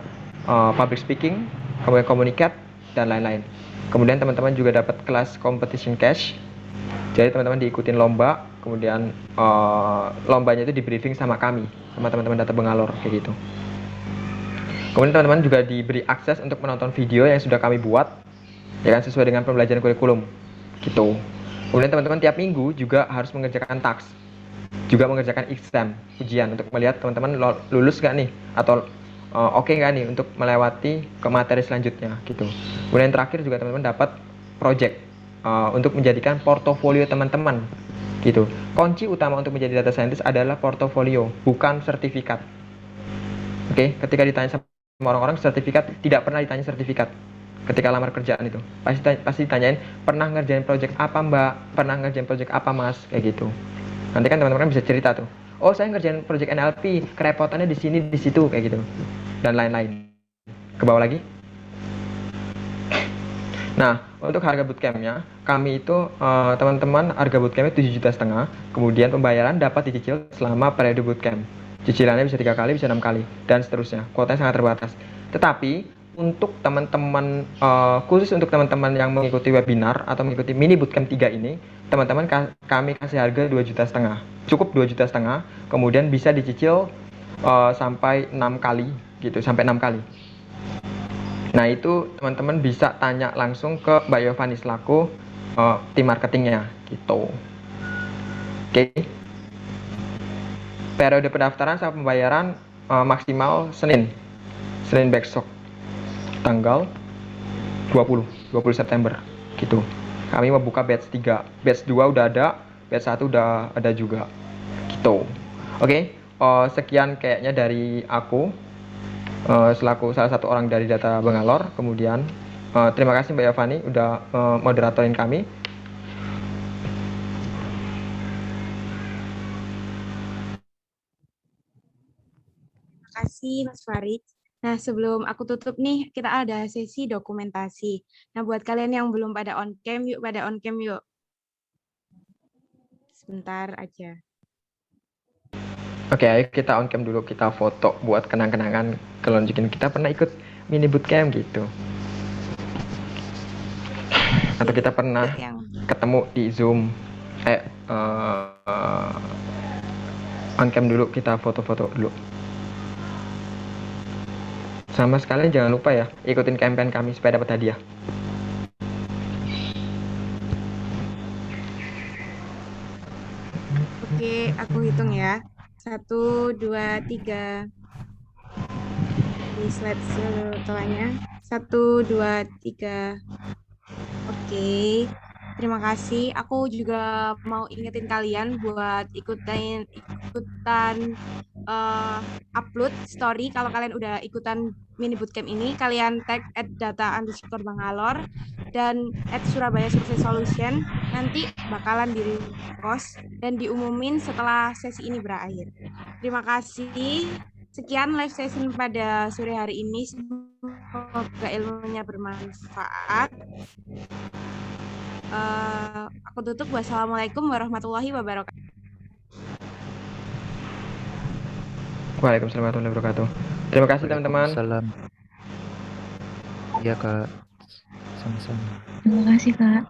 public speaking, kemudian communicate, dan lain-lain. Kemudian teman-teman juga dapat kelas competition cash. Jadi teman-teman diikutin lomba, kemudian lombanya itu di briefing sama kami, sama teman-teman data Bangalore kayak gitu. Kemudian teman-teman juga diberi akses untuk menonton video yang sudah kami buat, ya kan, sesuai dengan pembelajaran kurikulum gitu. Kemudian teman-teman tiap minggu juga harus mengerjakan task, juga mengerjakan exam, ujian untuk melihat teman-teman lulus nggak nih, atau oke nggak nih untuk melewati ke materi selanjutnya gitu. Kemudian terakhir juga teman-teman dapat project untuk menjadikan portofolio teman-teman gitu. Kunci utama untuk menjadi data scientist adalah portofolio, bukan sertifikat. Oke, ketika ditanya sama orang-orang sertifikat, tidak pernah ditanya sertifikat. Ketika lamar kerjaan itu, pasti ditanyain pernah ngerjain project apa mbak, pernah ngerjain project apa mas, kayak gitu. Nanti kan teman-teman bisa cerita tuh, oh saya ngerjain project NLP, kerepotannya di sini di situ kayak gitu, dan lain-lain. Ke bawah lagi. Nah, untuk harga bootcampnya, kami itu teman-teman harga bootcampnya 7,5 juta, kemudian pembayaran dapat dicicil selama periode bootcamp. Cicilannya bisa 3 kali, bisa 6 kali, dan seterusnya. Kuotanya sangat terbatas. Tetapi untuk teman-teman khusus untuk teman-teman yang mengikuti webinar atau mengikuti mini bootcamp 3 ini, teman-teman kami kasih harga 2,5 juta. Cukup 2,5 juta, kemudian bisa dicicil sampai 6 kali gitu, sampai 6 kali. Nah, itu teman-teman bisa tanya langsung ke Mbak Yovani selaku tim marketingnya gitu. Oke. Periode pendaftaran sama pembayaran maksimal Senin besok tanggal 20 September gitu. Kami membuka batch 3, batch 2 udah ada, batch 1 udah ada juga gitu. Oke, sekian kayaknya dari aku selaku salah satu orang dari Data Bangalore. Kemudian terima kasih Mbak Yovani udah moderatorin kami. Terima kasih Mas Farid. Nah, sebelum aku tutup nih, kita ada sesi dokumentasi. Nah, buat kalian yang belum pada on cam, yuk pada on cam yuk. Sebentar aja. Oke, ayo kita on cam dulu, kita foto buat kenang-kenangan kalau nunjukin kita pernah ikut mini bootcamp gitu. Atau kita pernah ketemu di Zoom. On cam dulu, kita foto-foto dulu. Sama sekali jangan lupa ya, ikutin campaign kami supaya dapat hadiah. Oke, aku hitung ya. 1, 2, 3. Di slide setelahnya. 1, 2, 3. Oke, terima kasih. Aku juga mau ingetin kalian buat ikutan upload story kalau kalian udah ikutan mini bootcamp ini. Kalian tag @data_bangalore dan @Surabaya Survey Solution. Nanti bakalan di repost dan diumumin setelah sesi ini berakhir. Terima kasih. Sekian live session pada sore hari ini. Semoga ilmunya bermanfaat. Aku tutup. Wassalamualaikum warahmatullahi wabarakatuh. Waalaikumsalam warahmatullahi wabarakatuh. Terima kasih teman-teman. Waalaikumsalam. Iya Kak, sama-sama. Terima kasih Kak.